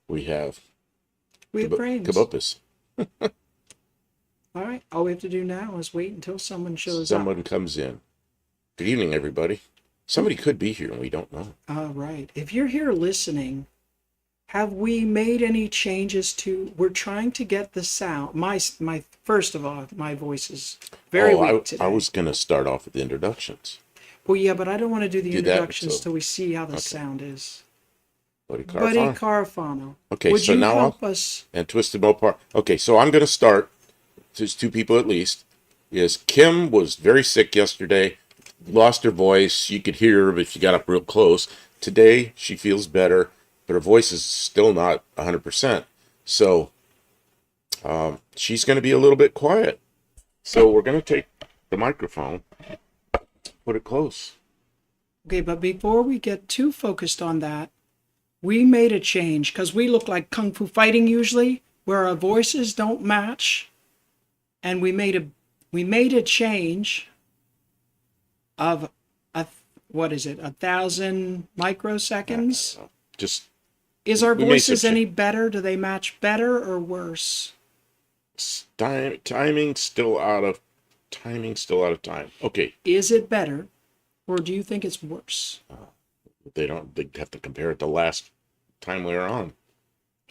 We have brains. Kabopus. All right. All we have to do now is wait until someone shows up. Someone comes in. Good evening, everybody. Somebody could be here and we don't know. All right. If you're here listening, have we made any changes to? We're trying to get the sound. My first of all, my voice is very weak today. I was going to start off with the introductions. Well, yeah, but I don't want to do the introductions so, till we see how the sound is. Buddy Carfano. Okay, Would so you now help us? And Twisted Mopar. Okay, so I'm going to start. There's two people at least. Is Kim was very sick yesterday, lost her voice. You could hear her if you got up real close. Today she feels better, but her voice is still not 100%. So she's going to be a little bit quiet. So we're going to take the microphone, put it close. Okay, but before we get too focused on that, we made a change because we look like Kung Fu fighting usually, where our voices don't match. And we made a change of what is it, 1,000 microseconds? Is our voices any better? Do they match better or worse? Timing's still out of time. Okay. Is it better, or do you think it's worse? They have to compare it to last time we were on.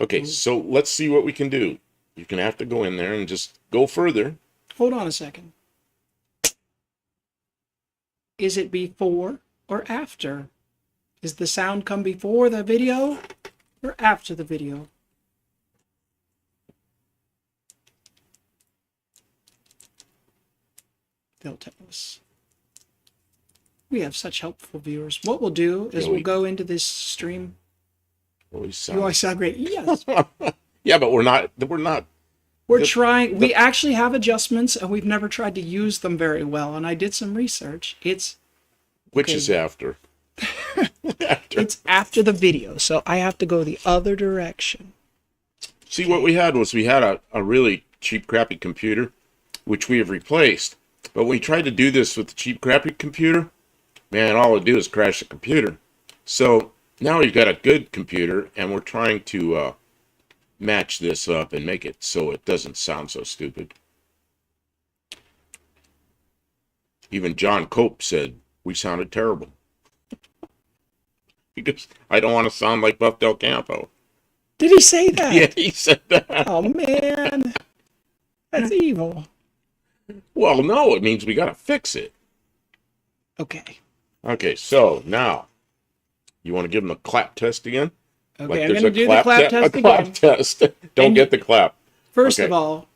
Okay, so let's see what we can do. You're going to have to go in there and just go further. Hold on a second. Is it before or after? Is the sound come before the video or after the video? They'll tell us. We have such helpful viewers. What we'll do is we'll go into this stream. You always sound great. Yes. Yeah, but we're not. We're trying. We actually have adjustments, and we've never tried to use them very well. And I did some research. Which is after. It's after the video, so I have to go the other direction. See, what we had a really cheap, crappy computer, which we have replaced. But when we tried to do this with the cheap, crappy computer, man, all it do is crash the computer. So now we've got a good computer, and we're trying to match this up and make it so it doesn't sound so stupid. Even John Cope said we sounded terrible. Because I don't want to sound like Buff Del Campo. Did he say that? Yeah, he said that. Oh, man. That's evil. Well, no, it means we got to fix it. Okay. Okay, so now, you want to give him a clap test again? Okay, like I'm going to do the clap test again. Clap test. Don't get the clap. First of all,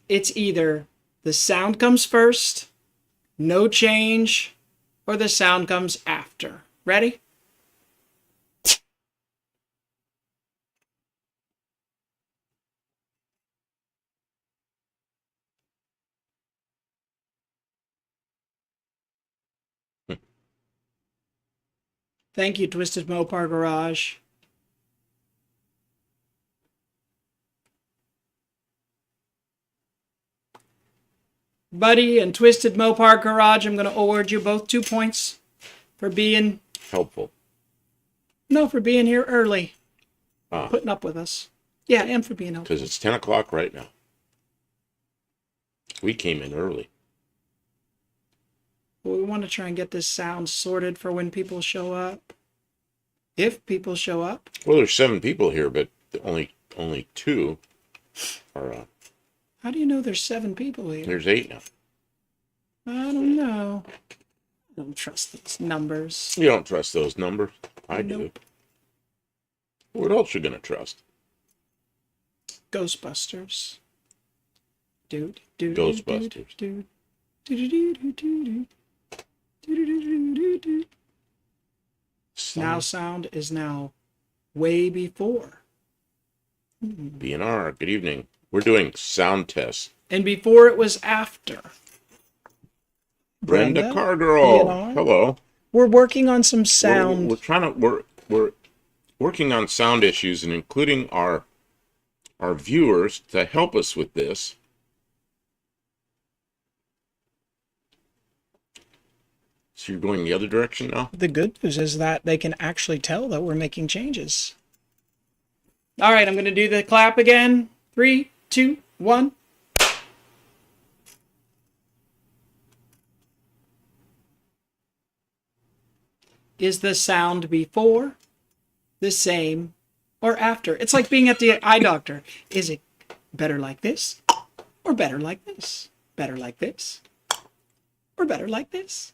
it's either the sound comes first, no change, or the sound comes after. Ready? Thank you, Twisted Mopar Garage. Buddy and Twisted Mopar Garage, I'm going to award you both 2 points for being... helpful. No, for being here early. Putting up with us. Yeah, and for being helpful. Because it's 10 o'clock right now. We came in early. Well, we want to try and get this sound sorted for when people show up. If people show up. Well, there's 7 people here, but only 2 are... How do you know there's 7 people here? There's 8 now. I don't know. I don't trust these numbers. You don't trust those numbers? I do. What else you gonna trust? Ghostbusters. Ghostbusters. Now sound is now way before. BNR, good evening. We're doing sound tests. And before it was after. Brenda Cargirl. BNR. Hello. We're working on some sound. We're working on sound issues and including our viewers to help us with this. So you're going the other direction now? The good news is that they can actually tell that we're making changes. All right, I'm going to do the clap again. 3, 2, 1. Is the sound before, the same, or after? It's like being at the eye doctor. Is it better like this, or better like this? Better like this, or better like this?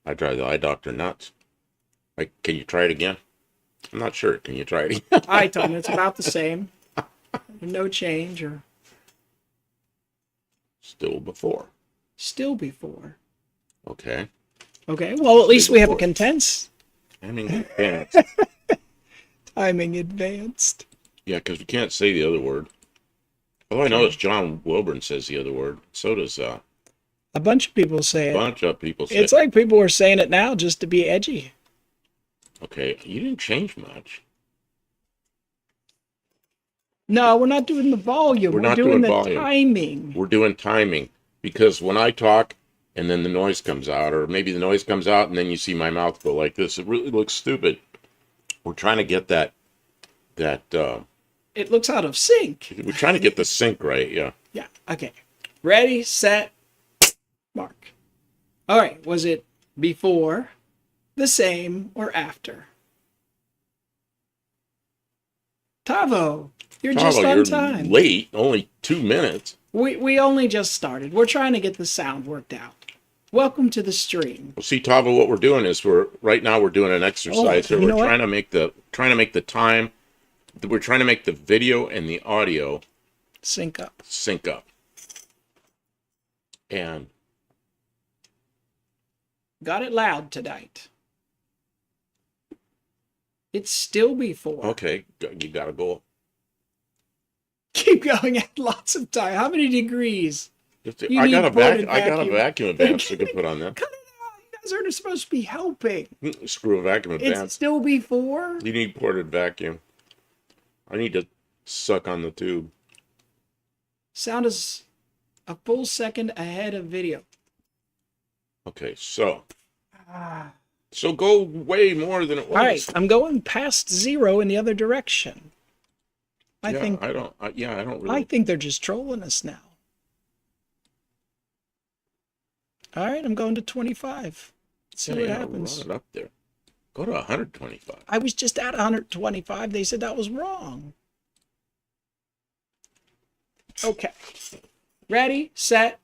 I drive the eye doctor nuts. Like, can you try it again? I'm not sure. Can you try it again? I told him it's about the same. No change, or Still before. still before. Okay. Okay, well, at least we have a before. condense. I mean, yeah, Timing advanced. because we can't say the other word. Although I know John Wilburn says the other word. So does A bunch of people say a it. bunch of people say It's like people are saying it now just to be edgy. Okay, you didn't change much. No, we're not doing the volume. We're We're not doing doing the volume. timing. We're doing timing because when I talk and then the noise comes out, or maybe the noise comes out and then you see my mouth go like this, it really looks stupid. We're trying to get that It looks out of sync. we're trying to get the sync right, yeah. Yeah, okay. Ready, set, mark. All right, was it before, the same, or after? Tavo, you're just Tavo, on you're time. late, only 2 minutes. We only just started. We're trying to get the sound worked out. Welcome to the stream. Well, see, Tavo, what we're doing is we're doing an exercise where you know we're what? trying to make the time, we're trying to make the video and the audio Sync up. sync up. And Got it loud tonight. It's still before. okay, you gotta go. Keep going at lots of time. How many degrees? You I need got a ported vacuum vacuum. advance I could put on that. Cut it out. You guys aren't supposed to be helping. Screw a vacuum It's advance. still before. You need ported vacuum. I need to suck on the tube. Sound is a full second ahead of video. Okay, so go way more than it was. All right, I'm going past 0 in the other direction. I think I don't really. I think they're just trolling us now. All right, I'm going to 25. See what happens. Run it up there. Go to 125. I was just at 125. They said that was wrong. Okay. Ready, set.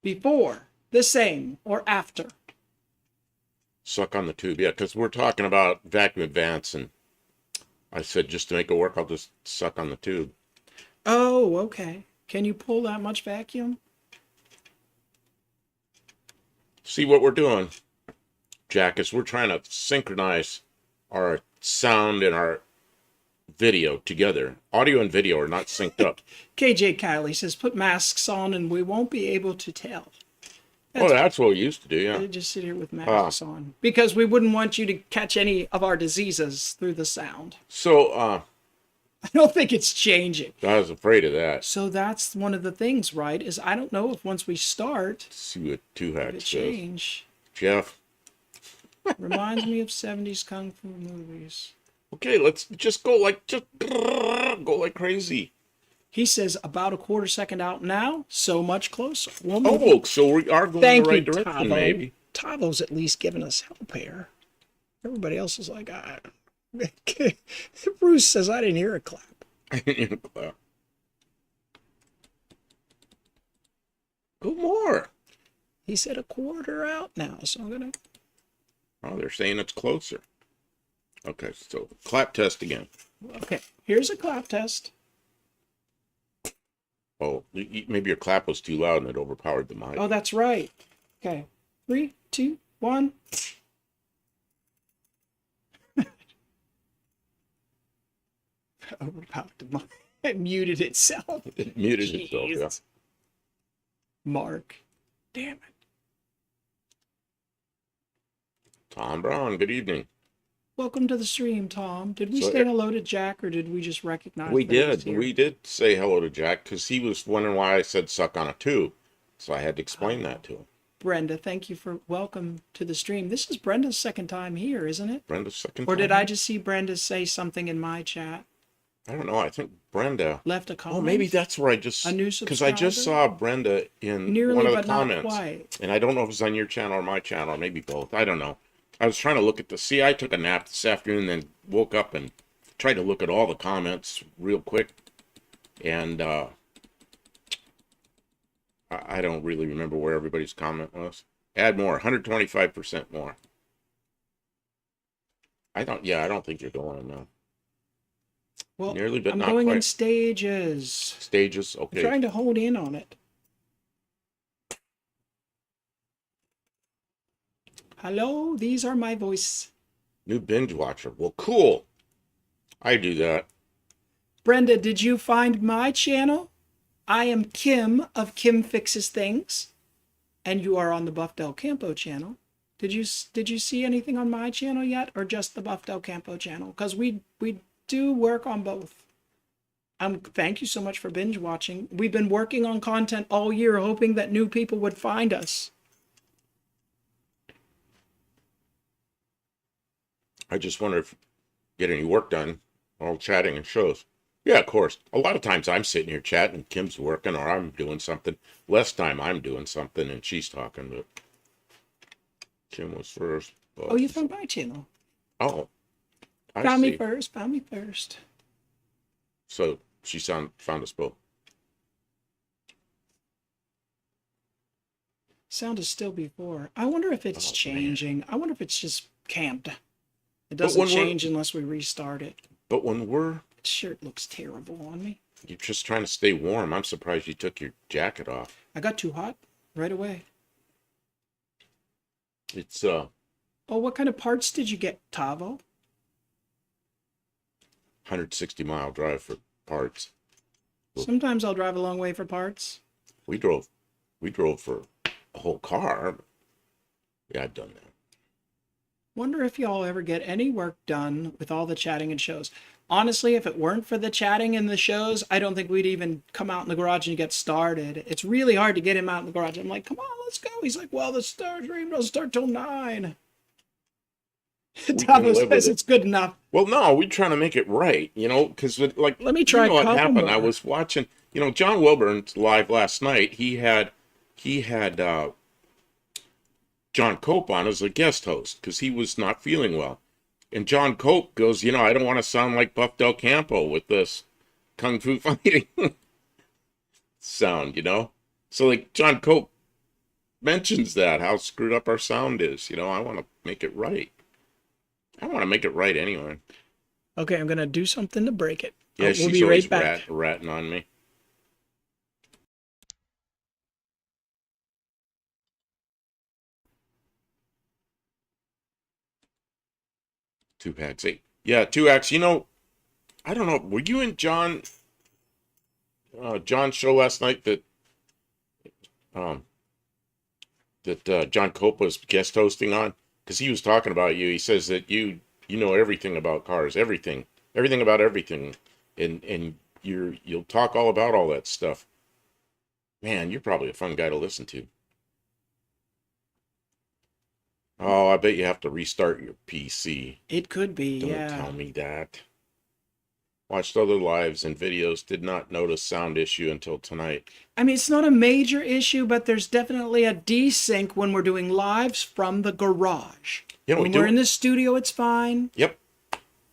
Before, the same, or after? Suck on the tube, yeah, because we're talking about vacuum advance, and I said just to make it work, I'll just suck on the tube. Oh, okay. Can you pull that much vacuum? See what we're doing, Jack, is we're trying to synchronize our sound and our video together. Audio and video are not synced up. KJ Kiley says, put masks on and we won't be able to tell. That's what we used to do, yeah. They just sit here with masks on. Because we wouldn't want you to catch any of our diseases through the sound. So, I don't think it's changing. I was afraid of that. So that's one of the things, right? Is I don't know if once we start, Let's see what Two it Hacks says. change. Jeff. Reminds me of 70s kung fu movies. Okay, let's just go like crazy. He says about a quarter second out now, so much closer. Well, Oh, so we are going in the right direction, Tavo. maybe. Tavo's at least giving us help here. Everybody else is like, Bruce says, I didn't hear a clap. Go more. He said a quarter out now, so I'm going to... Oh, they're saying it's closer. Okay, so clap test again. Okay, here's a clap test. Oh, maybe your clap was too loud and it overpowered the mic. Oh, that's right. Okay, 3, 2, 1. Overpowered the mic. It muted itself. It muted itself, yeah. Jeez. Mark. Damn it. Tom Brown, good evening. Welcome to the stream, Tom. Did we So, say hello to Jack, or did we just recognize We that he was did. here? We did say hello to Jack because he was wondering why I said suck on a tube. So I had to explain that to him. Brenda. Thank you for welcome to the stream. This is Brenda's second time here, isn't it? Brenda's second Or time. did I just see Brenda say something in my chat? I don't know. I think Brenda Left a comment? Oh, maybe that's where I just A new because I just subscriber? saw Brenda in Nearly, one of the but not comments, quite. and I don't know if it's on your channel or my channel, or maybe both. I don't know. I was trying to look at the. See, I took a nap this afternoon, then woke up and tried to look at all the comments real quick, and I don't really remember where everybody's comment was. Add more, 125% more. I don't. Yeah, I don't think you're going now. Well, Nearly, but I'm not going in quite. stages. Stages. I'm Okay. trying to hone in on it. Hello, these are my voice. New binge watcher. Well, cool. I do that. Brenda, did you find my channel? I am Kim of Kim Fixes Things, and you are on the Buff Del Campo channel. Did you see anything on my channel yet, or just the Buff Del Campo channel? Because we do work on both. Thank you so much for binge watching. We've been working on content all year, hoping that new people would find us. I just wonder if you get any work done while chatting and shows. Yeah, of course. A lot of times I'm sitting here chatting, Kim's working, or I'm doing something. Less time I'm doing something and she's talking, but Kim was first. Oh, you found my channel. Oh, I Found see. me first. Found me first. So she found us both. Sound is still before. I wonder if it's changing. I wonder if it's just camped. It But doesn't when change unless we restart it. But when This shirt looks terrible on me. you're just trying to stay warm, I'm surprised you took your jacket off. I got too hot right away. It's Oh, what kind of parts did you get, Tavo? 160-mile drive for parts. Sometimes I'll drive a long way for parts. We drove for a whole car. Yeah, I've done that. Wonder if y'all ever get any work done with all the chatting and shows. Honestly, if it weren't for the chatting and the shows, I don't think we'd even come out in the garage and get started. It's really hard to get him out in the garage. I'm like, come on, let's go. He's like, well, the stream doesn't start till 9. Tavo says it's good enough. Well, no, we're trying to make it right, because like, let me try. What happened? More. I was watching, John Wilburn's live last night. He had John Cope on as a guest host because he was not feeling well. And John Cope goes, I don't want to sound like Buff Del Campo with this kung fu fighting sound, So like John Cope mentions that, how screwed up our sound is, I want to make it right. I want to make it right anyway. Okay, I'm going to do something to break it. Yeah, we'll she's be always right back. ratting on me. Two packs, 8. Yeah, 2X. I don't know. Were you in John's show last night that John Cope was guest hosting on? Because he was talking about you. He says that you know everything about cars, everything about everything, and you'll talk all about all that stuff. Man, you're probably a fun guy to listen to. Oh, I bet you have to restart your PC. It could be, Don't tell me that. Watched other lives and videos, did not notice sound issue until tonight. I mean, it's not a major issue, but there's definitely a desync when we're doing lives from the garage. When we're in the studio, it's fine. Yep.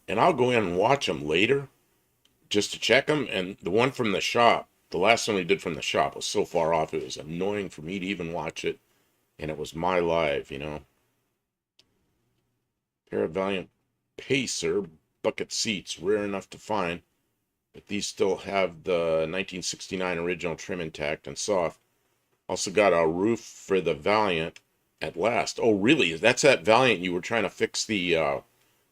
And I'll go in and watch them later just to check them. And the one from the shop, the last one we did from the shop was so far off, it was annoying for me to even watch it. And it was my live, Pair of Valiant Pacer bucket seats, rare enough to find, but these still have the 1969 original trim intact and soft. Also got a roof for the Valiant at last. Oh, really? That's that Valiant you were trying to fix the,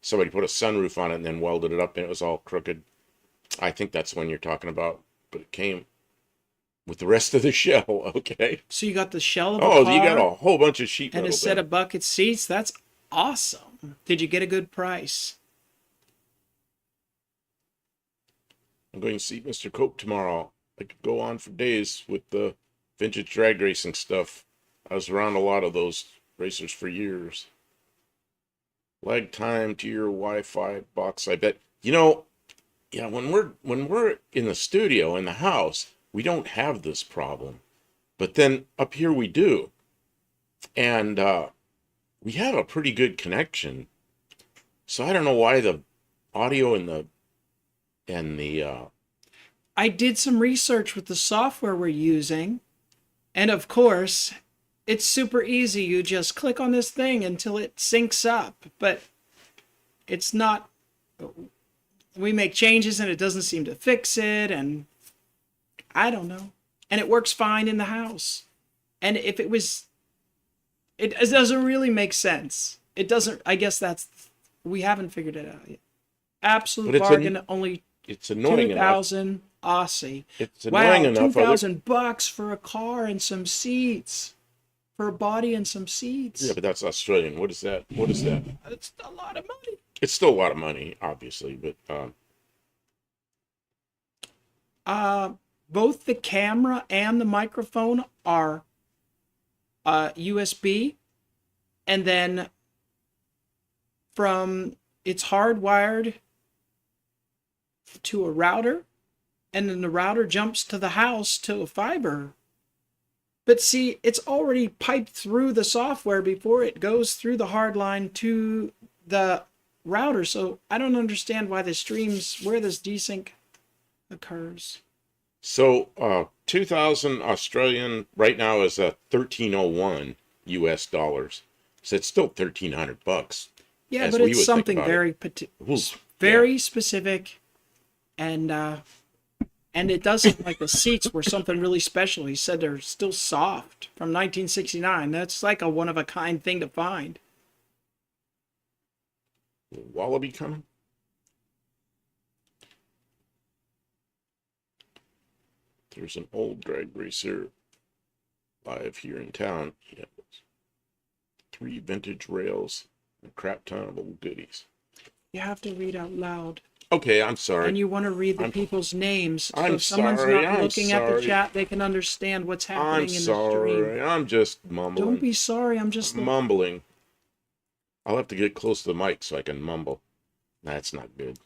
somebody put a sunroof on it and then welded it up and it was all crooked. I think that's the one you're talking about, but it came with the rest of the shell, okay? So you got the shell of a car. Oh, you got a whole bunch of sheet metal and a set of bucket seats. That's awesome. Did you get a good price? I'm going to see Mr. Cope tomorrow. I could go on for days with the vintage drag racing stuff. I was around a lot of those racers for years. Lag time to your Wi-Fi box. I bet. Yeah. When we're in the studio in the house, we don't have this problem, but then up here we do, and we have a pretty good connection. So I don't know why the audio and the I did some research with the software we're using, and of course, it's super easy. You just click on this thing until it syncs up, but it's not. We make changes and it doesn't seem to fix it, and I don't know. And it works fine in the house. And if it was, it doesn't really make sense. It doesn't, I guess we haven't figured it out yet. Absolute but bargain, only it's annoying enough. 2,000 Aussie. It's Wow, annoying enough. 2,000 bucks for a car and some seats. For a body and some seats. Yeah, but that's Australian. What is that? What is that? That's a lot of money. It's still a lot of money, obviously, but Both the camera and the microphone are USB, and then it's hardwired to a router, and then the router jumps to the house to a fiber. But see, it's already piped through the software before it goes through the hard line to the router, so I don't understand why where this desync occurs. so 2,000 Australian right now is 1301 US dollars. So it's still 1,300 bucks. Yeah, as but we it's would think something about it. very specific, and it doesn't like the seats were something really special. He said they're still soft from 1969. That's like a one of a kind thing to find. Wallaby coming? There's an old drag racer live here in town. He has 3 vintage rails and a crap ton of old goodies. You have to read out loud. Okay, I'm sorry. And you want to read the I'm- people's names. So I'm if someone's sorry, not I'm looking at the sorry. chat, they can understand what's happening I'm in the stream. sorry. I'm just mumbling. Don't be sorry. I'm just mumbling. I'll have to get close to the mic so I can mumble. That's not good.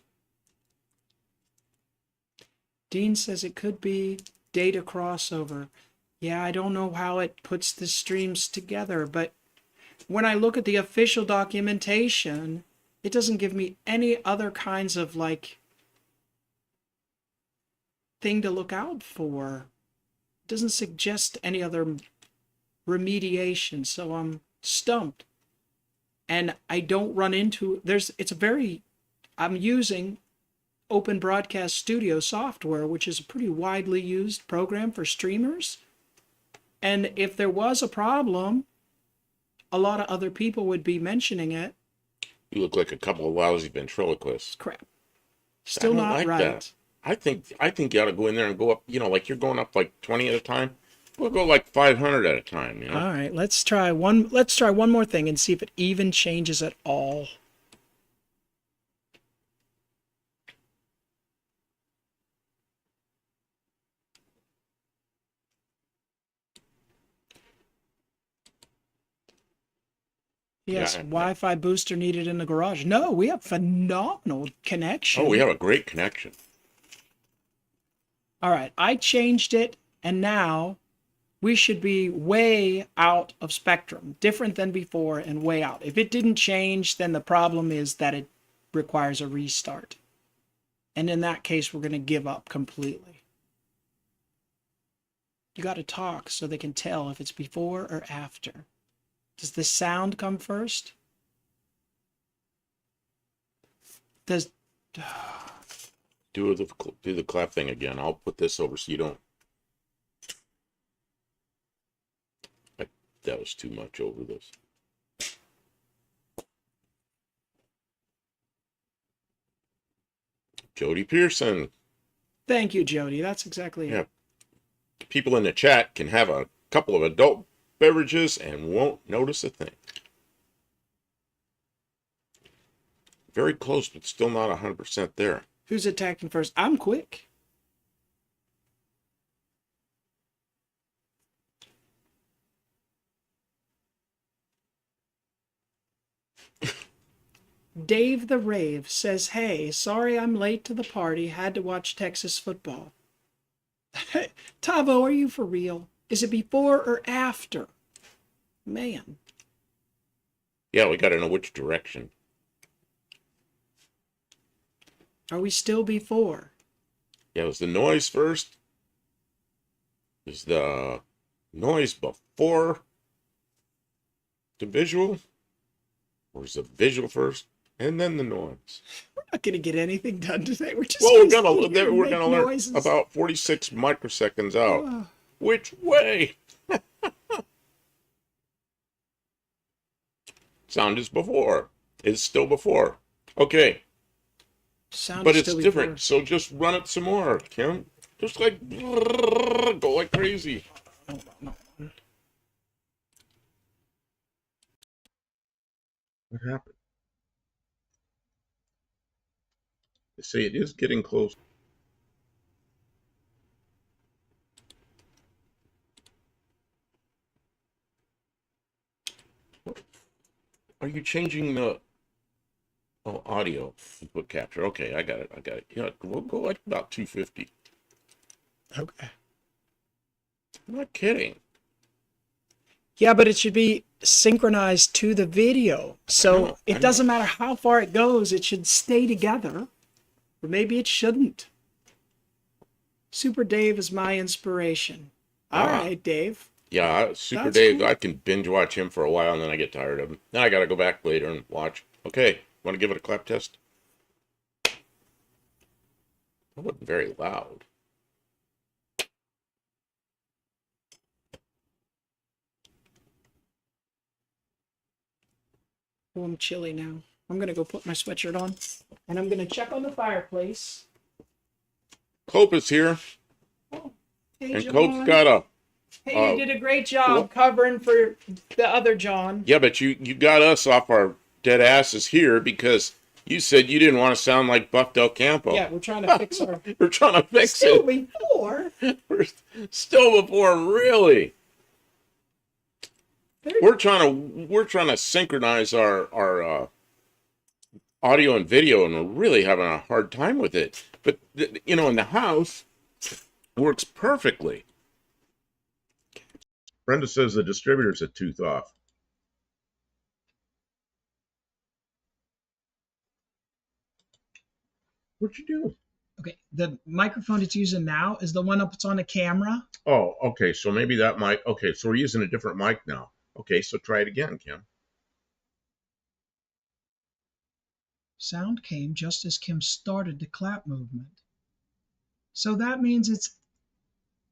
Dean says it could be data crossover. Yeah, I don't know how it puts the streams together, but when I look at the official documentation, it doesn't give me any other kinds of thing to look out for. It doesn't suggest any other remediation, so I'm stumped. And I don't run into I'm using Open Broadcast Studio software, which is a pretty widely used program for streamers. And if there was a problem, a lot of other people would be mentioning it. You look like a couple of lousy ventriloquists. Crap. Still I don't not like right. that. I think you ought to go in there and go up, like you're going up like 20 at a time. We'll go like 500 at a time, All right, let's try one more thing and see if it even changes at all. Yes, Yeah. Wi-Fi booster needed in the garage. No, we have phenomenal connection. Oh, we have a great connection. All right, I changed it, and now we should be way out of spectrum, different than before and way out. If it didn't change, then the problem is that it requires a restart. And in that case, we're going to give up completely. You got to talk so they can tell if it's before or after. Does the sound come first? Does... Do the clap thing again. I'll put this over so you don't. That was too much over this. Jody Pearson. Thank you, Jody. That's exactly it. Yeah. People in the chat can have a couple of adult beverages and won't notice a thing. Very close, but still not 100% there. Who's attacking first? I'm quick. Dave the Rave says, hey, sorry I'm late to the party. Had to watch Texas football. Tavo, are you for real? Is it before or after? Man. Yeah, we got to know which direction. Are we still before? Yeah, was the noise first? Is the noise before the visual? Or is the visual first and then the noise? We're not going to get anything done today. We're just Well, we're make gonna learn noises. about 46 microseconds out. Which way? Sound is before. It's still before. Okay. Sound But is it's still different. before. So just run it some more, Kim. Just like go like crazy. No. What happened? They say it is getting close. Are you changing the audio input capture? Okay, I got it. Yeah, we'll go like about 250. Okay. I'm not kidding. Yeah, but it should be synchronized to the video. So I it doesn't matter how far it goes, it should stay together. Or maybe it shouldn't. Super Dave is my inspiration. All right, Dave. Yeah, Super That's Dave, cool. I can binge watch him for a while and then I get tired of him. Now I gotta go back later and watch. Okay, want to give it a clap test? That wasn't very loud. Oh, I'm chilly now. I'm going to go put my sweatshirt on. And I'm going to check on the fireplace. Cope is here. Oh, hey, And John. Cope's got a... Hey, you did a great job covering for the other John. Yeah, but you got us off our dead asses here because you said you didn't want to sound like Buck Del Campo. Yeah, we're trying to fix our... We're trying to fix Still it. before. We're still before, really. We're trying to synchronize our audio and video, and we're really having a hard time with it. But in the house, works perfectly. Brenda says the distributor's a tooth off. What'd you do? Okay, the microphone it's using now is the one that's on the camera. Oh, okay. So maybe that mic. Okay, so we're using a different mic now. Okay, so try it again, Kim. Sound came just as Kim started the clap movement. So that means it's...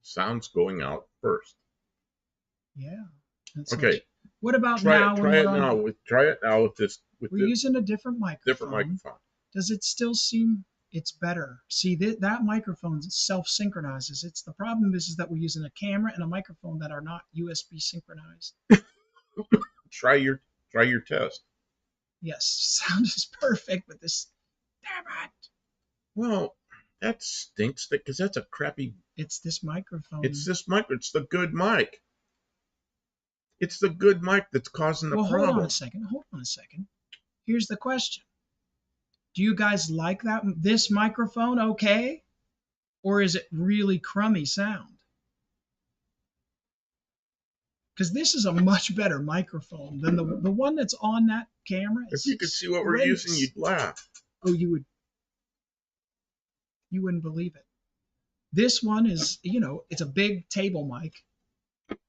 Sound's going out first. Yeah. Okay. What about Try now? Try it now with this. We're using a different microphone. Different microphone. Does it still seem it's better? See, that microphone self-synchronizes. It's the problem is that we're using a camera and a microphone that are not USB synchronized. Try your test. Yes, sound is perfect, but this... Damn it. Well, that stinks because that's a crappy... It's this microphone. It's this mic. It's the good mic. It's the good mic that's causing the problem. Hold on a second. Here's the question. Do you guys like this microphone okay? Or is it really crummy sound? Because this is a much better microphone than the one that's on that camera. If you could see what we're using, you'd laugh. Oh, you wouldn't believe it. This one is, it's a big table mic.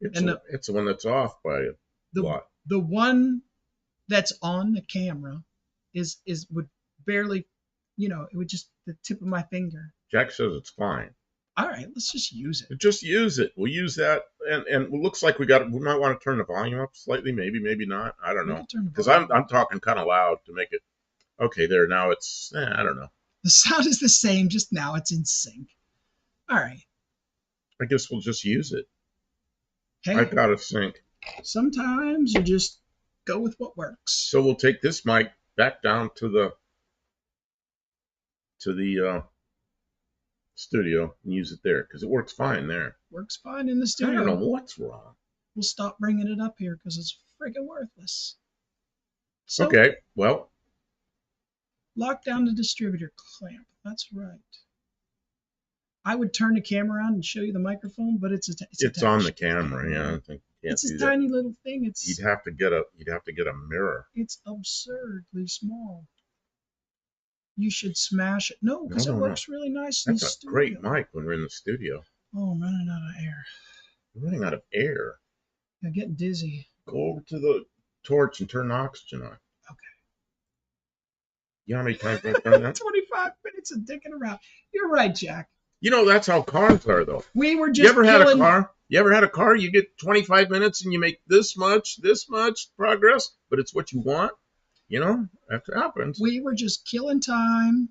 It's the one that's off by a lot. The one that's on the camera would barely, it would just the tip of my finger. Jack says it's fine. All right, let's just use it. Just use it. We'll use that, and it looks like we might want to turn the volume up slightly, maybe not. I don't know, because I'm talking kind of loud to make it. Okay, there now it's. I don't know. The sound is the same, just now it's in sync. All right. I guess we'll just use it. Hey, I got to sync. Sometimes you just go with what works. So we'll take this mic back down to the studio and use it there because it works fine there. Works fine in the studio. I don't know what's wrong. We'll stop bringing it up here because it's freaking worthless. So, okay, well, Lock down the distributor clamp. That's right. I would turn the camera on and show you the microphone, but it's It's on the attached. camera. Yeah, I think you can't It's a do that. tiny little thing. You'd have to get a mirror. It's absurdly small. You should smash it. No, because No, it no, no. works really nice in the That's a studio. great mic when we're in the studio. Oh, I'm running out of air. We're running out of air. I'm getting dizzy. Go over to the torch and turn the oxygen on. Okay. You know how many times I've done that? 25 minutes of dicking around. You're right, Jack. You know, that's how cars are, though. We were just You ever had a killing. car? You ever had a car? You get 25 minutes and you make this much progress, but it's what you want. You know, that happens. We were just killing time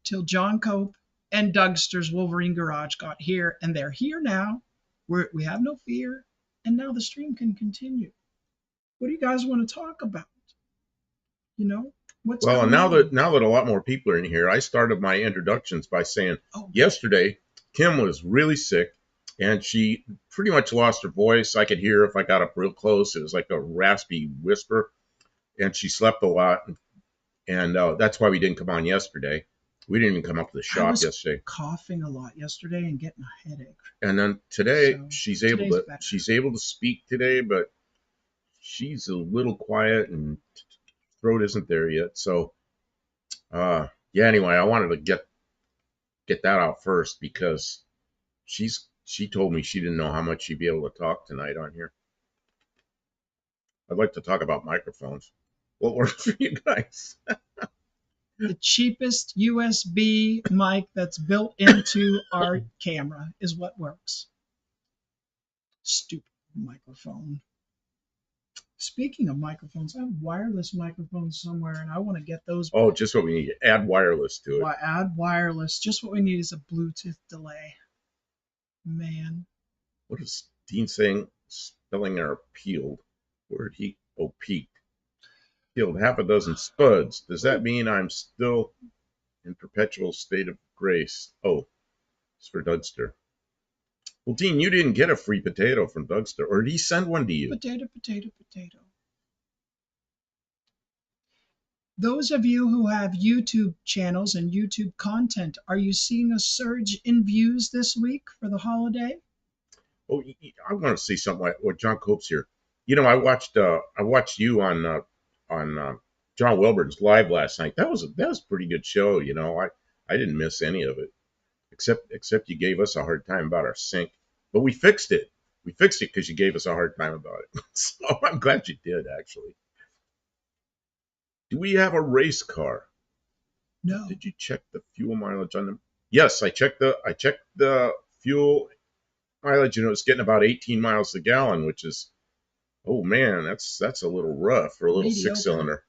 till John Cope and Dougster's Wolverine Garage got here, and they're here now. We have no fear, and now the stream can continue. What do you guys want to talk about? You know, what's Well, going now on? that a lot more people are in here, I started my introductions by saying Oh. yesterday Kim was really sick, and she pretty much lost her voice. I could hear if I got up real close. It was like a raspy whisper, and she slept a lot, and that's why we didn't come on yesterday. We didn't even come up to the shop yesterday. Coughing a lot yesterday and getting a headache. And then today So, she's today's better. able to speak today, but she's a little quiet and throat isn't there yet. So yeah, anyway, I wanted to get that out first because she told me she didn't know how much she'd be able to talk tonight on here. I'd like to talk about microphones. What works for you guys? The cheapest USB mic that's built into our camera is what works. Stupid microphone. Speaking of microphones, I have wireless microphones somewhere, and I want to get those. Oh, just what we need. Add wireless to it. Add wireless. Just what we need is a Bluetooth delay. Man. What is Dean saying? Spelling our peeled. Word he? Oh, peaked. Killed half a dozen spuds. Does that mean I'm still in perpetual state of grace? Oh, it's for Dougster. Well, Dean, you didn't get a free potato from Dougster, or did he send one to you? Potato, potato, potato. Those of you who have YouTube channels and YouTube content, are you seeing a surge in views this week for the holiday? Oh, I want to see something like what John Cope's here. You know, I watched you on John Wilburn's live last night. That was a pretty good show. You know, I didn't miss any of it, except you gave us a hard time about our sync, but we fixed it. We fixed it because you gave us a hard time about it. So I'm glad you did, actually. Do we have a race car? No. Did you check the fuel mileage on them? Yes, I checked the fuel mileage, and it was getting about 18 miles a gallon, which is, oh man, that's a little rough for a little Mediocre. 6-cylinder.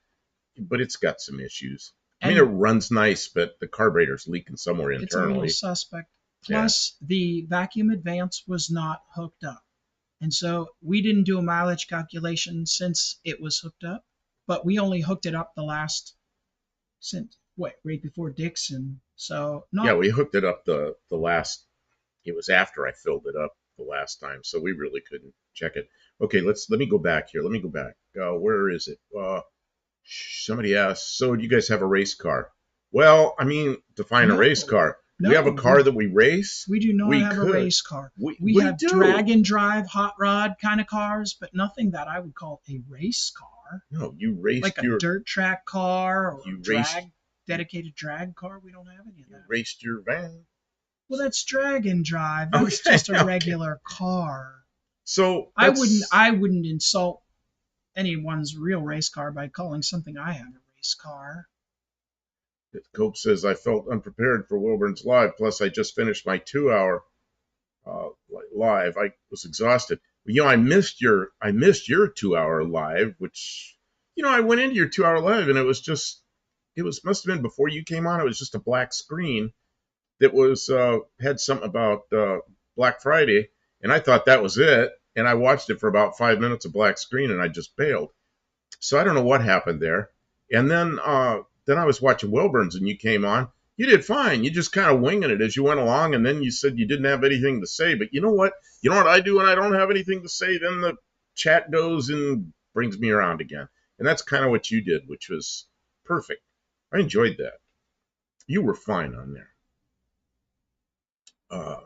But it's got some issues. I mean, it runs nice, but the carburetor's leaking somewhere internally. It's a little suspect. Plus, the vacuum advance was not hooked up. And so we didn't do a mileage calculation since it was hooked up, but we only hooked it up right before Dixon. So yeah, we hooked it up the last. It was after I filled it up the last time, so we really couldn't check it. Okay, let me go back here. Let me go back. Where is it? Somebody asked, so do you guys have a race car? Well, I mean, define a race car. No, we have a car that we race. We do not have a race car. We have do. drag and drive, hot rod kind of cars, but nothing that I would call a race car. No, you raced like a dirt track car or dedicated drag car. We don't have any of that. You raced your van. Well, that's drag and drive. That's just a regular car. So I wouldn't insult anyone's real race car by calling something I have a race car. Cope says, I felt unprepared for Wilburn's live, plus I just finished my 2-hour live. I was exhausted. You know, I missed your 2-hour live, which, you know, I went into your 2-hour live and must have been before you came on. It was just a black screen that was had something about Black Friday, and I thought that was it. And I watched it for about 5 minutes of black screen, and I just bailed. So I don't know what happened there. And then I was watching Wilburn's, and you came on. You did fine. You just kind of winging it as you went along, and then you said you didn't have anything to say. But you know what? You know what I do when I don't have anything to say? Then the chat goes and brings me around again. And that's kind of what you did, which was perfect. I enjoyed that. You were fine on there. Uh,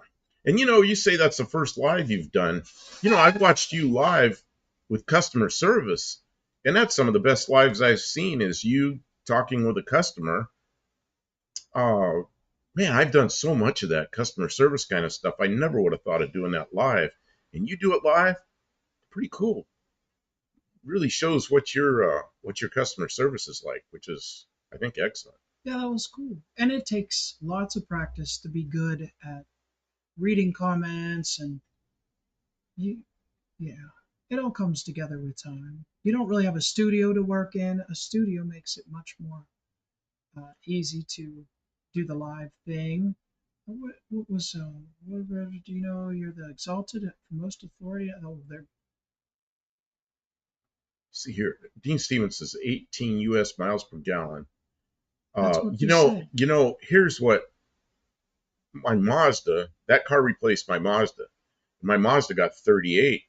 and you say that's the first live you've done. I've watched you live with customer service, and that's some of the best lives I've seen is you talking with a customer. Uh, Man, I've done so much of that customer service kind of stuff. I never would have thought of doing that live. And you do it live, pretty cool. Really shows what your customer service is like, which is I think excellent. Yeah, that was cool. And it takes lots of practice to be good at reading comments and you yeah. It all comes together with time. You don't really have a studio to work in. A studio makes it much more easy to do the live thing. What was do you know you're the exalted for most authority? Oh, they're See here, Dean Stevens says 18 U.S. miles per gallon. that's what they said. Here's what my Mazda. That car replaced my Mazda. My Mazda got 38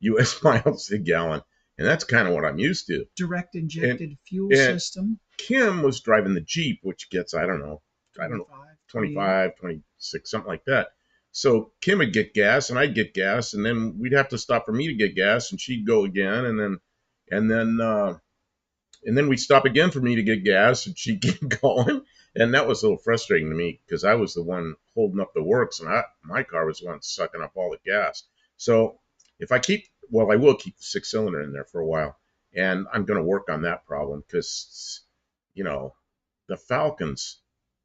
U.S. miles a gallon, and that's kind of what I'm used to. Direct And injected fuel and system. Kim was driving the Jeep, which gets I don't know, 25, 25, 26, something like that. So Kim would get gas, and I'd get gas, and then we'd have to stop for me to get gas, and she'd go again, and then we'd stop again for me to get gas, and she'd get going. And that was a little frustrating to me because I was the one holding up the works, and my car was the one sucking up all the gas. So if I will keep the six cylinder in there for a while, and I'm going to work on that problem because, the Falcons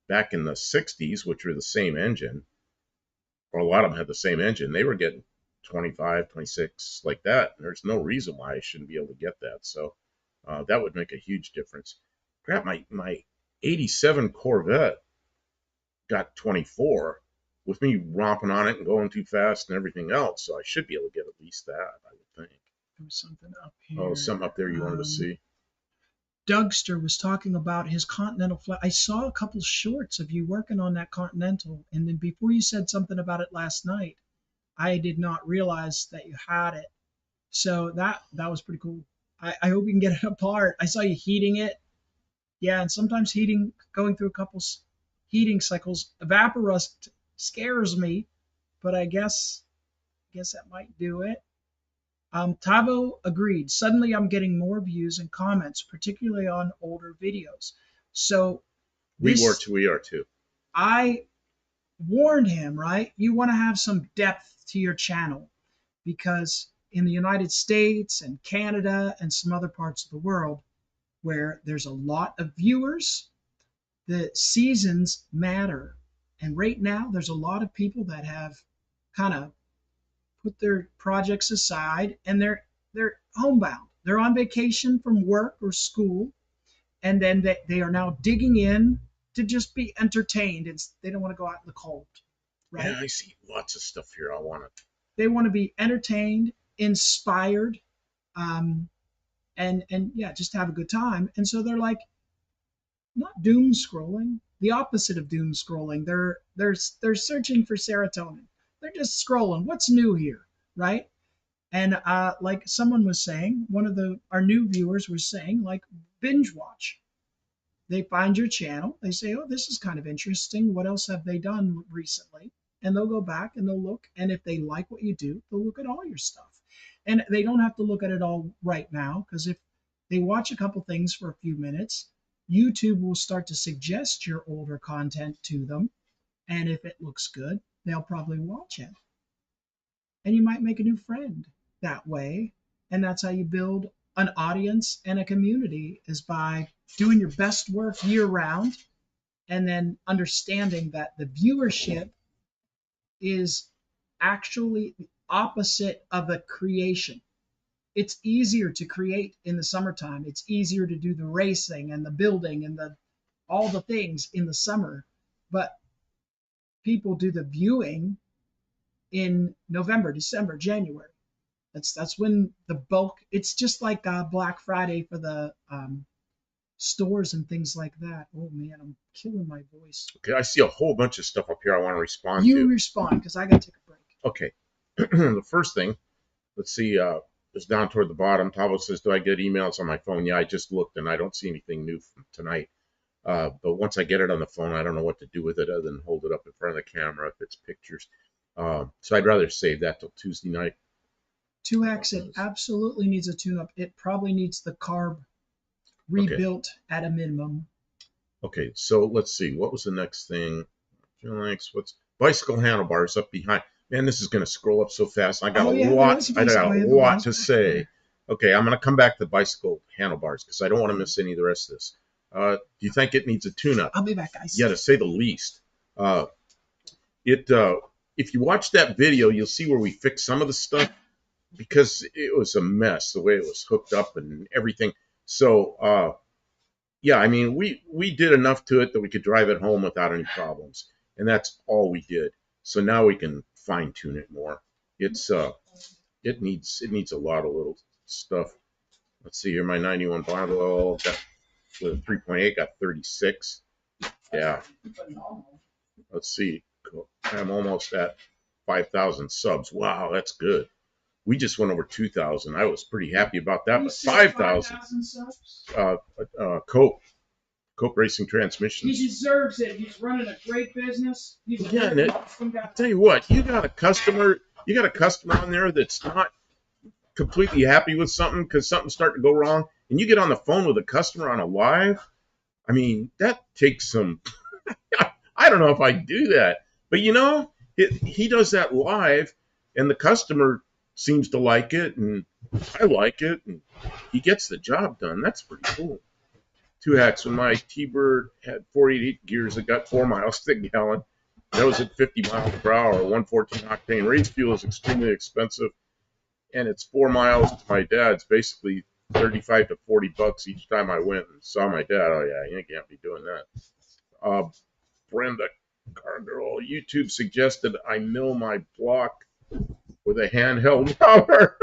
back in the 60s, which were the same engine, or a lot of them had the same engine, they were getting 25, 26 like that. And there's no reason why I shouldn't be able to get that. So that would make a huge difference. Crap, my 87 Corvette got 24 with me romping on it and going too fast and everything else. So I should be able to get at least that, I would think. There was something up here. Oh, something up there you wanted to see? Dougster was talking about his Continental flat. I saw a couple shorts of you working on that Continental, and then before you said something about it last night, I did not realize that you had it. So that was pretty cool. I hope you can get it apart. I saw you heating it. Yeah, and sometimes going through a couple heating cycles, evaporust scares me, but I guess that might do it. Tavo agreed. Suddenly, I'm getting more views and comments, particularly on older videos. So We are too. I warned him, right? You want to have some depth to your channel because in the United States and Canada and some other parts of the world where there's a lot of viewers, the seasons matter. And right now, there's a lot of people that have kind of put their projects aside and they're homebound. They're on vacation from work or school, and then they are now digging in to just be entertained. They don't want to go out in the cold, right? Yeah, I see lots of stuff here. I want to. They want to be entertained, inspired, and yeah, just have a good time. And so they're like not doom scrolling, the opposite of doom scrolling. They're searching for serotonin. They're just scrolling. What's new here, right? And like someone was saying, one of our new viewers was saying, like binge watch. They find your channel, they say, oh, this is kind of interesting. What else have they done recently? And they'll go back and they'll look. And if they like what you do, they'll look at all your stuff. And they don't have to look at it all right now, because if they watch a couple things for a few minutes, YouTube will start to suggest your older content to them. And if it looks good, they'll probably watch it. And you might make a new friend that way. And that's how you build an audience and a community, is by doing your best work year round and then understanding that the viewership is actually the opposite of the creation. It's easier to create in the summertime. It's easier to do the racing and the building and all the things in the summer. But people do the viewing in November, December, January. That's when the bulk. It's just like Black Friday for the stores and things like that. Oh man, I'm killing my voice. Okay, I see a whole bunch of stuff up here I want to respond to. You respond because I got to take a break. Okay. The first thing, let's see, is down toward the bottom. Tavo says, do I get emails on my phone? Yeah, I just looked and I don't see anything new from tonight. But once I get it on the phone, I don't know what to do with it other than hold it up in front of the camera if it's pictures. So I'd rather save that till Tuesday night. 2X, it absolutely needs a tune-up. It probably needs the carb Okay. rebuilt at a minimum. Okay, so let's see. What was the next thing? What's bicycle handlebars up behind? Man, this is going to scroll up so fast. I got Oh, a yeah, there lot. was a I got bicycle a handlebars lot to back say. there. Okay, I'm going to come back to bicycle handlebars because I don't want to miss any of the rest of this. Do you think it needs a tune-up? I'll be back, guys. Yeah, to say the least. It if you watch that video, you'll see where we fixed some of the stuff because it was a mess the way it was hooked up and everything. So yeah, I mean we did enough to it that we could drive it home without any problems, and that's all we did. So now we can fine tune it more. It's it needs a lot of little stuff. Let's see here, my 91 Bible got with a 3.8 got 36. Yeah, let's see. Cool. I'm almost at 5,000 subs. Wow, that's good. We just went over 2,000. I was pretty happy about that. But 5,000. Cope Racing Transmissions. He deserves it. He's running a great business. Yeah, and I'll tell you what, you got a customer on there that's not completely happy with something because something's starting to go wrong, and you get on the phone with a customer on a live. I mean, that takes some. I don't know if I do that, but he does that live, and the customer seems to like it, and I like it, and he gets the job done. That's pretty cool. 2X, when my T-Bird had 488 gears, it got 4 miles to the gallon. That was at 50 miles per hour, 114 octane. Race fuel is extremely expensive, and it's 4 miles to my dad's, basically 35 to 40 bucks each time I went and saw my dad. Oh yeah, you can't be doing that. Brenda Cargirl, YouTube suggested I mill my block with a handheld mower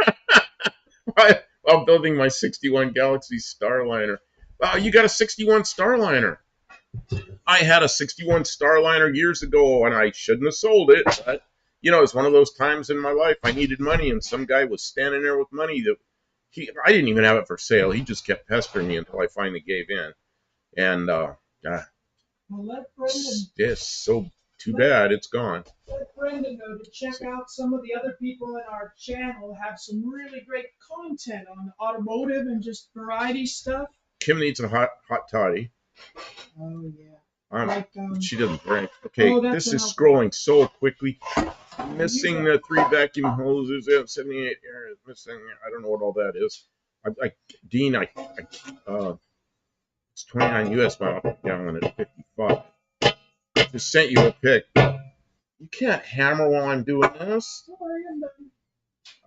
while building my 61 Galaxy Starliner. Wow, you got a 61 Starliner. I had a 61 Starliner years ago, and I shouldn't have sold it. But, it's one of those times in my life I needed money, and some guy was standing there with money that I didn't even have it for sale. He just kept pestering me until I finally gave in. And, yes, so too bad it's gone. Let Brendan know to check out some of the other people in our channel. Have some really great content on automotive and just variety stuff. Kim needs a hot toddy. Oh yeah. She doesn't drink. Okay, this is scrolling so quickly. Missing the 3 vacuum hoses, 78 air is missing. I don't know what all that is. Dean, it's 29 US mile per gallon at 55. Just sent you a pic. You can't hammer while I'm doing this.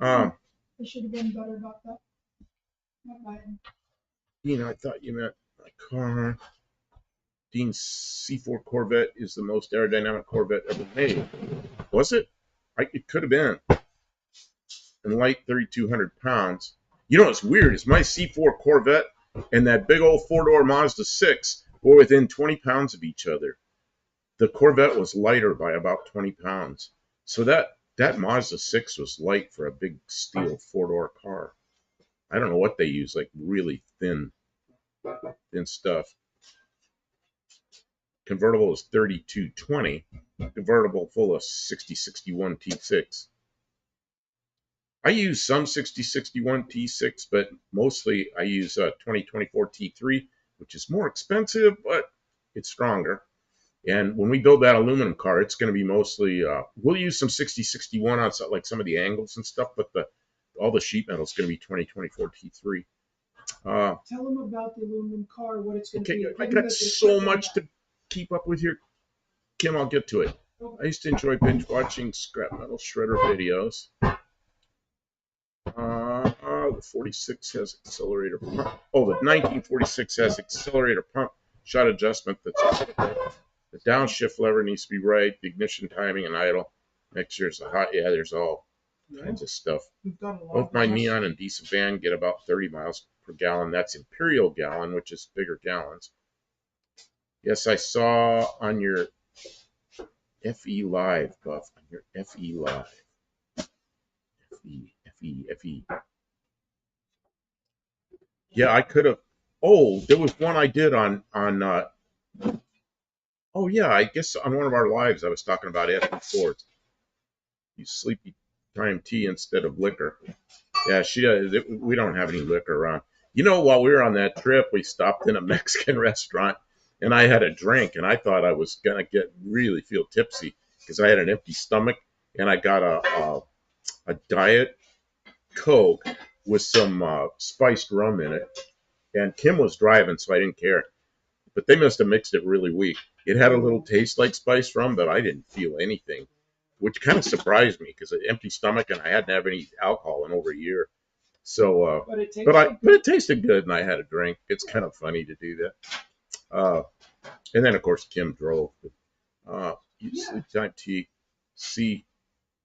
I should have been better about that. Dean, I thought you meant my car. Dean's C4 Corvette is the most aerodynamic Corvette ever made. Was it? It could have been. And light 3,200 pounds. You know what's weird is my C4 Corvette and that big old 4-door Mazda 6 were within 20 pounds of each other. The Corvette was lighter by about 20 pounds. So that Mazda 6 was light for a big steel 4-door car. I don't know what they use, like really thin stuff. Convertible is 3220. Convertible full of 6061 T6. I use some 6061 T6, but mostly I use 2024 T3, which is more expensive, but it's stronger. And when we build that aluminum car, it's going to be mostly, we'll use some 6061 on like some of the angles and stuff, but all the sheet metal is going to be 2024 T3. Tell them about the aluminum car, what it's going to be. I got so much to keep up with here. Kim, I'll get to it. I used to enjoy binge watching scrap metal shredder videos. The 46 has accelerator pump. Oh, the 1946 has accelerator pump shot adjustment. That's the downshift lever needs to be right. The ignition timing and idle. Mixtures, the hot. Yeah, there's all kinds of stuff. Both my neon and diesel van get about 30 miles per gallon. That's imperial gallon, which is bigger gallons. Yes, I saw on your FE Live, Buff. On your FE Live. FE. Yeah, I could have. Oh, there was one I did on Oh yeah, I guess on one of our lives I was talking about Effie Ford. Use sleepy time tea instead of liquor. Yeah, she does. We don't have any liquor around. You know, while we were on that trip, we stopped in a Mexican restaurant, and I had a drink, and I thought I was gonna get really feel tipsy because I had an empty stomach, and I got a diet Coke with some spiced rum in it, and Kim was driving, so I didn't care. But they must have mixed it really weak. It had a little taste like spiced rum, but I didn't feel anything, which kind of surprised me because an empty stomach and I hadn't had any alcohol in over a year. So, but it tasted good, and I had a drink. It's kind of funny to do that. And then of course Kim drove. Sleep time tea, C.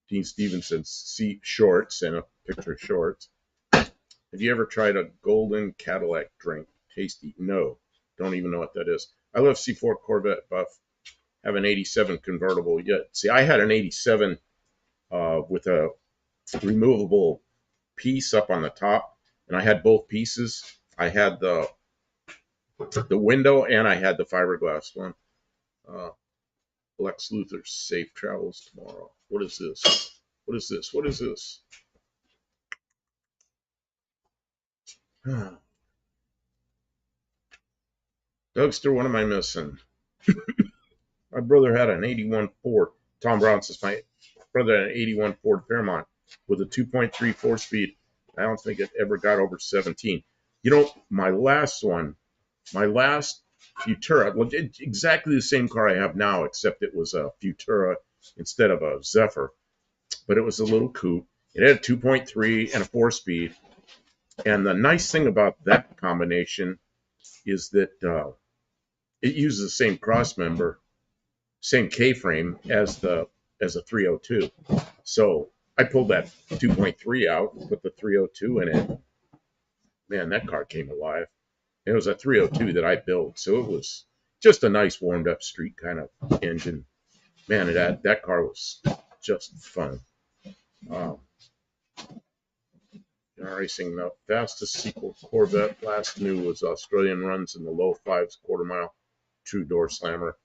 Dean Stevenson's C shorts and a picture of shorts. Have you ever tried a golden Cadillac drink? Tasty? No. Don't even know what that is. I love C4 Corvette buff. Have an 87 convertible yet. See, I had an 87 with a removable piece up on the top, and I had both pieces. I had the window and I had the fiberglass one. Uh, Lex Luthor's safe travels tomorrow. What is this? What is this? What is this? Dougster, what am I missing? My brother had an 81 Ford. Tom Brown says my brother had an 81 Ford Fairmont with a 2.3 4-speed. I don't think it ever got over 17. You know, my last Futura, well, exactly the same car I have now, except it was a Futura instead of a Zephyr. But it was a little coupe. It had a 2.3 and a 4-speed. And the nice thing about that combination is that it uses the same cross member, same K-frame as a 302. So I pulled that 2.3 out, put the 302 in it. Man, that car came alive. It was a 302 that I built, so it was just a nice warmed up street kind of engine. Man, that car was just fun. Racing, the fastest sequel Corvette last new was Australian runs in the low fives, quarter mile, true door slammer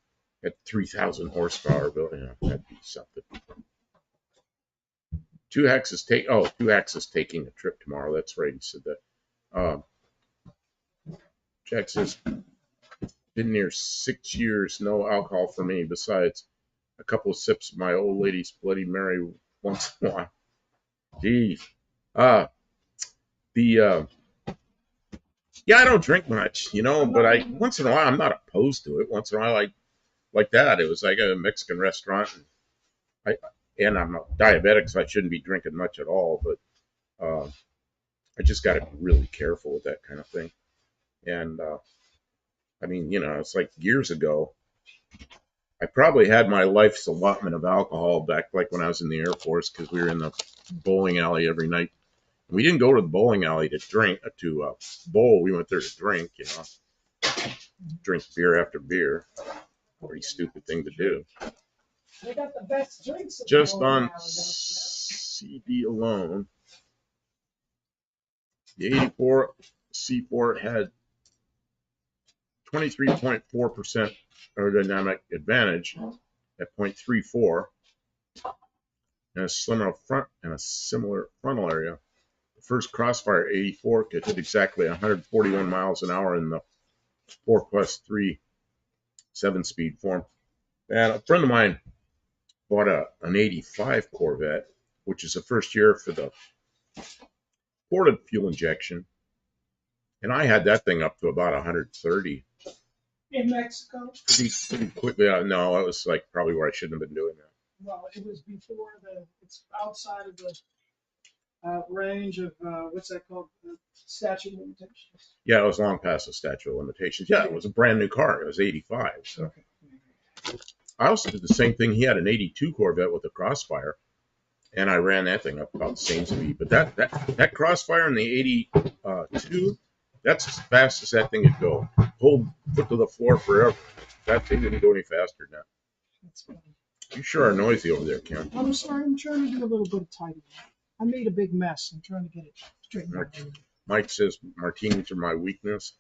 at 3,000 horsepower. Yeah, that'd be something. Two Hacks is taking a trip tomorrow. That's right, he said that. Jack says, been near 6 years, no alcohol for me, besides a couple of sips of my old lady's Bloody Mary once in a while. Geez. Yeah, I don't drink much, but I once in a while I'm not opposed to it. Once in a while, like that. It was like a Mexican restaurant, and I'm not diabetic, so I shouldn't be drinking much at all. But I just got to be really careful with that kind of thing. And I mean, it's like years ago. I probably had my life's allotment of alcohol back like when I was in the Air Force because we were in the bowling alley every night. We didn't go to the bowling alley to drink, to bowl. We went there to drink, drink beer after beer. Pretty stupid thing to do. They got the best drinks. Just on CD alone, the 84 C4 had 23.4% aerodynamic advantage at 0.34 and a slimmer front and a similar frontal area. The first Crossfire 84 could hit exactly 141 miles an hour in the 4+3 7-speed form. And a friend of mine bought an 85 Corvette, which is the first year for the ported fuel injection. And I had that thing up to about 130. In Mexico? Pretty quickly. No, it was like probably where I shouldn't have been doing that. Well, it was before it's outside of the range of, what's that called? Statute of limitations. Yeah, it was long past the statute of limitations. Yeah, it was a brand new car. It was 85. So. Okay. I also did the same thing. He had an 82 Corvette with a Crossfire, and I ran that thing up about the same speed. But that Crossfire in the 82, that's as fast as that thing could go. Hold foot to the floor forever. That thing didn't go any faster now. That's funny. You sure are noisy over there, Kim. I'm sorry. I'm trying to do a little bit of tidying. I made a big mess. I'm trying to get it straightened out. Mike says martinis are my weakness.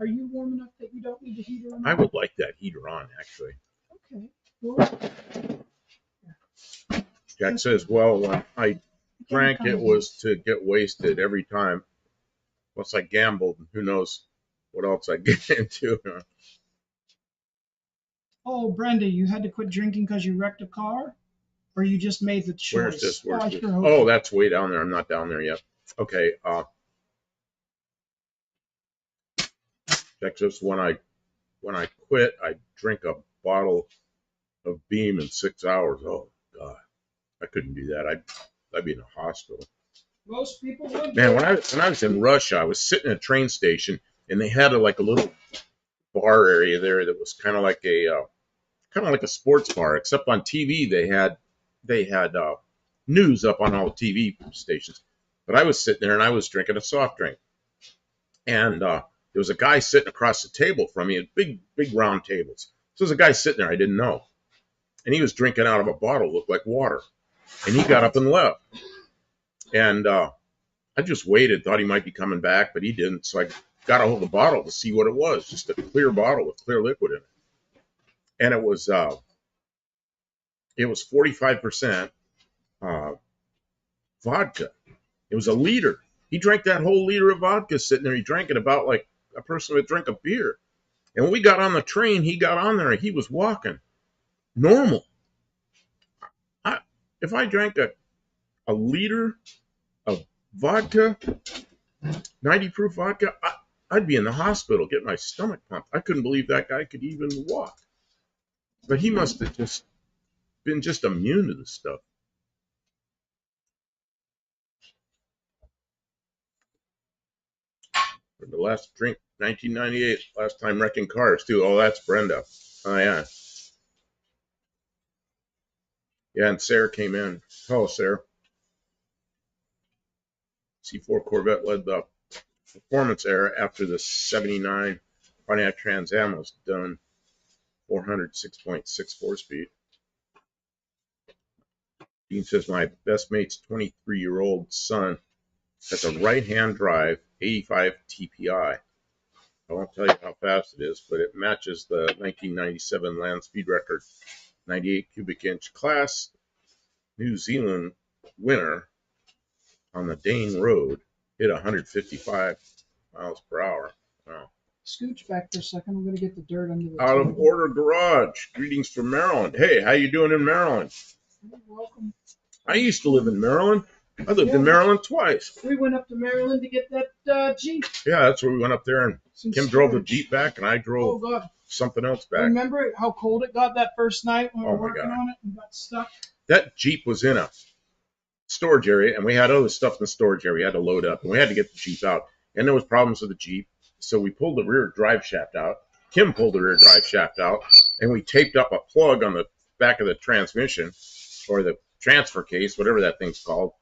Are you warm enough that you don't need the heater on? I would like that heater on, actually. Okay. Well, Jack says, well, when I drank, it was to get wasted every time. Once I gambled, who knows what else I get into. oh, Brenda, you had to quit drinking because you wrecked a car? Or you just made the choice? Where's this? Where's I this? sure hope Oh, that's way down there. I'm not down there yet. Okay. Jack says, when I quit, I drink a bottle of Beam in 6 hours. Oh God, I couldn't do that. I'd be in a hospital. most people would. Man, when I was in Russia, I was sitting at a train station, and they had like a little bar area there that was kind of like a sports bar, except on TV they had news up on all the TV stations. But I was sitting there and I was drinking a soft drink, and there was a guy sitting across the table from me at big round tables. So there's a guy sitting there I didn't know, and he was drinking out of a bottle looked like water, and he got up and left, and I just waited, thought he might be coming back, but he didn't. So I got a hold of the bottle to see what it was, just a clear bottle with clear liquid in it, and it was 45% vodka. It was a liter. He drank that whole liter of vodka sitting there. He drank it about like a person would drink a beer. And when we got on the train, he got on there and he was walking normal. If I drank a liter of vodka, 90 proof vodka, I'd be in the hospital getting my stomach pumped. I couldn't believe that guy could even walk. But he must have just been just immune to this stuff. For the last drink, 1998, last time wrecking cars too. Oh, that's Brenda. Oh yeah. Yeah, and Sarah came in. Hello, Sarah. C4 Corvette led the performance era after the 79 Pontiac Trans Am was done. 406.64 speed. Dean says, my best mate's 23-year-old son has a right-hand drive 85 TPI. I won't tell you how fast it is, but it matches the 1997 land speed record. 98 cubic inch class New Zealand winner on the Dane Road hit 155 miles per hour. Wow. Scooch back for a second. I'm going to get the dirt under the Out of table. order garage. Greetings from Maryland. Hey, how you doing in Maryland? You're welcome. I used to live in Maryland. I lived in Maryland twice. We went up to Maryland to get that Jeep. Yeah, that's where we went up there, and Kim drove the Jeep back, and I drove something else back. Remember how cold it got that first night when we were working on it and got stuck? That Jeep was in a storage area, and we had other stuff in the storage area we had to load up, and we had to get the Jeep out. And there was problems with the Jeep, so we pulled the rear drive shaft out. Kim pulled the rear drive shaft out, and we taped up a plug on the back of the transmission, or the transfer case, whatever that thing's called.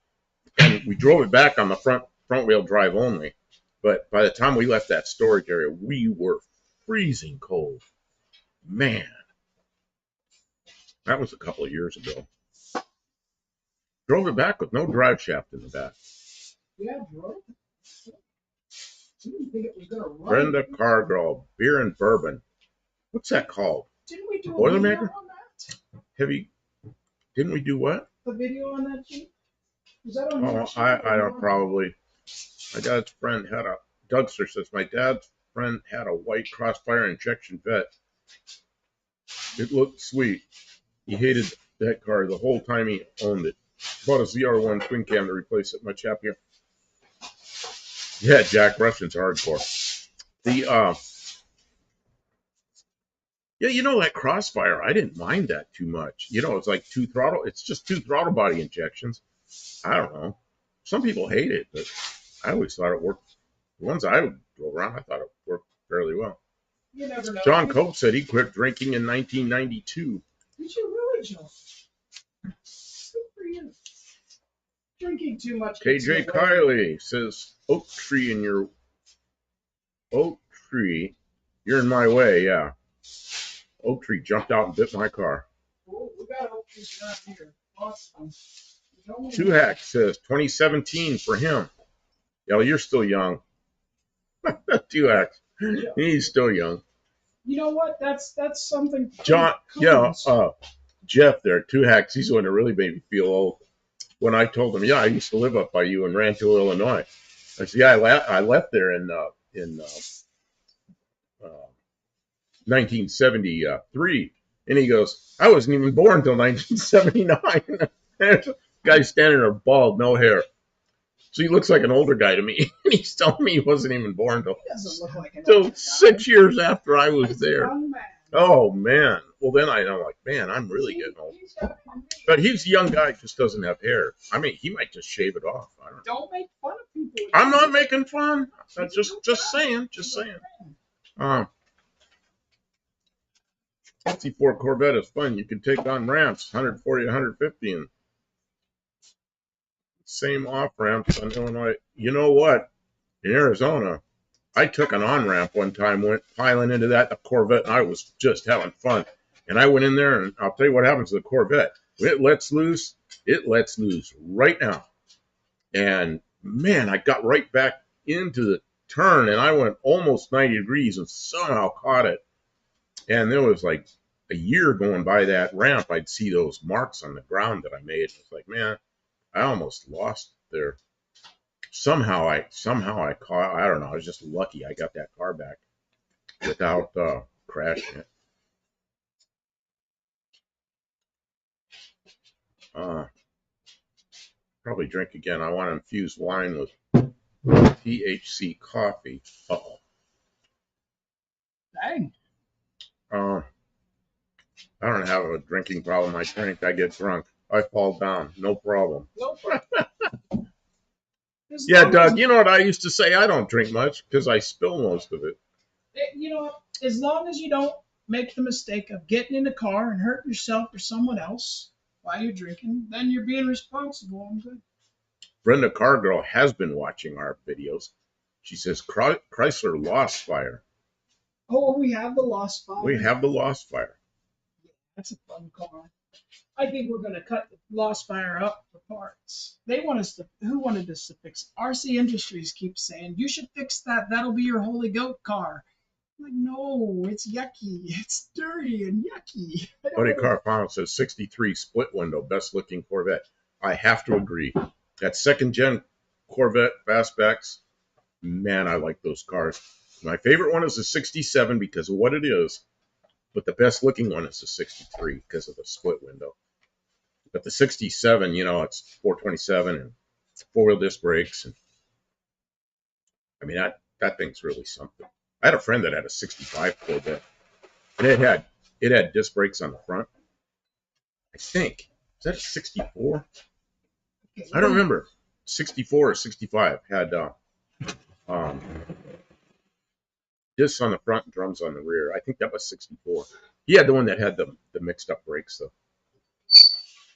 And we drove it back on the front wheel drive only. But by the time we left that storage area, we were freezing cold. Man, that was a couple of years ago. Drove it back with no drive shaft in the back. Yeah, drove it. Didn't think it was gonna run. Brenda Cargill, beer and bourbon. What's that called? Didn't we do a Boilermaker? video on that? Didn't we do what? The video on that Jeep? Was that on Oh, I don't probably. My dad's friend had a, Dougster says, my dad's friend had a white Crossfire injection vet. It looked sweet. He hated that car the whole time he owned it. Bought a ZR1 twin cam to replace it. Much happier. Yeah, Jack Russian's hardcore. Yeah, that Crossfire, I didn't mind that too much. It's like it's just two throttle body injections. I don't know. Some people hate it, but I always thought it worked. The ones I drove around, I thought it worked fairly well. You never know. John Cope said he quit drinking in 1992. Did you really, John? Good for you. Drinking too much. KJ Kiley says, Oak tree, you're in my way, yeah. Oak tree jumped out and bit my car. Oh, we got oak trees around here. Awesome. Two Hack says 2017 for him. Yeah, you're still young. Two Hacks. He's still young. You know what? That's something pretty John, common. Jeff there, two hacks. He's the one that really made me feel old. When I told him, I used to live up by you in Rancho, Illinois. I said, I left there in 1973. And he goes, I wasn't even born until 1979. Guy standing there bald, no hair. So he looks like an older guy to me. He's telling me he wasn't even born until He doesn't look like an so older guy. 6 years after I was He's a there. young man. Oh man. Well then I know, like, man, I'm really getting old. But he's a young guy, just doesn't have hair. I mean, he might just shave it off. I don't know. Don't make fun of people. I'm not making fun. Just saying. 64 Corvette is fun. You can take on ramps, 140 to 150, and same off ramps on Illinois. You know what? In Arizona, I took an on ramp one time, went piling into that Corvette, and I was just having fun. And I went in there, and I'll tell you what happens to the Corvette. When it lets loose right now. And man, I got right back into the turn, and I went almost 90 degrees and somehow caught it. And there was like a year going by that ramp, I'd see those marks on the ground that I made. It's like, man, I almost lost there. Somehow I caught. I don't know. I was just lucky. I got that car back without crashing it. Probably drink again. I want to infuse wine with THC coffee. Uh-oh. Dang. I don't have a drinking problem. I drink. I get drunk. I fall down. No problem. No problem. Yeah, Doug, you know what I used to say? I don't drink much because I spill most of it. You know what? As long as you don't make the mistake of getting in the car and hurting yourself or someone else while you're drinking, then you're being responsible. I'm good. Brenda Cargirl has been watching our videos. She says Chrysler Lost Fire. Oh, we have the Lost Fire. We have the Lost Fire. Yeah, that's a fun car. I think we're going to cut the Lost Fire up for parts. They want us to. Who wanted us to fix it? RC Industries keeps saying you should fix that. That'll be your holy goat car. I'm like, no, it's yucky. It's dirty and yucky. Buddy Carfano says 63 split window, best looking Corvette. I have to agree. That second gen Corvette fastbacks, man, I like those cars. My favorite one is the 67 because of what it is, but the best looking one is the 63 because of the split window. But the 67, it's 427 and four-wheel disc brakes, and I mean that thing's really something. I had a friend that had a 65 Corvette, and it had disc brakes on the front. I think is that a 64? I don't remember. 64 or 65 had discs on the front and drums on the rear. I think that was 64. He had the one that had the mixed up brakes though,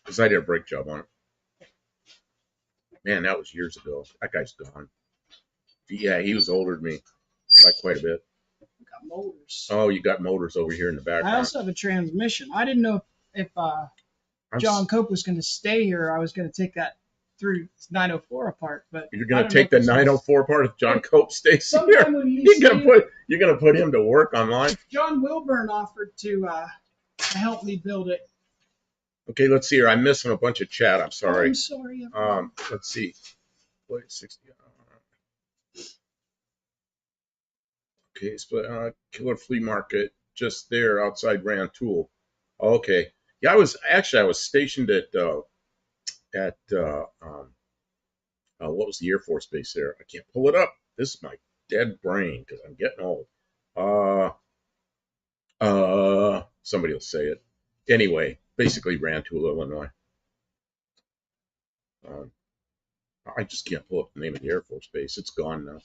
because I did a brake job on it. Man, that was years ago. That guy's gone. Yeah, he was older than me by quite a bit. We got motors. Oh, you got motors over here in the background. I also have a transmission. I didn't know if John Cope was going to stay here. I was going to take that through 904 apart, but you're going to take the 904 apart if John Cope stays here. You're going to put him to work online. John Wilburn offered to help me build it. Okay, let's see here. I'm missing a bunch of chat. I'm sorry. I'm sorry. Let's see. Wait, 60. Okay, so Killer Flea Market just there outside Rantoul. Okay, yeah, I was stationed at what was the Air Force base there? I can't pull it up. This is my dead brain because I'm getting old. Somebody will say it. Anyway, basically Rantoul, Illinois. I just can't pull up the name of the Air Force base. It's gone now.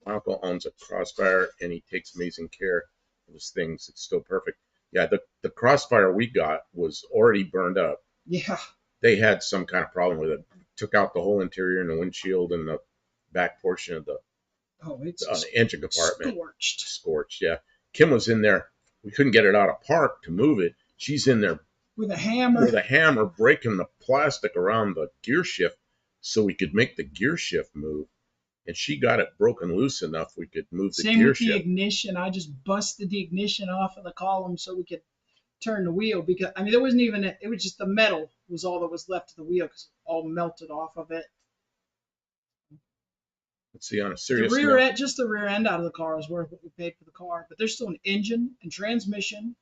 My uncle owns a Crossfire, and he takes amazing care of his things. It's still perfect. Yeah, the Crossfire we got was already burned up. Yeah. They had some kind of problem with it. Took out the whole interior and the windshield and the back portion of the engine compartment. Scorched, yeah. Kim was in there. We couldn't get it out of park to move it. She's in there with a hammer breaking the plastic around the gear shift so we could make the gear shift move. and she got it broken loose enough we could move the Same gear with the shift. ignition. I just busted the ignition off of the column so we could turn the wheel, because I mean there wasn't even it was just the metal was all that was left of the wheel because it all melted off of it. Let's see, on a The serious rear note, end, just the rear end out of the car is worth what we paid for the car, but there's still an engine and transmission,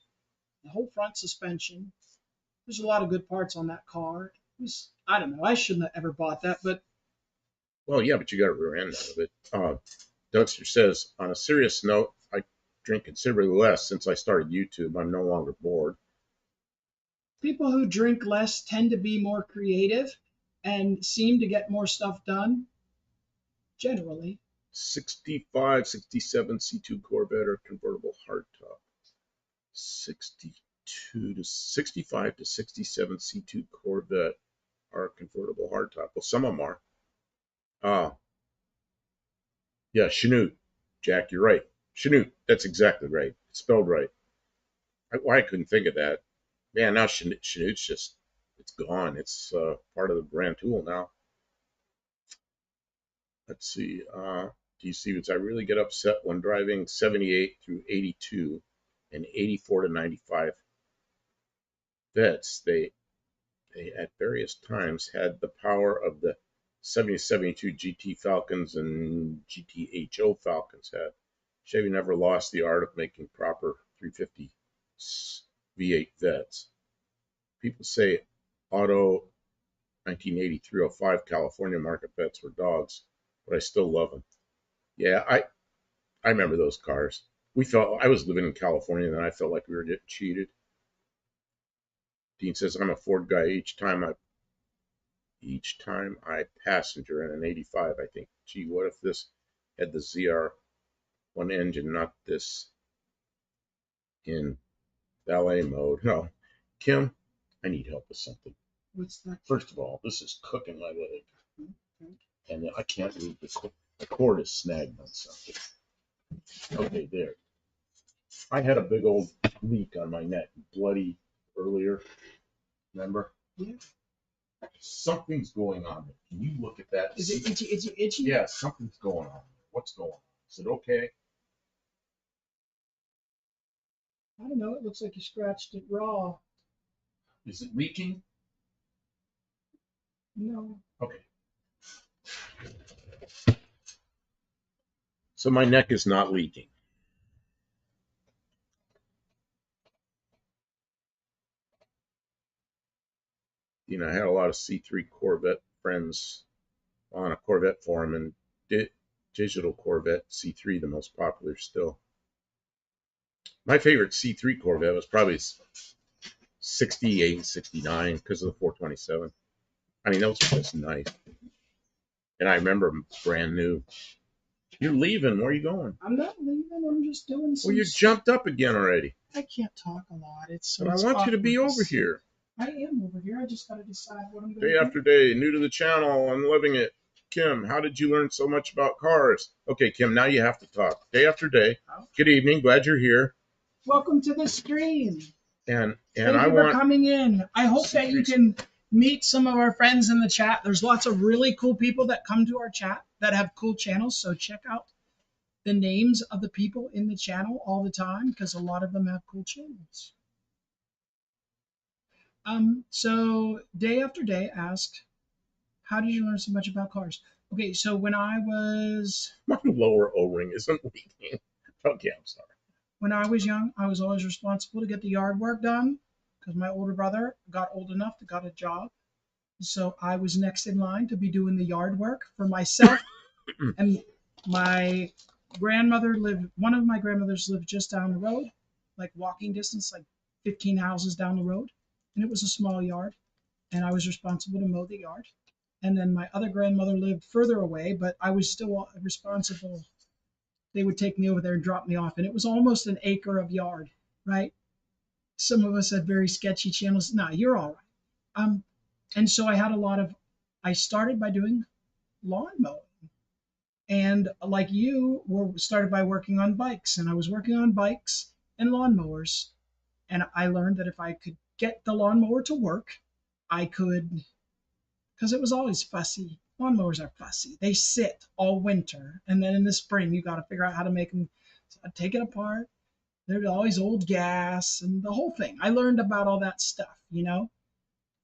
the whole front suspension. There's a lot of good parts on that car. It was, I don't know, I shouldn't have ever bought that, but well, yeah, but you got a rear end out of it. Dougster says, on a serious note, I drink considerably less since I started YouTube. I'm no longer bored. people who drink less tend to be more creative and seem to get more stuff done generally. 65, 67 C2 Corvette or convertible hardtop. 62 to 65 to 67 C2 Corvette are convertible hardtop. Well, some of them are. Uh, yeah, Chanute. Jack, you're right. Chanute. That's exactly right. It's spelled right. Why I couldn't think of that. Man, now Chanute's just, it's gone. It's part of the Grand Tool now. Let's see. Do you see? I really get upset when driving 78 through 82 and 84 to 95 vets. They at various times had the power of the 70-72 GT Falcons and GTHO Falcons had. Chevy never lost the art of making proper 350 V8 vets. People say auto 1980 305 California market vets were dogs, but I still love them. Yeah, I remember those cars. We felt I was living in California and I felt like we were getting cheated. Dean says I'm a Ford guy. Each time I passenger in an 85, I think, gee, what if this had the ZR1 engine, not this in valet mode? No, Kim, I need help with something. What's that? First of all, this is cooking my leg, and I can't move the cord is snagged on something. Okay, there. I had a big old leak on my neck, bloody earlier. Remember? Yeah. Something's going on there. Can you look at that? Is it itchy, itchy, itchy? Yeah, something's going on. What's going on? Is it okay? I don't know. It looks like you scratched it raw. Is it leaking? No. Okay. So my neck is not leaking. You know, I had a lot of C3 Corvette friends on a Corvette forum, and digital Corvette C3, the most popular still. My favorite C3 Corvette was probably 68, 69 because of the 427. I mean, those were just nice. And I remember brand new. You're leaving. Where are you going? I'm not leaving. I'm just doing some. Well, you jumped up again already. I can't talk a lot. But I want you to be over here. I am over here. I just got to decide what I'm going to Day do. after day, new to the channel. I'm loving it. Kim, how did you learn so much about cars? Okay, Kim, now you have to talk. Day after day. Good evening. Glad you're here. Welcome to the stream. And Thank I you for want coming in. I hope that you can meet some of our friends in the chat. There's lots of really cool people that come to our chat that have cool channels. So check out the names of the people in the channel all the time because a lot of them have cool channels. So day after day asked, how did you learn so much about cars? Okay, so when I was my lower O-ring isn't leaking. Okay, I'm sorry. When I was young, I was always responsible to get the yard work done because my older brother got old enough to got a job. So I was next in line to be doing the yard work for myself. And my grandmother lived, one of my grandmothers lived just down the road, like walking distance, like 15 houses down the road. And it was a small yard. And I was responsible to mow the yard. And then my other grandmother lived further away, but I was still responsible. They would take me over there and drop me off. And it was almost an acre of yard, right? Some of us had very sketchy channels. Nah, you're all right. And so I started by doing lawn mowing. And like you, started by working on bikes. And I was working on bikes and lawnmowers. And I learned that if I could get the lawnmower to work, I could, because it was always fussy. lawnmowers are fussy. They sit all winter, and then in the spring you got to figure out how to make them. So I take it apart. There's always old gas and the whole thing. I learned about all that stuff.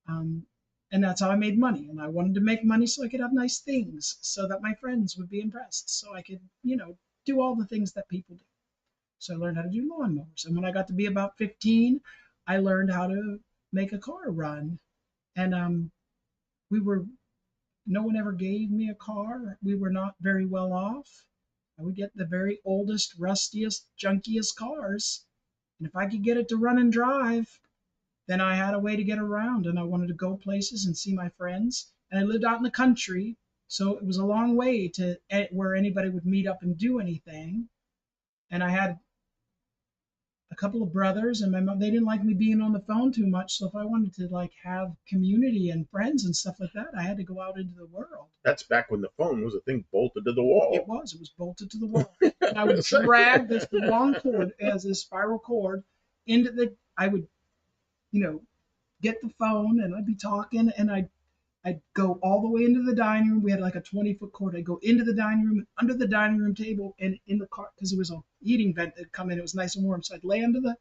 Um, and that's how I made money. And I wanted to make money so I could have nice things, so that my friends would be impressed, so I could do all the things that people do. So I learned how to do lawnmowers. And when I got to be about 15, I learned how to make a car run. And we were no one ever gave me a car. We were not very well off. I would get the very oldest, rustiest, junkiest cars. And if I could get it to run and drive, then I had a way to get around. And I wanted to go places and see my friends. And I lived out in the country, so it was a long way to where anybody would meet up and do anything. And I had a couple of brothers, and my mom, they didn't like me being on the phone too much. So if I wanted to like have community and friends and stuff like that, I had to go out into the world. That's back when the phone was a thing bolted to the It wall. was bolted to the wall. And I would drag this long cord as a spiral cord into I would, you know, get the phone, and I'd be talking, and I'd go all the way into the dining room. We had like a 20-foot cord. I'd go into the dining room, under the dining room table, and in the car, because it was a heating vent that'd come in. It was nice and warm. So I'd lay under the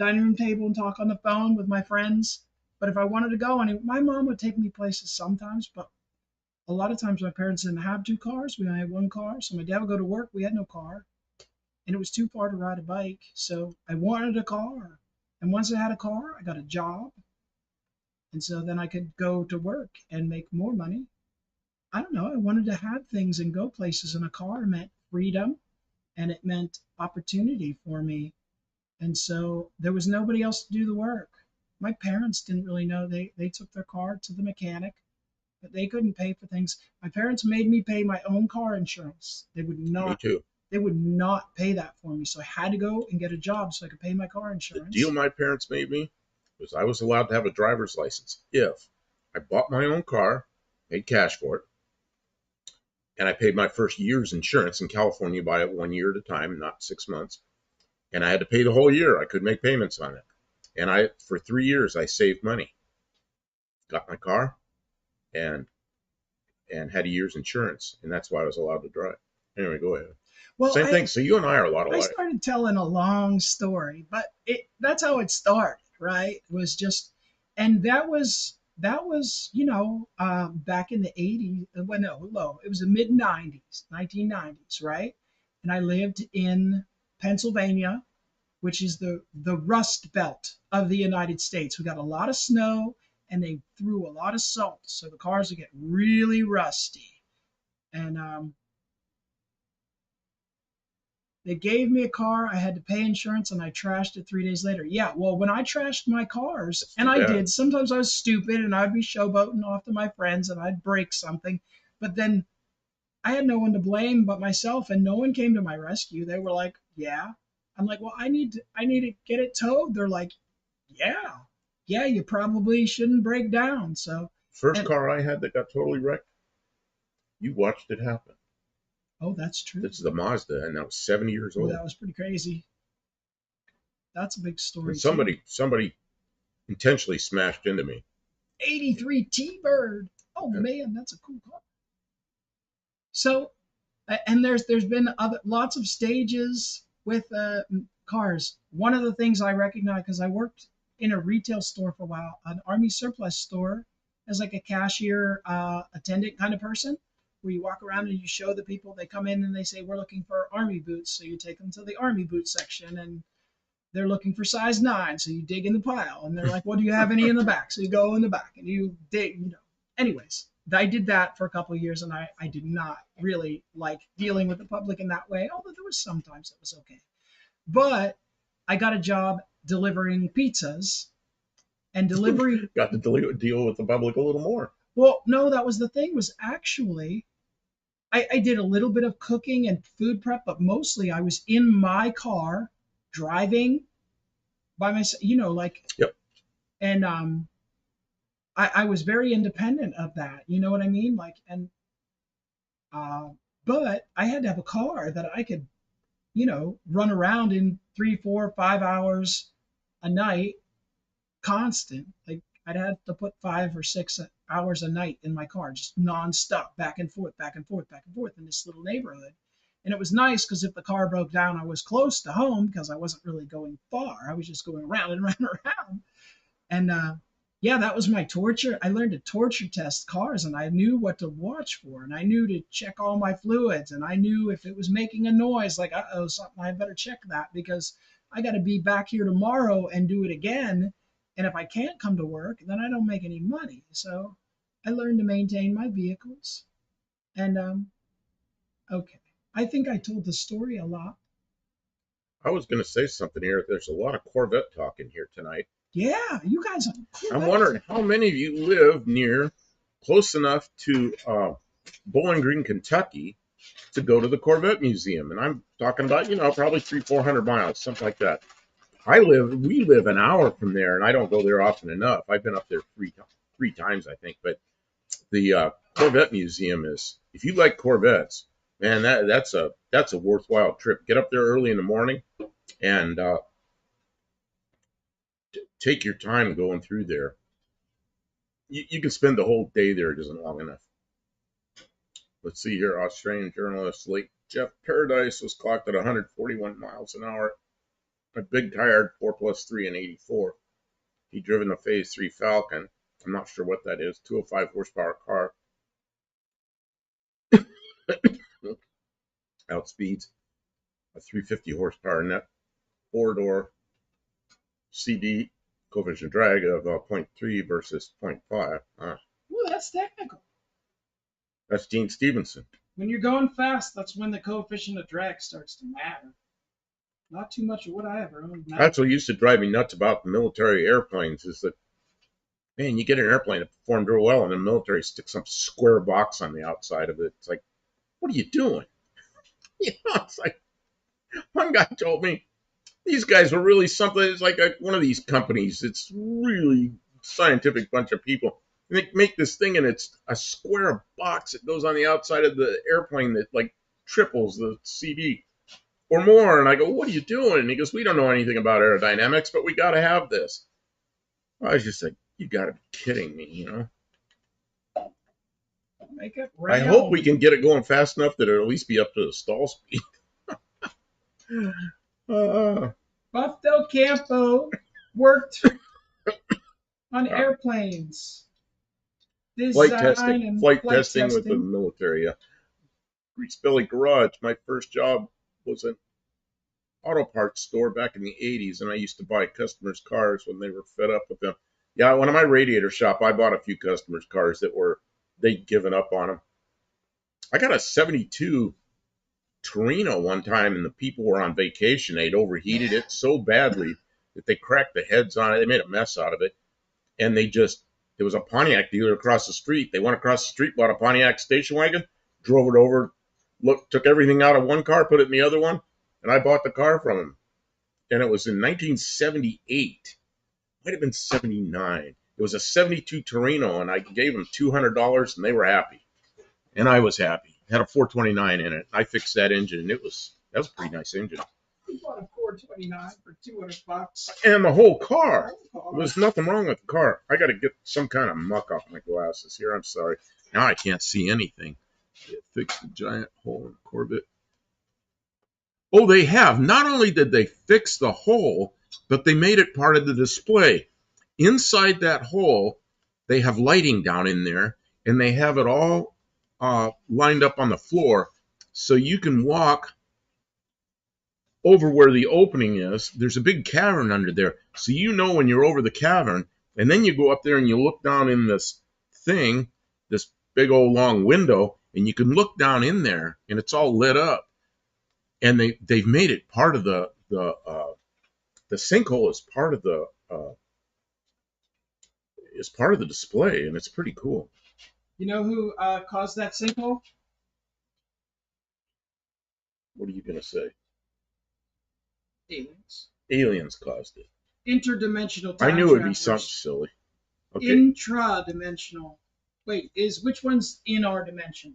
dining room table and talk on the phone with my friends. But if I wanted to go, and my mom would take me places sometimes, but a lot of times my parents didn't have two cars. We only had one car. So my dad would go to work. We had no car. And it was too far to ride a bike. So I wanted a car. And once I had a car, I got a job. And so then I could go to work and make more money. I don't know. I wanted to have things and go places, and a car meant freedom, and it meant opportunity for me. And so there was nobody else to do the work. My parents didn't really know. They took their car to the mechanic, but they couldn't pay for things. My parents made me pay my own car insurance. Me too. They would not pay that for me. So I had to go and get a job so I could pay my car The insurance. deal my parents made me was I was allowed to have a driver's license if I bought my own car, paid cash for it, and I paid my first year's insurance in California by 1 year at a time, not 6 months. And I had to pay the whole year. I could make payments on it. And for 3 years, I saved money, got my car, and had a year's insurance, and that's why I was allowed to drive. Anyway, go ahead. Well, Same thing. So you and I are a lot I alike. started telling a long story, but that's how it started, right? It was just, and that was back in the 80s. Well, no, it was the mid 90s, 1990s, right? And I lived in Pennsylvania, which is the rust belt of the United States. We got a lot of snow, and they threw a lot of salt, so the cars would get really rusty. And they gave me a car. I had to pay insurance, and I trashed it 3 days later. Yeah, well, when I trashed my cars, That's and too I bad. did, sometimes I was stupid, and I'd be showboating off to my friends, and I'd break something. But then I had no one to blame but myself, and no one came to my rescue. They were like, "Yeah." I'm like, "Well, I need to get it towed." They're like, "Yeah, yeah, you probably shouldn't break down." So, First and car I had that got totally wrecked, you watched it happen. oh, that's true. This is the Mazda, and I was 70 years Oh, old. that was pretty crazy. That's a big And story too. somebody intentionally smashed into me. 83 T-Bird. Oh Yeah. man, that's a cool car. So, and there's been other lots of stages with cars. One of the things I recognize, because I worked in a retail store for a while, an army surplus store, as like a cashier attendant kind of person, where you walk around and you show the people. They come in and they say, "We're looking for army boots," so you take them to the army boot section, and they're looking for size 9, so you dig in the pile, and they're like, "Well, do you have any in the back?" So you go in the back and you dig. Anyways, I did that for a couple of years, and I did not really like dealing with the public in that way, although there was sometimes that was okay. But I got a job delivering pizzas, and delivery. Got to deal with the public a little more. Well, no, that was the thing. Was actually I did a little bit of cooking and food prep, but mostly I was in my car driving by myself. Like, Yep. and I was very independent of that. You know what I mean? Like, and uh, but I had to have a car that I could, run around in 3, 4, 5 hours a night, constant. Like, I'd have to put 5 or 6 hours a night in my car, just nonstop, back and forth, back and forth, back and forth in this little neighborhood. And it was nice because if the car broke down, I was close to home because I wasn't really going far. I was just going around and around and around. And yeah, that was my torture. I learned to torture test cars, and I knew what to watch for, and I knew to check all my fluids, and I knew if it was making a noise, like, uh-oh, something, I better check that because I got to be back here tomorrow and do it again. And if I can't come to work, then I don't make any money. So I learned to maintain my vehicles. And okay, I think I told the story a lot. I was going to say something here. There's a lot of Corvette talk in here tonight. Yeah, you guys are cool. I'm wondering how many of you live near, close enough to Bowling Green, Kentucky, to go to the Corvette Museum. And I'm talking about, probably 300-400 miles, something like that. We live an hour from there, and I don't go there often enough. I've been up there three times, I think. But the Corvette Museum is, if you like Corvettes, man, that's a worthwhile trip. Get up there early in the morning and take your time going through there. You can spend the whole day there. It isn't long enough. Let's see here. Australian journalist Lake Jeff Paradise was clocked at 141 miles an hour. A big tired 4+3 and 84. He driven a Phase 3 Falcon. I'm not sure what that is. 205 horsepower car. Outspeeds a 350 horsepower net 4-door CD coefficient drag of 0.3 versus 0.5. Ooh, that's technical. That's Gene Stevenson. When you're going fast, that's when the coefficient of drag starts to matter. Not too much of what I ever owned. That's what used to drive me nuts about the military airplanes is that, man, you get an airplane that performed real well, and the military sticks some square box on the outside of it. It's like, what are you doing? It's like, one guy told me, these guys were really something. It's like one of these companies. It's really scientific bunch of people. And they make this thing, and it's a square box that goes on the outside of the airplane that like triples the CD or more. And I go, what are you doing? And he goes, we don't know anything about aerodynamics, but we got to have this. I was just like, you got to be kidding me, Make it I hope we can get it going fast enough that it'll at least be up to the stall speed. Buff Del Campo worked on airplanes. Flight testing with the military. Grease Belly Garage. My first job was an auto parts store back in the 80s, and I used to buy customers' cars when they were fed up with them. Yeah, when my radiator shop, I bought a few customers' cars that they'd given up on them. I got a 72 Torino one time, and the people were on vacation. They'd overheated it so badly that they cracked the heads on it. They made a mess out of it. And there was a Pontiac dealer across the street. They went across the street, bought a Pontiac station wagon, drove it over, took everything out of one car, put it in the other one, and I bought the car from him. And it was in 1978. Might have been 79. It was a 72 Torino, and I gave them $200, and they were happy. And I was happy. It had a 429 in it. I fixed that engine, and that was a pretty nice engine. You bought a 429 for $200. And the whole car. There was nothing wrong with the car. I got to get some kind of muck off my glasses here. I'm sorry. Now I can't see anything. Fix the giant hole in the Corvette. Oh, they have. Not only did they fix the hole, but they made it part of the display. Inside that hole, they have lighting down in there, and they have it all lined up on the floor, so you can walk over where the opening is. There's a big cavern under there, so when you're over the cavern, and then you go up there and you look down in this thing, this big old long window, and you can look down in there, and it's all lit up. And they've made it part of the sinkhole is part of the display, and it's pretty cool. You know who caused that sinkhole? What are you gonna say? Aliens. Aliens caused it. Interdimensional time I knew it'd be travelers. something silly. Okay. Intradimensional. Wait, which one's in our dimension?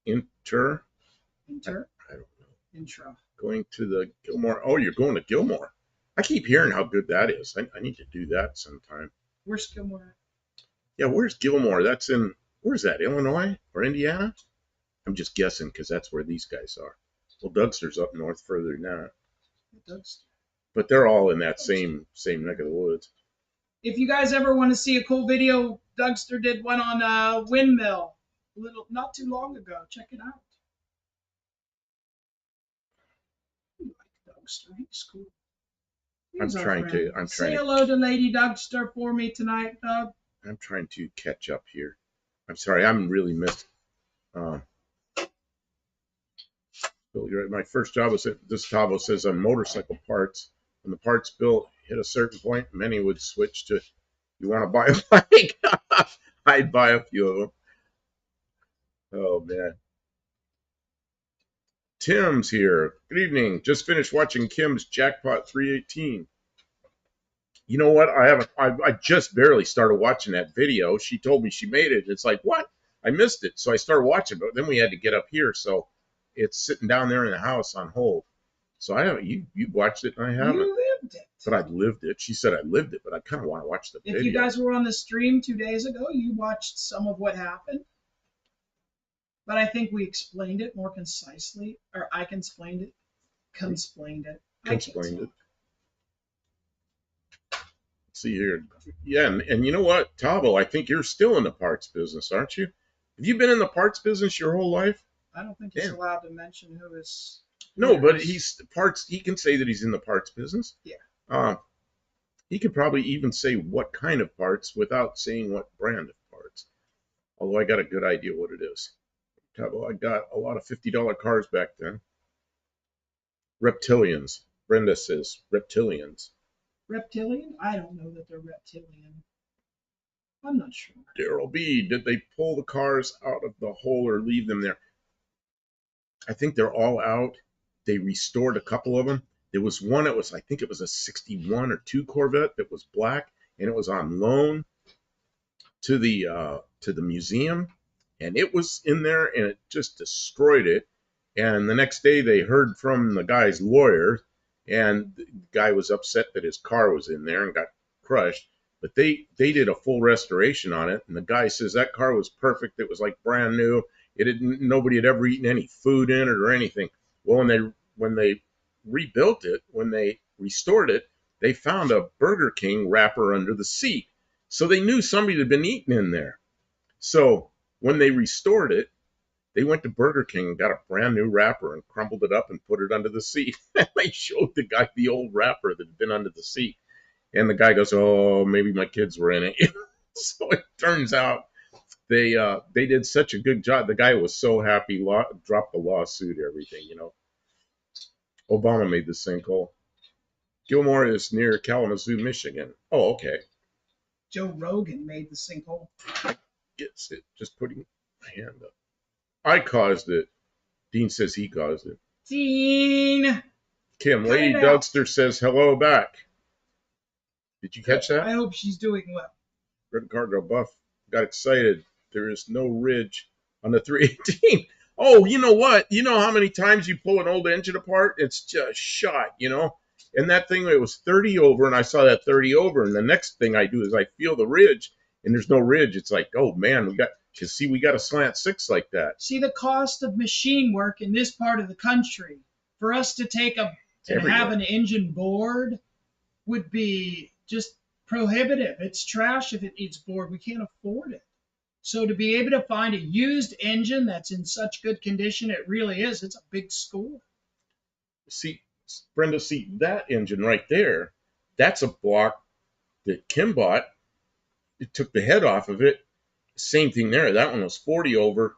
Inter? I don't know. Intra. Going to the Gilmore. Oh, you're going to Gilmore. I keep hearing how good that is. I need to do that sometime. Where's Gilmore? Yeah, where's Gilmore? Where's that, Illinois or Indiana? I'm just guessing because that's where these guys are. Well, Dougster's up north further than that. Dougster. But they're all in that same neck of the woods. If you guys ever want to see a cool video, Dougster did one on a windmill not too long ago. Check it out. I like Dougster. He's cool. He's Say hello to Lady Dougster for me tonight, Doug. I'm trying to catch up here. I'm sorry, I'm really missed. My first job was at this Tavo says on motorcycle parts. When the parts bill hit a certain point, many would switch to, you want to buy a bike? I'd buy a few of them. Oh, man. Tim's here. Good evening. Just finished watching Kim's Jackpot 318. You know what? I just barely started watching that video. She told me she made it. It's like, what? I missed it. So I started watching, but then we had to get up here. So it's sitting down there in the house on hold. So I haven't, you watched it and I haven't. You lived it. But I lived it. She said I lived it, but I kind of want to watch the video. If you guys were on the stream 2 days ago, you watched some of what happened. But I think we explained it more concisely, or I explained it. Consplained it. Consplained it. See here. Yeah, and you know what, Tavo, I think you're still in the parts business, aren't you? Have you been in the parts business your whole life? I don't think he's allowed to mention who is. No, but he's parts. He can say that he's in the parts business. Yeah. He could probably even say what kind of parts without saying what brand of parts. Although I got a good idea what it is. Tavo, I got a lot of $50 cars back then. Reptilians. Brenda says reptilians. Reptilian? I don't know that they're reptilian. I'm not sure. Daryl B, did they pull the cars out of the hole or leave them there? I think they're all out. They restored a couple of them. There was one, I think it was a 61 or 2 Corvette that was black, and it was on loan to the museum, and it was in there, and it just destroyed it. And the next day they heard from the guy's lawyer, and the guy was upset that his car was in there and got crushed. But they did a full restoration on it, and the guy says that car was perfect. It was like brand new. Nobody had ever eaten any food in it or anything. Well, when they rebuilt it, when they restored it, they found a Burger King wrapper under the seat. So they knew somebody had been eating in there. So when they restored it, they went to Burger King and got a brand new wrapper and crumpled it up and put it under the seat. And they showed the guy the old wrapper that had been under the seat. And the guy goes, oh, maybe my kids were in it. So it turns out they did such a good job. The guy was so happy, dropped the lawsuit, everything, Obama made the sinkhole. Gilmore is near Kalamazoo, Michigan. Oh, okay. Joe Rogan made the sinkhole. Gets it. Just putting my hand up. I caused it. Dean says he caused it. Dean! Kim, Lady Dougster says hello back. Did you catch that? I hope she's doing well. Red Cargo Buff got excited. There is no ridge on the 318. Oh, you know what? You know how many times you pull an old engine apart? It's just shot, And that thing, it was 30 over, and I saw that 30 over, and the next thing I do is I feel the ridge, and there's no ridge. It's like, oh, man, we got a slant 6 like that. See, the cost of machine work in this part of the country, for us to have an engine board would be just prohibitive. It's trash if it needs board. We can't afford it. So to be able to find a used engine that's in such good condition, it really is. It's a big score. See, Brenda, that engine right there, that's a block that Kim bought. It took the head off of it. Same thing there. That one was 40 over.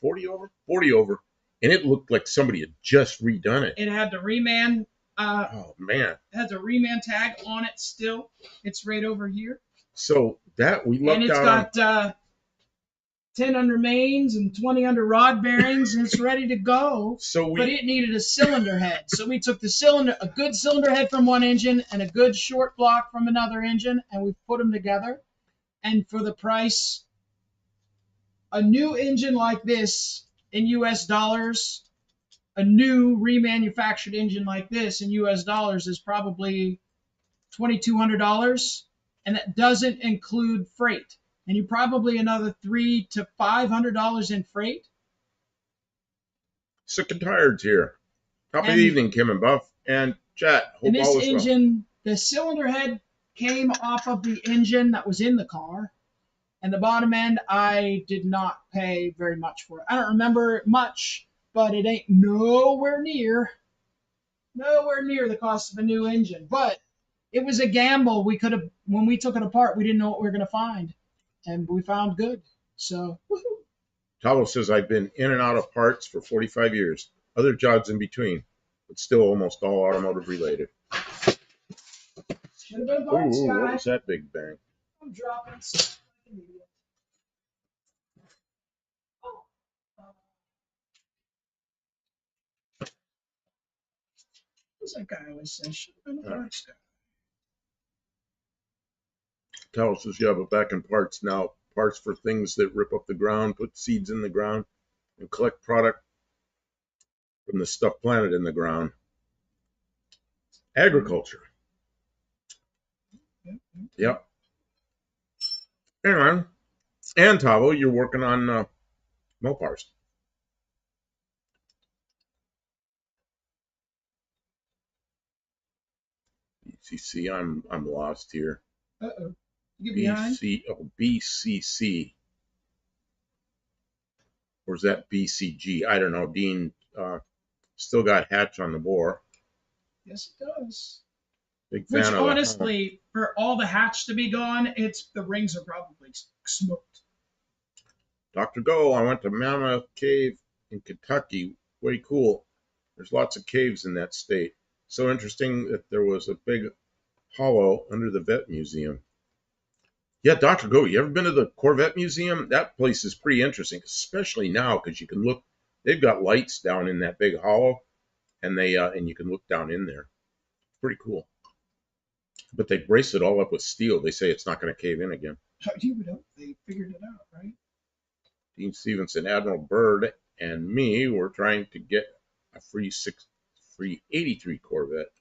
40 over? 40 over. And it looked like somebody had just redone it. It had the reman. Oh, man. It has a reman tag on it still. It's right over here. So that we lucked out. And it's got 10 under mains and 20 under rod bearings, and it's ready to go. But it needed a cylinder head. So we took a good cylinder head from one engine and a good short block from another engine, and we put them together. And for the price, a new engine like this in US dollars, a new remanufactured engine like this in US dollars is probably $2,200. and that doesn't include freight. And you probably another $300 to $500 in freight. Sick and tired here. Top of the And evening, Kim and Buff and chat. and Hope this all is well. engine, the cylinder head came off of the engine that was in the car. And the bottom end, I did not pay very much for it. I don't remember much, but it ain't nowhere near the cost of a new engine. But it was a gamble. We could have, when we took it apart, we didn't know what we were going to find, and we found good. So, woohoo. Talo says I've been in and out of parts for 45 years. Other jobs in between, but still almost all automotive related. Should have been parts Ooh, guy. what was that big bang? I'm dropping stuff like an idiot. Oh, what's that guy always says? Should have been a parts guy. Talo says, yeah, but back in parts now. Parts for things that rip up the ground, put seeds in the ground, and collect product from the stuff planted in the ground. Agriculture. Yep. Anyway, and Tavo, you're working on Mopars. BCC, I'm lost here. Uh-oh. You get behind? BCC. Or is that BCG? I don't know. Dean still got hatch on the bore. Yes, it does. Big fan Which, of honestly, for all the hatch to be gone, the rings are probably smoked. Dr. Go, I went to Mammoth Cave in Kentucky. Way cool. There's lots of caves in that state. So interesting that there was a big hollow under the vet museum. Yeah, Dr. Go, you ever been to the Corvette Museum? That place is pretty interesting, especially now because you can look. They've got lights down in that big hollow, and and you can look down in there. It's pretty cool. But they brace it all up with steel. They say it's not going to cave in again. You would hope they figured it out, right? Dean Stevenson, Admiral Byrd, and me were trying to get a free 83 Corvette.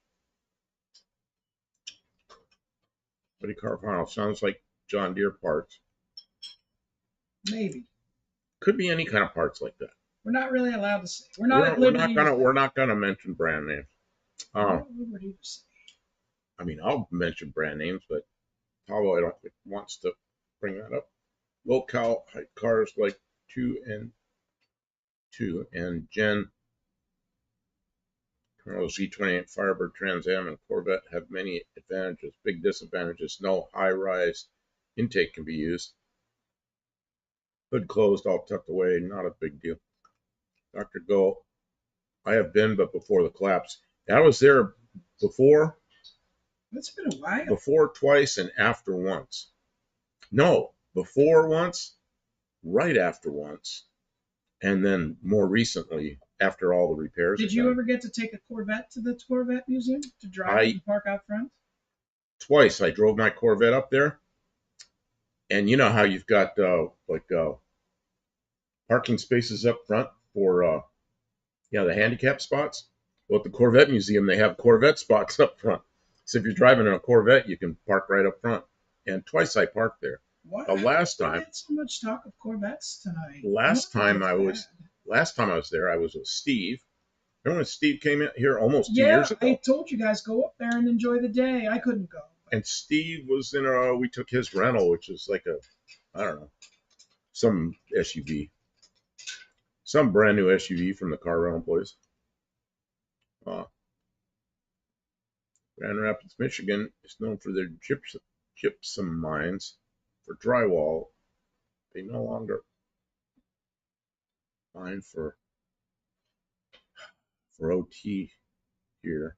Buddy Carvajal sounds like John Deere parts. Maybe. Could be any kind of parts like that. We're not really allowed to say. We're not at liberty. We're not gonna mention brand names. Liberty to say. I mean, I'll mention brand names, but Paulo, I don't think wants to bring that up. Low cal cars like 2 and Gen Carlos G28 Firebird Trans Am and Corvette have many advantages. Big disadvantages: no high-rise intake can be used. Hood closed, all tucked away, not a big deal. Dr. Go, I have been, but before the collapse. I was there before. It's been a while. Before twice and after once. No, before once, right after once, and then more recently after all the repairs. Did you ever get to take a Corvette to the Corvette Museum to drive and park out front? Twice. I drove my Corvette up there, and you know how you've got parking spaces up front for the handicap spots. Well, at the Corvette Museum, they have Corvette spots up front. So if you're driving in a Corvette, you can park right up front. And twice I parked there. What? The last time. We had so much talk of Corvettes tonight. Last time I was there, I was with Steve. Remember when Steve came in here almost 2 years ago? Yeah, I told you guys go up there and enjoy the day. I couldn't go. And Steve was we took his rental, which is like some SUV. Some brand new SUV from the car rental place. Grand Rapids, Michigan is known for their gypsum mines. For drywall, they no longer mine for OT here.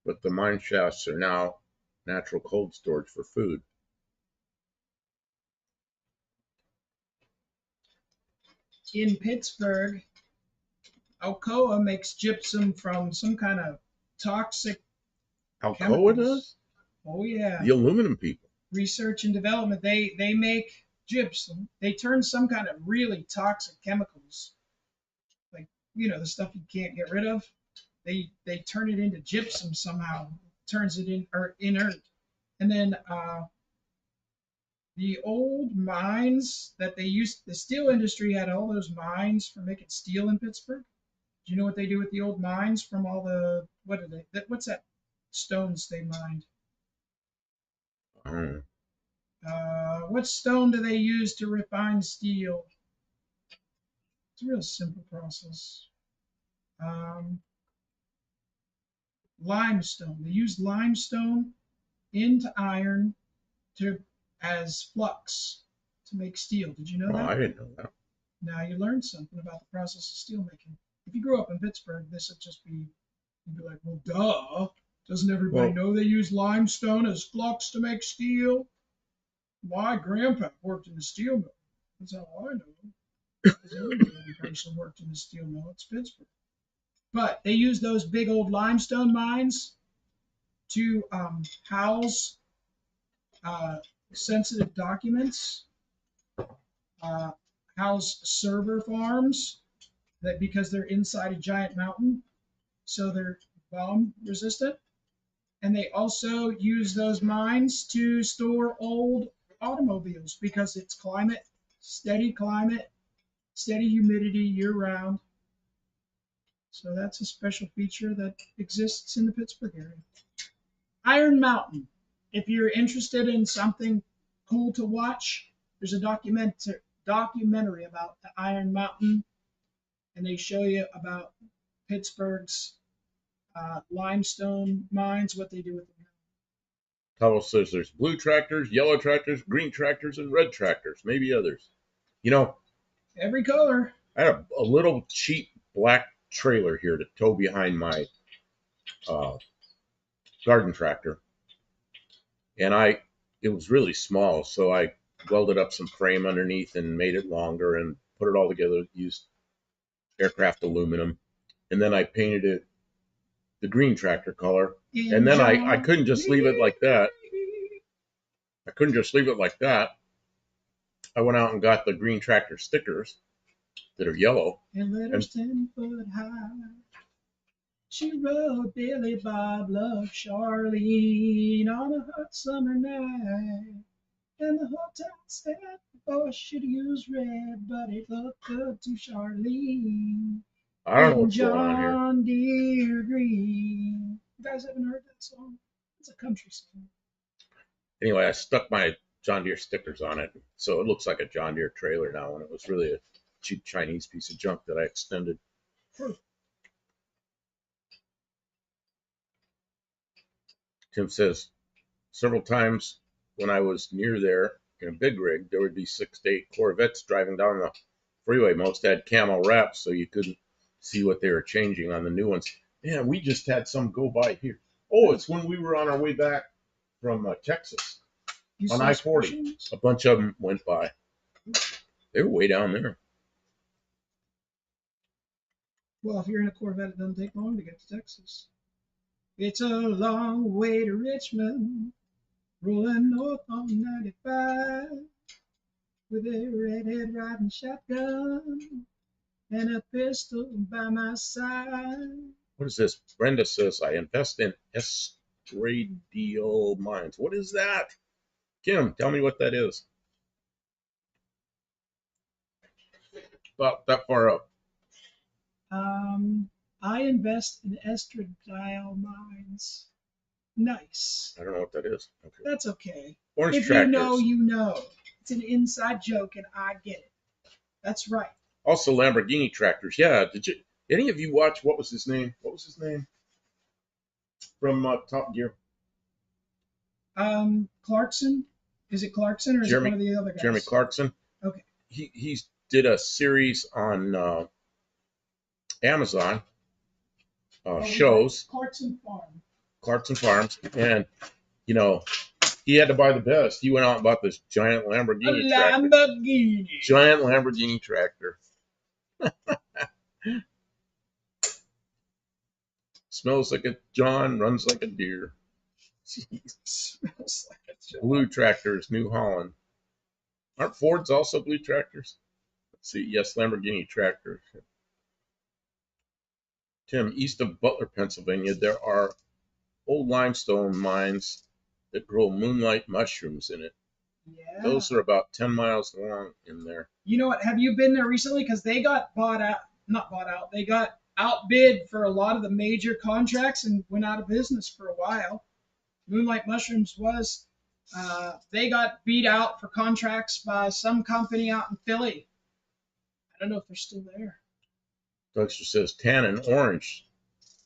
But the mine shafts are now natural cold storage for food. In Pittsburgh, Alcoa makes gypsum from some kind of toxic Alcoa chemicals. does? Oh yeah. The aluminum people. Research and development. They make gypsum. They turn some kind of really toxic chemicals, like the stuff you can't get rid of. They turn it into gypsum somehow. turns it in or inert. And then the old mines that they used, the steel industry had all those mines for making steel in Pittsburgh. Do you know what they do with the old mines from all the what's that stones they mined? Mm. What stone do they use to refine steel? It's a real simple process. Um, Limestone. They use limestone into iron to as flux to make steel. Did you know Oh, I that? didn't know that. Now you learned something about the process of steel making. If you grew up in Pittsburgh, this would just be you'd be like, well, duh. Doesn't everybody Well, know they use limestone as flux to make steel? My grandpa worked in the steel mill. That's how I know. Because every damn person worked in the steel mill. It's Pittsburgh. But they use those big old limestone mines to house uh, sensitive documents, uh, house server farms that because they're inside a giant mountain, so they're bomb resistant. And they also use those mines to store old automobiles because it's climate, steady humidity year round. So that's a special feature that exists in the Pittsburgh area. Iron Mountain. If you're interested in something cool to watch, there's a documentary about the Iron Mountain, and they show you about Pittsburgh's limestone mines, what they do with them. Cowell says there's blue tractors, yellow tractors, green tractors, and red tractors, maybe others. You know, Every color. I had a little cheap black trailer here to tow behind my uh, garden tractor, and it was really small, so I welded up some frame underneath and made it longer and put it all together. Used aircraft aluminum, and then I painted it the green tractor color, and then I couldn't just leave it like that. I couldn't just leave it like that. I went out and got the green tractor stickers that are yellow. And letters 10 foot high. She wrote Billy Bob loved Charlene on a hot summer night. And the whole town said the boy should use red, but it looked good to Charlene. I don't know In what's going on here. John Deere Green. You guys haven't heard that song? It's a country song. Anyway, I stuck my John Deere stickers on it, so it looks like a John Deere trailer now, and it was really a cheap Chinese piece of junk that I extended. Tim says several times when I was near there in a big rig, there would be 6 to 8 Corvettes driving down the freeway. Most had camo wraps, so you couldn't see what they were changing on the new ones. Man, we just had some go by here. Oh, it's when we were on our way back from Texas on I-40. A bunch of them went by. They were way down there. Well, if you're in a Corvette, it doesn't take long to get to Texas. It's a long way to Richmond, rolling north on 95, with a redhead riding shotgun and a pistol by my side. What is this? Brenda says, I invest in estradiol mines. What is that? Kim, tell me what that is. About that far up. I invest in estradiol mines. Nice. I don't know what that is. Okay. That's okay. Orange if tractors. you know, you know. It's an inside joke, and I get it. That's right. Also Lamborghini tractors. Yeah. Did you? Any of you watch? What was his name? What was his name? From Top Gear. Clarkson. Is it Clarkson or is it one of the other guys? Jeremy Clarkson. Okay. He did a series on Amazon shows. Clarkson Farm. Clarkson Farms, and you know, he had to buy the best. He went out and bought this giant Lamborghini tractor. Giant Lamborghini tractor. Smells like a John, runs like a deer. Jeez. Smells like a John. Blue tractors, New Holland. Aren't Fords also blue tractors? Let's see. Yes, Lamborghini tractors. Tim, east of Butler, Pennsylvania, there are old limestone mines that grow moonlight mushrooms in it. Yeah. Those are about 10 miles long in there. You know what? Have you been there recently? Because they got bought out, not bought out, they got outbid for a lot of the major contracts and went out of business for a while. Moonlight Mushrooms was, they got beat out for contracts by some company out in Philly. I don't know if they're still there. Dexter says tan and orange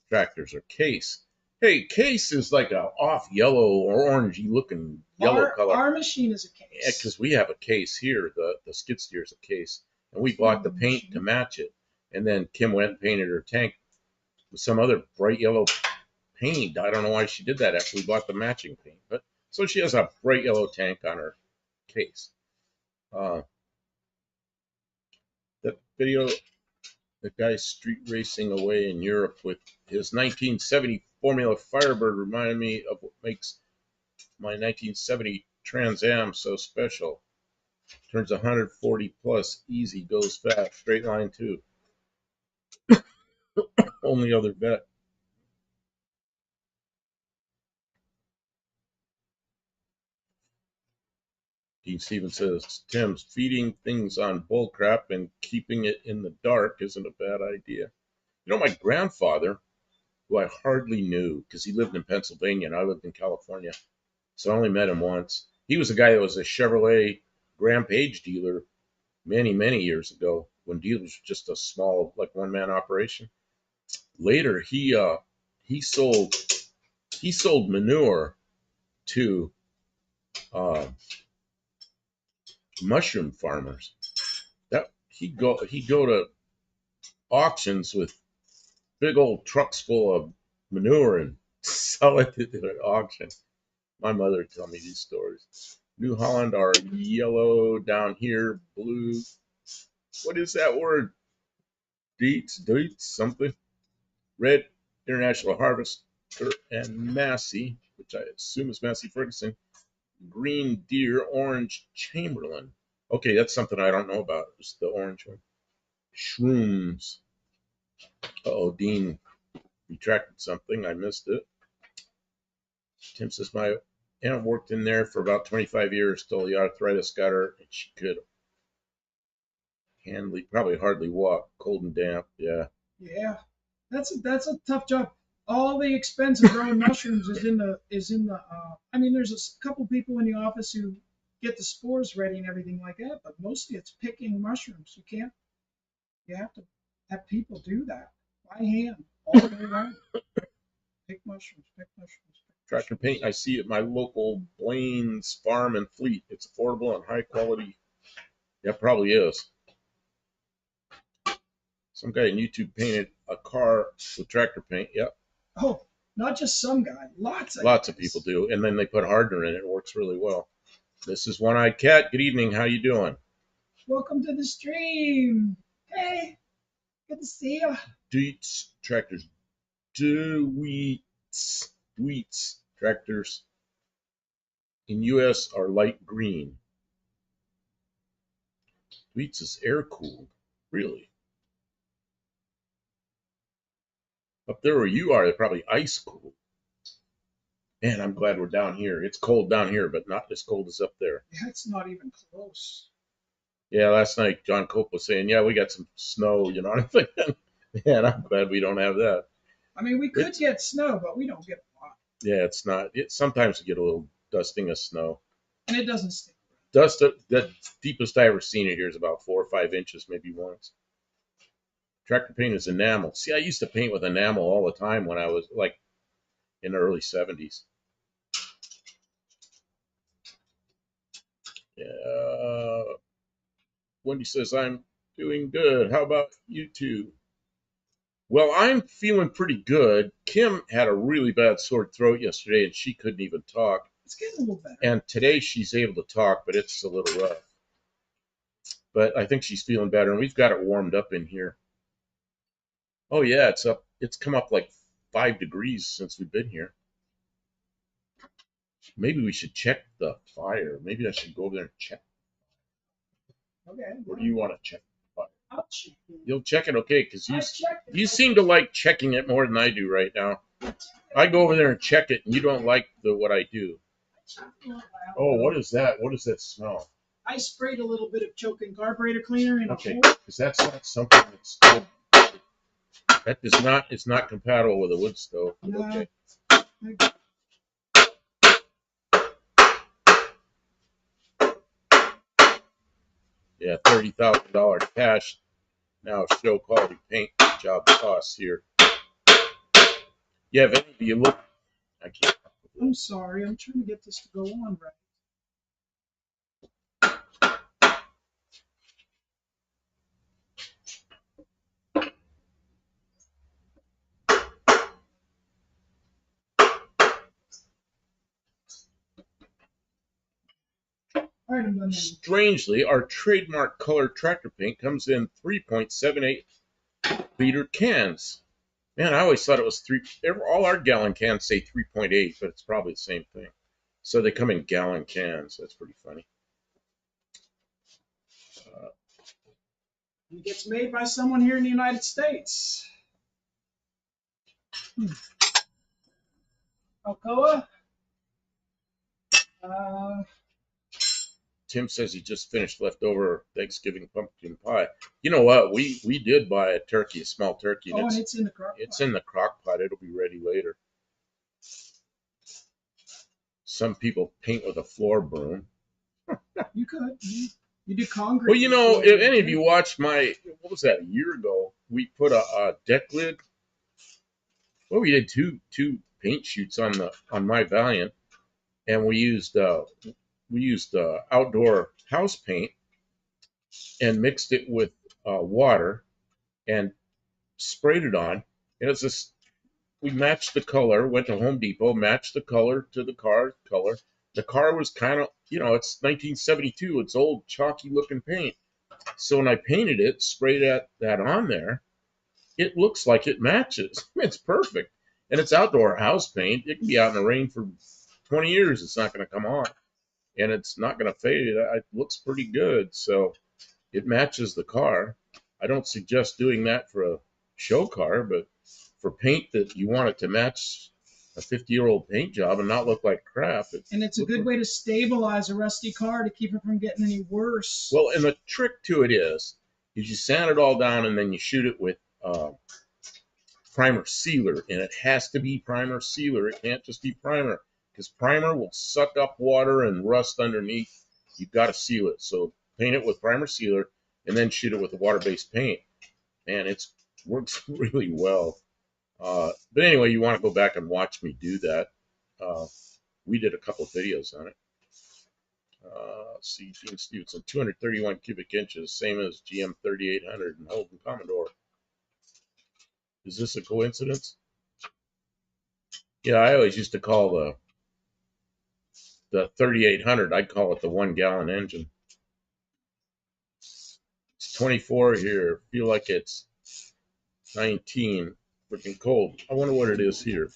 tractors are case. Hey, case is like a off yellow or orangey looking yellow color. Our machine is a Yeah, case. because we have a case here. The skid steer is a case, and we bought the paint to match it. And then Kim went and painted her tank with some other bright yellow paint. I don't know why she did that after we bought the matching paint, but so she has a bright yellow tank on her case. That video, the guy street racing away in Europe with his 1970 Formula Firebird reminded me of what makes my 1970 Trans Am so special. Turns 140 plus, easy, goes fast, straight line too. Only other bet. Dean Stevens says, Tim's feeding things on bullcrap and keeping it in the dark isn't a bad idea. You know, my grandfather, who I hardly knew because he lived in Pennsylvania and I lived in California, so I only met him once. He was a guy that was a Chevrolet Grand Page dealer many, many years ago when dealers was just a small, like one man operation. Later, he sold he sold manure to uh, mushroom farmers. That he'd go to auctions with big old trucks full of manure and sell it at an auction. My mother would tell me these stories. New Holland are yellow down here, blue. What is that word? Deets, something. Red, International Harvester, and Massey, which I assume is Massey Ferguson. Green Deer, orange Chamberlain. Okay, that's something I don't know about. It's the orange one. Shrooms. Oh, Dean retracted something. I missed it. Tim says my aunt worked in there for about 25 years till the arthritis got her, and she could probably hardly walk, cold and damp. Yeah. Yeah, that's a tough job. All the expense of growing mushrooms is in the. I mean, there's a couple people in the office who get the spores ready and everything like that, but mostly it's picking mushrooms. You can't. You have to have people do that by hand all day long. Pick mushrooms. Pick mushrooms. Tractor paint I see at my local Blaine's Farm and Fleet. It's affordable and high quality. Yeah, probably is. Some guy on YouTube painted a car with tractor paint. Yep. Oh, not just some guy. Lots of people do, and then they put hardener in it. It works really well. This is One Eyed Cat. Good evening. How you doing? Welcome to the stream. Hey, good to see you. Deets tractors. Dweets tractors in U.S. are light green. Dweets is air cooled. Really? Up there where you are, they're probably ice cooled. Man, I'm glad we're down here. It's cold down here, but not as cold as up there. Yeah, it's not even close. Yeah, last night John Cope was saying, "Yeah, we got some snow." You know what I'm thinking? Man, I'm glad we don't have that. I mean, we could get snow, but we don't get a lot. Yeah, it's not. Sometimes we get a little dusting of snow, and it doesn't stick. Dust. The deepest I ever seen it here is about 4 or 5 inches, maybe once. Tractor paint is enamel. See, I used to paint with enamel all the time when I was like in the early 70s. Yeah. Wendy says, I'm doing good. How about you two? Well, I'm feeling pretty good. Kim had a really bad sore throat yesterday and she couldn't even talk. It's getting a little better. And today she's able to talk, but it's a little rough. But I think she's feeling better, and we've got it warmed up in here. Oh, yeah, it's up. It's come up like 5 degrees since we've been here. Maybe we should check the fire. Maybe I should go over there and check. Okay. Or do you want to check the fire? I'll check it. You'll check it, okay? Because you seem to like checking it more than I do right now. I go over there and check it, and you don't like what I do. Oh, what is that? What does that smell? I sprayed a little bit of choking carburetor cleaner in a Okay, hole. because that's not something that's that does not. It's not compatible with a wood stove. No. Okay. Yeah, $30,000 cash. Now show quality paint job costs here. Yeah, if any of you look, I can't. I'm sorry. I'm trying to get this to go on right. All right, I'm done. Strangely, our trademark color tractor paint comes in 3.78 liter cans. Man, I always thought it was all our gallon cans say 3.8, but it's probably the same thing. So they come in gallon cans. That's pretty funny. It gets made by someone here in the United States. Alcoa. Tim says he just finished leftover Thanksgiving pumpkin pie. You know what? We did buy a turkey, a small turkey. And it's in the crock pot. It's in the crock pot. It'll be ready later. Some people paint with a floor broom. You could. You do concrete. Well, you know, if any of you watched what was that, a year ago, we put a deck lid. Well, we did two paint shoots on my Valiant, and we used outdoor house paint and mixed it with water and sprayed it on. And it's just we matched the color. Went to Home Depot, matched the color to the car color. The car was kind of, it's 1972. It's old, chalky looking paint. So when I painted it, sprayed that on there, it looks like it matches. It's perfect. And it's outdoor house paint. It can be out in the rain for 20 years. It's not going to come off. And it's not going to fade. It looks pretty good. So it matches the car. I don't suggest doing that for a show car, but for paint that you want it to match a 50-year-old paint job and not look like crap. And it's a good way to stabilize a rusty car to keep it from getting any worse. Well, and the trick to it is you sand it all down and then you shoot it with primer sealer, and it has to be primer sealer. It can't just be primer, because primer will suck up water and rust underneath. You've got to seal it. So paint it with primer sealer and then shoot it with a water-based paint. Man, it works really well. But anyway, you want to go back and watch me do that. We did a couple of videos on it. Let's see, Gene Stevenson, 231 cubic inches, same as GM 3800 and Holden Commodore. Is this a coincidence? Yeah, I always used to call the 3800, I'd call it the 1 gallon engine. It's 24 here. Feel like it's 19. Freaking cold. I wonder what it is here.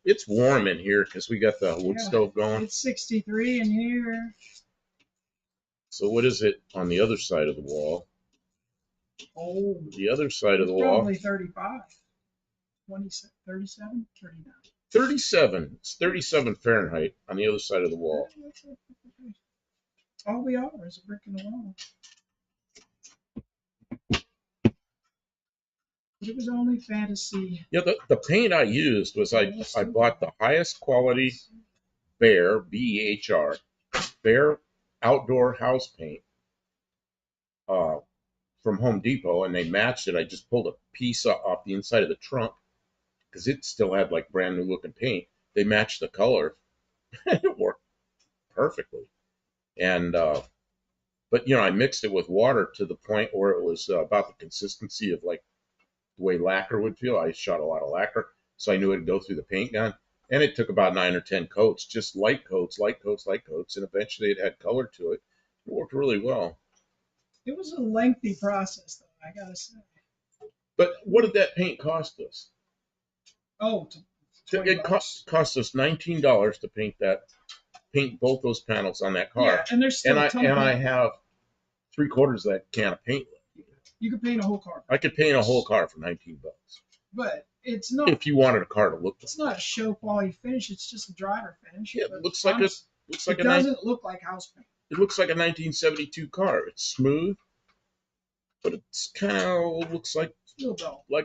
It's warm in here because we got the wood stove going. It's 63 in here. So what is it on the other side of the wall? Oh, the other side of the wall. Probably 35. 27, 37, 39. 37. It's 37 Fahrenheit on the other side of the wall. All we are is a brick in the wall. But it was only fantasy. Yeah, the paint I used was I bought the highest quality Behr, B-E-H-R, Behr outdoor house paint from Home Depot, and they matched it. I just pulled a piece off the inside of the trunk because it still had like brand new looking paint. They matched the color. It worked perfectly. And but I mixed it with water to the point where it was about the consistency of like the way lacquer would feel. I shot a lot of lacquer, so I knew it'd go through the paint gun. And it took about 9 or 10 coats, just light coats, light coats, light coats, and eventually it had color to it. It worked really well. It was a lengthy process, though, I gotta say. But what did that paint cost us? Oh, it cost us $19 to paint both those panels on that car. Yeah, and there's still I have 3/4 of that can of paint left. You could paint a whole car. I could paint a whole car for $19. But it's not. If you wanted a car to look like. It's not a show quality finish. It's just a driver finish. Yeah, but it looks like it a doesn't look like house paint. it looks like a 1972 car. It's smooth, but it's kind of looks like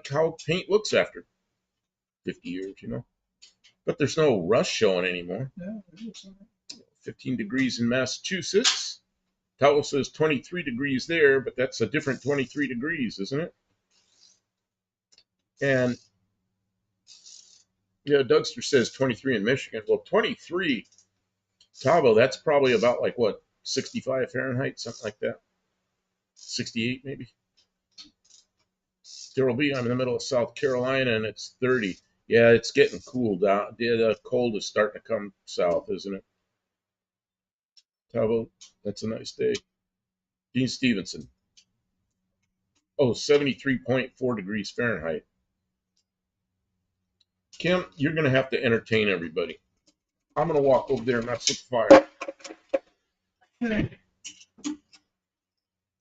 how paint looks after 50 years, you know. But there's no rust showing anymore. No, it looks like it. 15 degrees in Massachusetts. Towel says 23 degrees there, but that's a different 23 degrees, isn't it? And yeah, Dougster says 23 in Michigan. Well, 23 Tabo, that's probably about like what, 65 Fahrenheit, something like that. 68 maybe. There will be. I'm in the middle of South Carolina and it's 30. Yeah, it's getting cool down. The cold is starting to come south, isn't it? Tabo, that's a nice day. Dean Stevenson. Oh, 73.4 degrees Fahrenheit. Kim, you're going to have to entertain everybody. I'm going to walk over there and mess with the fire.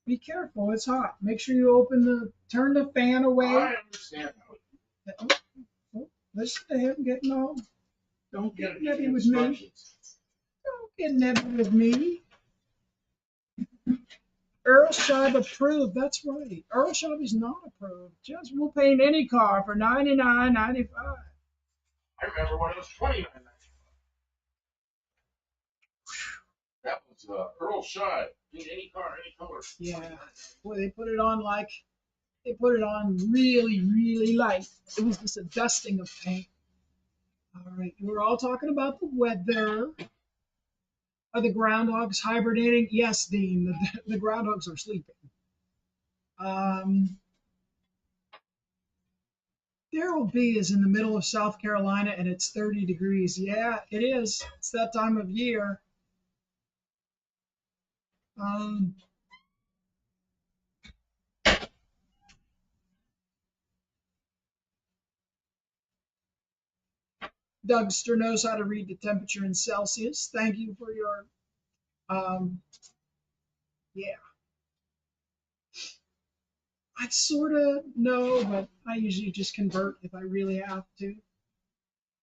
Be careful, it's hot. Make sure you turn the fan away. I understand. Oh, listen to him getting all. Don't get nebby with me. Don't get nebby with me. Earl Scheib approved. That's right. Earl Scheib is not approved. Just we'll paint any car for $99.95. I remember when it was $29.95. That was Earl Scheib. Any car, any color. Yeah. Boy, they put it on really, really light. It was just a dusting of paint. All right. We're all talking about the weather. Are the groundhogs hibernating? Yes, Dean. The groundhogs are sleeping. Daryl B is in the middle of South Carolina and it's 30 degrees. Yeah, it is. It's that time of year. Dougster knows how to read the temperature in Celsius. Thank you for your, yeah. I sort of know, but I usually just convert if I really have to.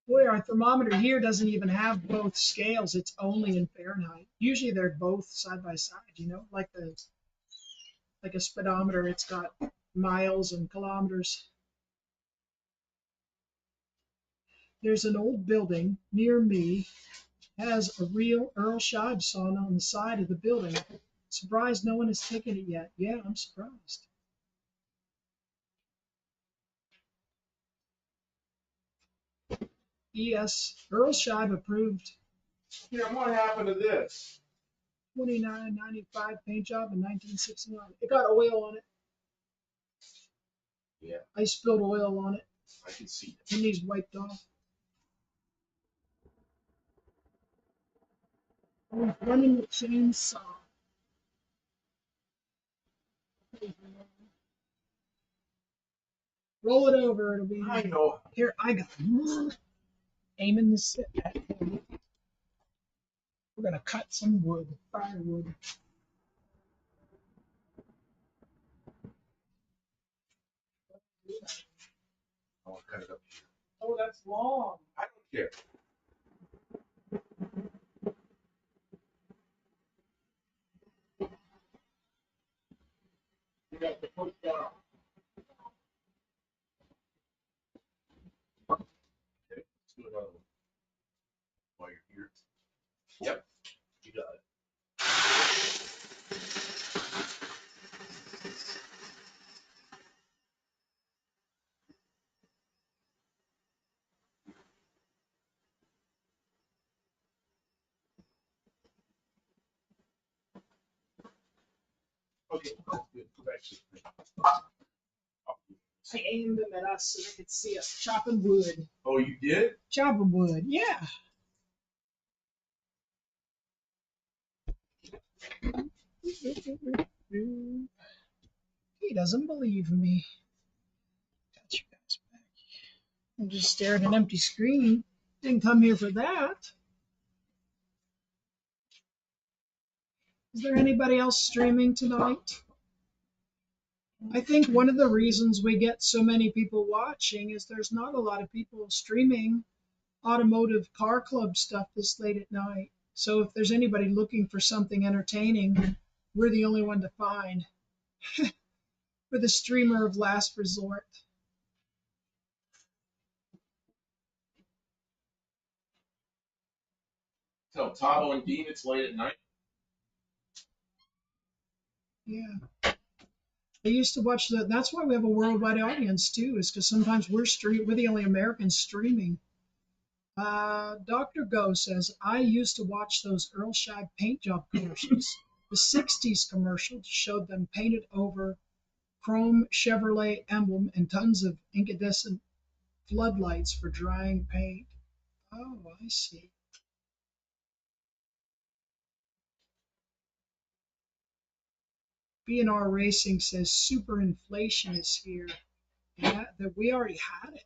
Boy, our thermometer here doesn't even have both scales. It's only in Fahrenheit. Usually they're both side by side, like a speedometer. It's got miles and kilometers. There's an old building near me, has a real Earl Scheib sign on the side of the building. Surprised no one has taken it yet. Yeah, I'm surprised. Yes, Earl Scheib approved. Yeah, what happened to this? $29.95 paint job in 1969. It got oil on it. Yeah. I spilled oil on it. I can see it. It needs wiped off. I was running the chainsaw. Roll it over. It'll be. I know. Here, I got aiming this. We're gonna cut some wood, firewood. I want to cut it up here. Oh, that's long. I don't care. You got to put it down. Okay, let's do another one. While you're here. Yep, you got it. Okay, that's good. Actually, I aimed them at us so they could see us chopping wood. oh, you did? Chopping wood, yeah. He doesn't believe me. Got you guys back. I'm just staring at an empty screen. Didn't come here for that. Is there anybody else streaming tonight? I think one of the reasons we get so many people watching is there's not a lot of people streaming automotive car club stuff this late at night. So if there's anybody looking for something entertaining, we're the only one to find. We're the streamer of last resort. Tell Tavo and Dean it's late at night. Yeah. I used to watch that. That's why we have a worldwide audience too, is because sometimes we're the only Americans streaming. Dr. Go says, I used to watch those Earl Scheib paint job commercials. The 60s commercial showed them painted over chrome Chevrolet emblem and tons of incandescent floodlights for drying paint. Oh, I see. B&R Racing says superinflation is here. Yeah, that we already had it.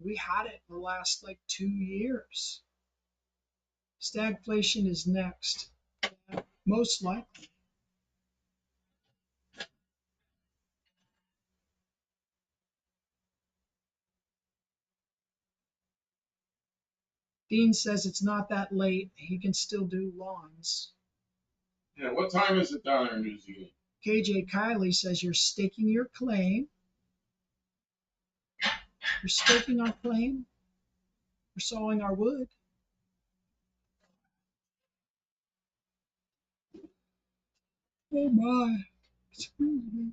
We had it the last like 2 years. Stagflation is next. Most likely. Dean says it's not that late. He can still do lawns. Yeah, what time is it down there in New Zealand? KJ Kiley says you're staking your claim. You're staking our claim. We're sawing our wood. Oh my. Excuse me.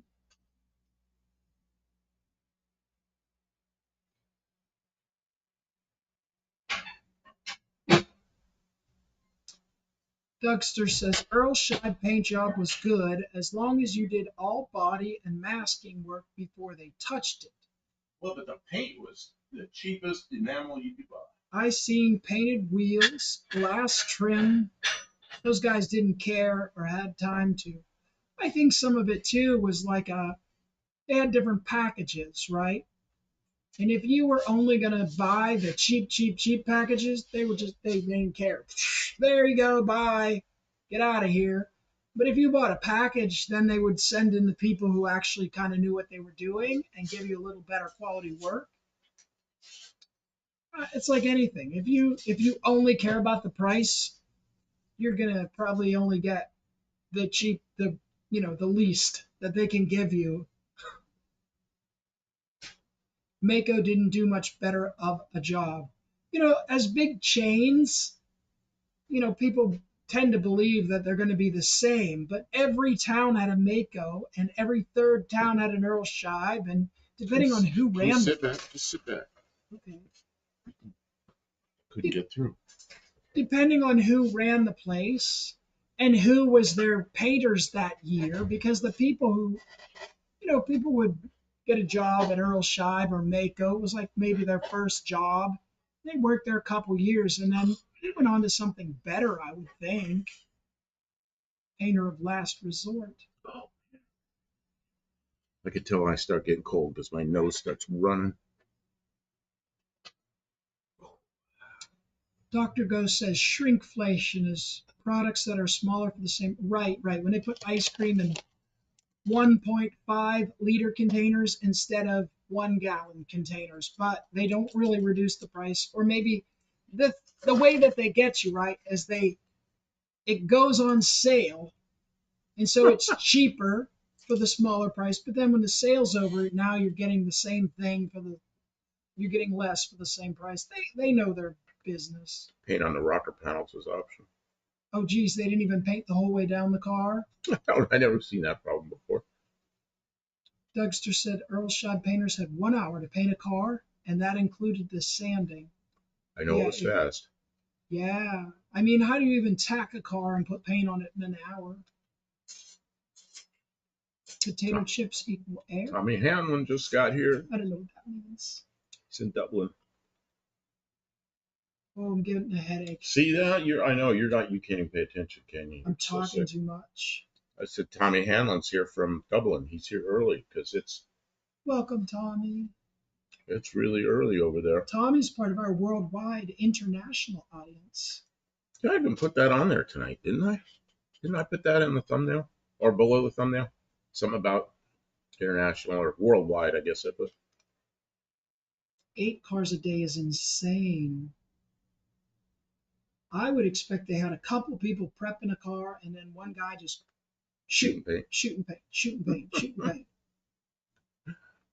Dougster says Earl Scheib paint job was good as long as you did all body and masking work before they touched it. Well, but the paint was the cheapest enamel you could buy. I seen painted wheels, glass trim. Those guys didn't care or had time to. I think some of it too was like they had different packages, right? And if you were only gonna buy the cheap packages, they didn't care. There you go, bye, get out of here. But if you bought a package, then they would send in the people who actually kind of knew what they were doing and give you a little better quality work. It's like anything. If you only care about the price, you're gonna probably only get the least that they can give you. Mako didn't do much better of a job. As big chains, people tend to believe that they're going to be the same, but every town had a Mako and every third town had an Earl Scheib, and depending on who ran Just sit back. Just sit back. okay. Couldn't get through. Depending on who ran the place and who was their painters that year, because the people would get a job at Earl Scheib or Mako. It was like maybe their first job. They worked there a couple years and then they went on to something better, I would think. Painter of last resort. Oh, I could tell when I start getting cold because my nose starts running. Dr. Go says shrinkflation is products that are smaller for the same. Right. When they put ice cream in 1.5-liter containers instead of 1-gallon containers, but they don't really reduce the price. Or maybe the way that they get you right is it goes on sale, and so it's cheaper for the smaller price. But then when the sale's over, now you're getting the same thing you're getting less for the same price. They know their business. Paint on the rocker panels is optional. Oh geez, they didn't even paint the whole way down the car. I never seen that problem before. Dougster said Earl Scheib painters had 1 hour to paint a car, and that included the sanding. I know it was fast. Yeah. I mean, how do you even tack a car and put paint on it in an hour? Potato chips equal air? Tommy Hanlon just got here. I don't know what that means. He's in Dublin. Oh, I'm getting a headache. See that? I know you're not. You can't even pay attention, can you? I'm talking too much. I said Tommy Hanlon's here from Dublin. He's here early because Welcome, Tommy. it's really early over there. Tommy's part of our worldwide international audience. I even put that on there tonight, didn't I? Didn't I put that in the thumbnail or below the thumbnail? Something about international or worldwide, I guess. But 8 cars a day is insane. I would expect they had a couple people prepping a car and then one guy just shooting shoot, paint. shooting paint, shooting paint, shooting paint.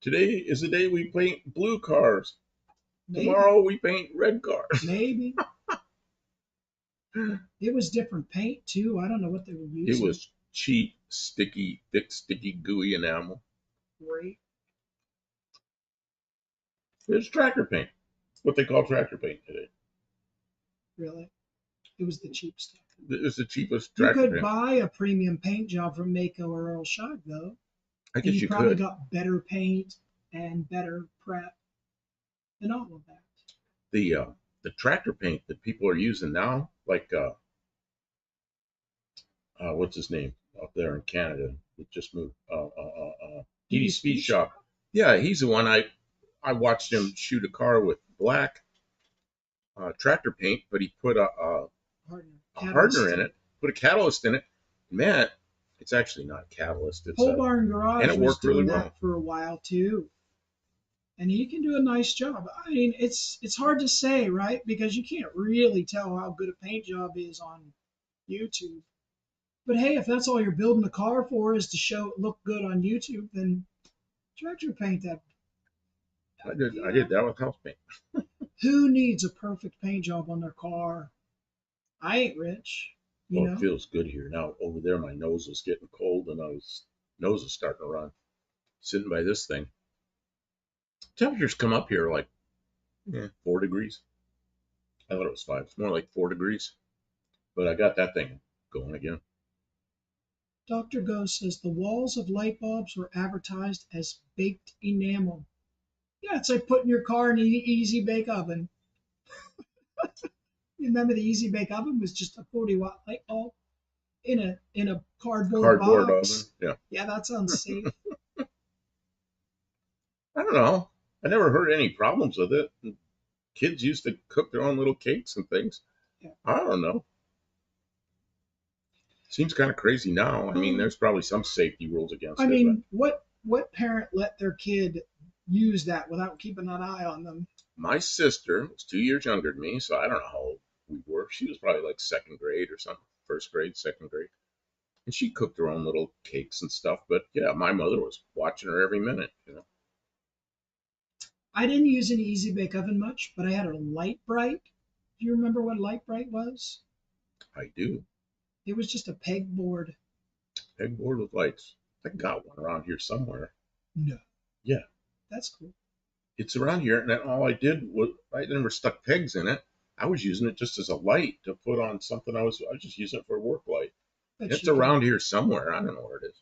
Today is the day we paint blue cars. Maybe, Tomorrow we paint red cars. maybe. It was different paint too. I don't know what they were It using. was cheap, sticky, thick, sticky, gooey enamel. Great. It's tractor paint. What they call tractor paint today. Really. It was the cheap stuff. It's the cheapest You tractor could paint. buy a premium paint job from Mako or Earl Shug though, I and guess you you probably could. got better paint and better prep and all of that. The tractor paint that people are using now, like what's his name up there in Canada that just moved, DD Speed Shop. Yeah, he's the one. I watched him shoot a car with black tractor paint, but he put a hardener in it, put a catalyst in it. Man, it's actually not catalyst. It's Pole Barn Garage and it was worked really doing well. that for a while too, and he can do a nice job. I mean, it's hard to say, right? Because you can't really tell how good a paint job is on YouTube. But hey, if that's all you're building a car for is to show it look good on YouTube, then tractor paint that. I did that with house paint. Who needs a perfect paint job on their car? I ain't rich, you Well, it know. feels good here now. Over there, my nose was getting cold, and nose is starting to run. Sitting by this thing, temperatures come up here like 4 degrees. I thought it was 5. It's more like 4 degrees. But I got that thing going again. Dr. Go says the walls of light bulbs were advertised as baked enamel. Yeah, it's like putting your car in an easy bake oven. You remember the easy bake oven was just a 40-watt light bulb in a cardboard Cardboard oven. box. Yeah. Yeah, that sounds safe. I don't know. I never heard any problems with it. Kids used to cook their own little cakes and things. Yeah. I don't know. Seems kind of crazy now. I mean, there's probably some safety rules against I it. mean, what parent let their kid use that without keeping an eye on them? My sister was 2 years younger than me, so I don't know how old we were. She was probably like second grade or something, first grade, second grade. And she cooked her own little cakes and stuff. But yeah, my mother was watching her every minute. I didn't use an easy bake oven much, but I had a Light Bright. Do you remember what Light Bright was? I do. It was just a pegboard. Pegboard with lights. I got one around here somewhere. No. Yeah. That's cool. It's around here, and then all I did was I never stuck pegs in it. I was using it just as a light to put on something. I was just using it for a work light. It's around here somewhere. I don't know where it is.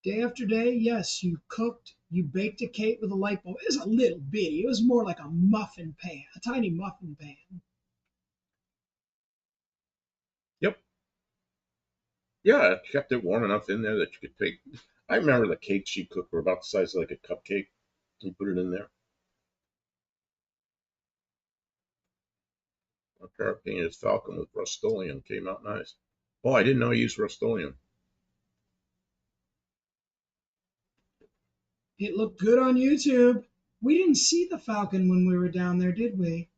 Day after day, yes, you cooked, you baked a cake with a light bulb. It was a little bitty. It was more like a muffin pan, a tiny muffin pan. Yep. Yeah, it kept it warm enough in there that you could take. I remember the cakes she cooked were about the size of like a cupcake. You put it in there. My parrot painted his falcon with Rust-Oleum. Came out nice. Oh, I didn't know he used Rust-Oleum. It looked good on YouTube. We didn't see the falcon when we were down there, did we?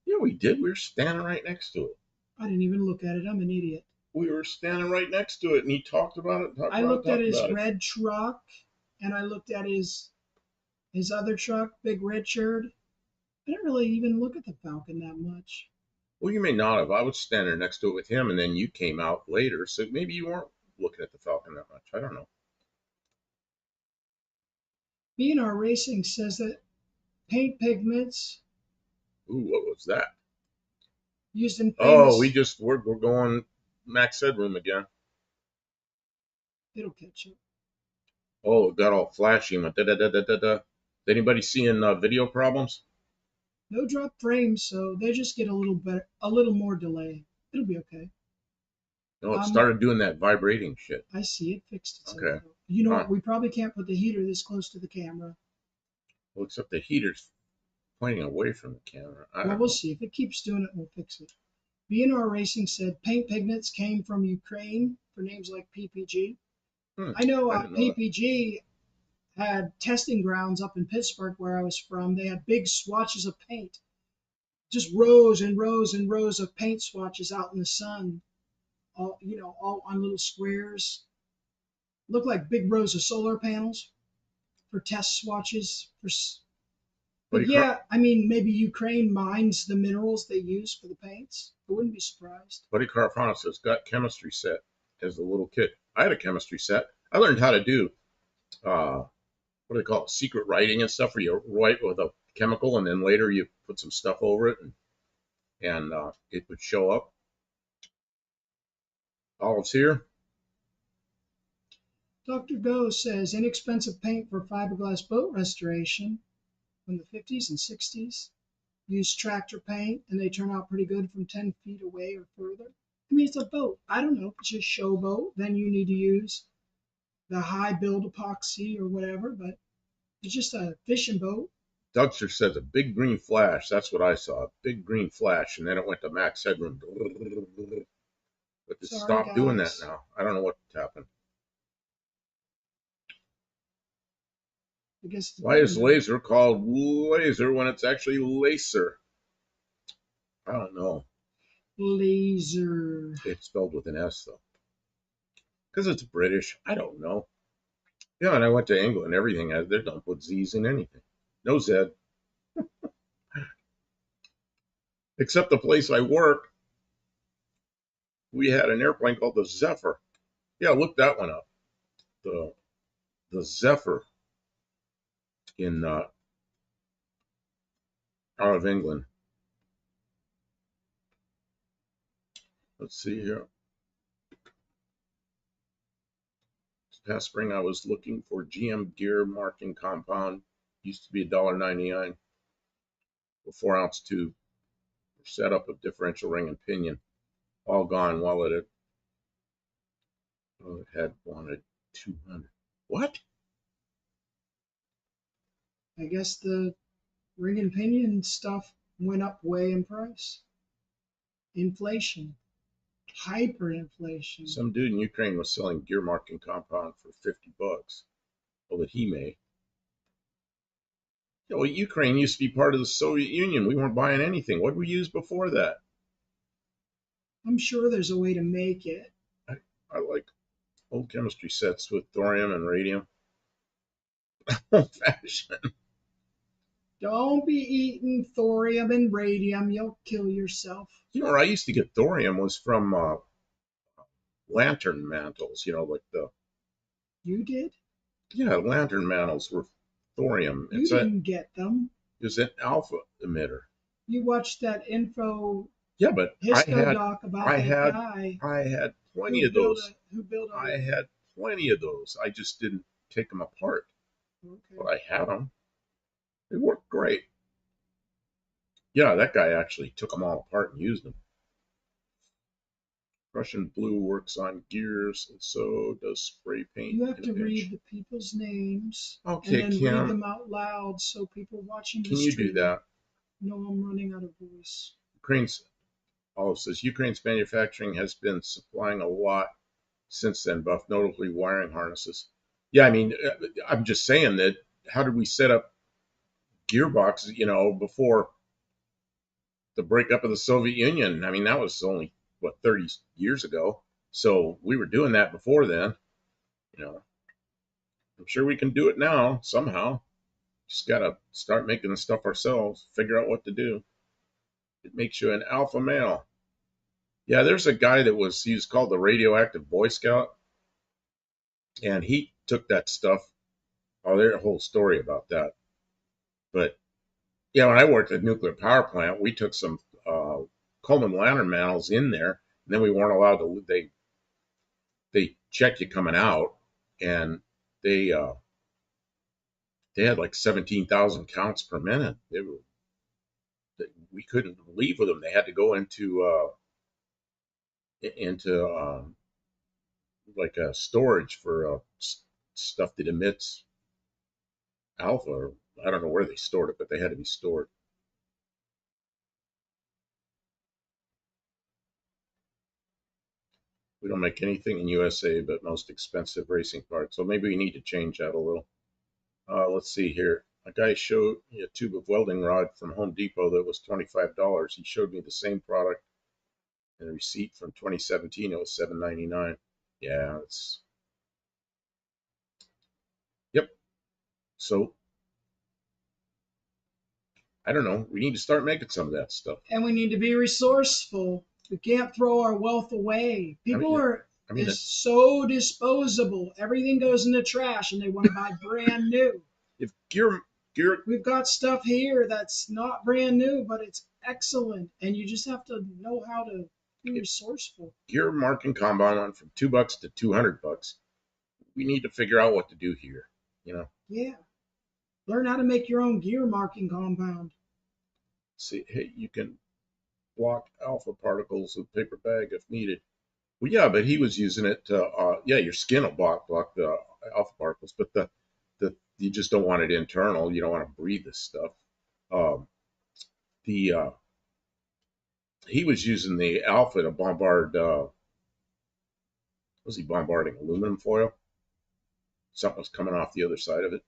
Yeah, we did. We were standing right next to it. I didn't even look at it. I'm an idiot. We were standing right next to it, and he talked about it. I looked at his red truck, and I looked at his other truck, Big Richard. I didn't really even look at the falcon that much. Well, you may not have. I was standing next to it with him, and then you came out later, so maybe you weren't looking at the falcon that much. I don't know. B&R Racing says that paint pigments Ooh, what was that? used in Oh, famous. we're going Max Headroom again. It'll catch up. Oh, it got all flashy and went da da da da da da. Anybody seeing video problems? No drop frames, so they just get a little better, a little more delay. It'll be okay. No, it started doing that vibrating shit. I see it fixed itself. Okay. You know what? We probably can't put the heater this close to the camera. Well, except the heater's pointing away from the camera. Well, we'll see. If it keeps doing it, we'll fix it. B&R Racing said paint pigments came from Ukraine for names like PPG. I know I didn't know that. PPG had testing grounds up in Pittsburgh where I was from. They had big swatches of paint, just rows and rows and rows of paint swatches out in the sun, all all on little squares. Look like big rows of solar panels for test swatches. But Buddy, Car- yeah, I mean, maybe Ukraine mines the minerals they use for the paints. I wouldn't be surprised. Buddy Carfano says, got chemistry set as a little kid. I had a chemistry set. I learned how to do, what do they call it, secret writing and stuff, where you write with a chemical and then later you put some stuff over it and it would show up. Olive's here. Dr. Go says inexpensive paint for fiberglass boat restoration from the 50s and 60s. Use tractor paint and they turn out pretty good from 10 feet away or further. I mean, it's a boat. I don't know if it's just show boat. Then you need to use the high build epoxy or whatever, but it's just a fishing boat. Dougster says a big green flash. That's what I saw. A big green flash, and then it went to max headroom. But it Sorry, stopped doing that guys. now. I don't know what happened. I guess it's Why better is now. laser called laser when it's actually laser? I don't know. Laser. It's spelled with an S though. Because it's British. I don't know. Yeah, and I went to England. Everything they don't put Z's in anything. No Z. Except the place I work, we had an airplane called the Zephyr. Yeah, look that one up. The the Zephyr in out of England. Let's see here. This past spring, I was looking for GM gear marking compound. Used to be $1.99 for 4-ounce tube. Setup of differential ring and pinion. All gone while it had wanted 200. What? I guess the ring and pinion stuff went up way in price. Inflation, hyperinflation. Some dude in Ukraine was selling gear marking compound for $50. Well, that he may. Yeah, well, Ukraine used to be part of the Soviet Union. We weren't buying anything. What did we use before that? I'm sure there's a way to make it. I like old chemistry sets with thorium and radium. Old fashioned. Don't be eating thorium and radium. You'll kill yourself. You know where I used to get thorium was from lantern mantles. Like the You did? yeah lantern mantles were thorium. You didn't get them. It's an alpha emitter. You watched that info Yeah, but histo doc about I that had guy I had plenty of those. who built I a had plenty of those. I just didn't take them apart, but okay. I had them. They worked great. Yeah, that guy actually took them all apart and used them. Russian blue works on gears, and so does spray paint You have in a to read pinch. the people's names and Okay, then read Kim, them out loud so people watching the can you do stream that? know I'm running out of voice. Ukraine's Olive says Ukraine's manufacturing has been supplying a lot since then, buff, notably wiring harnesses. Yeah, I mean, I'm just saying that. How did we set up gearboxes? Before the breakup of the Soviet Union. I mean, that was only what 30 years ago. So we were doing that before then. You know, I'm sure we can do it now somehow. Just gotta start making the stuff ourselves. Figure out what to do. It makes you an alpha male. Yeah, there's a guy he was called the radioactive Boy Scout, and he took that stuff. Oh, there's a whole story about that. But yeah, when I worked at a nuclear power plant, we took some Coleman lantern mantles in there, and then we weren't allowed to. They checked you coming out, and they uh, they had like 17,000 counts per minute. We couldn't leave with them. They had to go into like a storage for stuff that emits alpha. Or I don't know where they stored it, but they had to be stored. We don't make anything in USA but most expensive racing parts. So maybe we need to change that a little. Let's see here. A guy showed me a tube of welding rod from Home Depot that was $25. He showed me the same product and a receipt from 2017. It was $7.99. Yeah, it's yep. So I don't know. We need to start making some of that stuff. And we need to be resourceful. We can't throw our wealth away. I People mean, are I mean, is so disposable. Everything goes in the trash and they want to buy brand new. if gear, We've got stuff here that's not brand new, but it's excellent. And you just have to know how to be if resourceful. gear marking combine went from $2 to $200, we need to figure out what to do here. You know, Yeah. Learn how to make your own gear marking compound. see, hey, you can block alpha particles with paper bag if needed. Well, yeah, but he was using it to, yeah, your skin will block the alpha particles, but the you just don't want it internal. You don't want to breathe this stuff. Um, the He was using the alpha to bombard. Was he bombarding aluminum foil? Something was coming off the other side of it.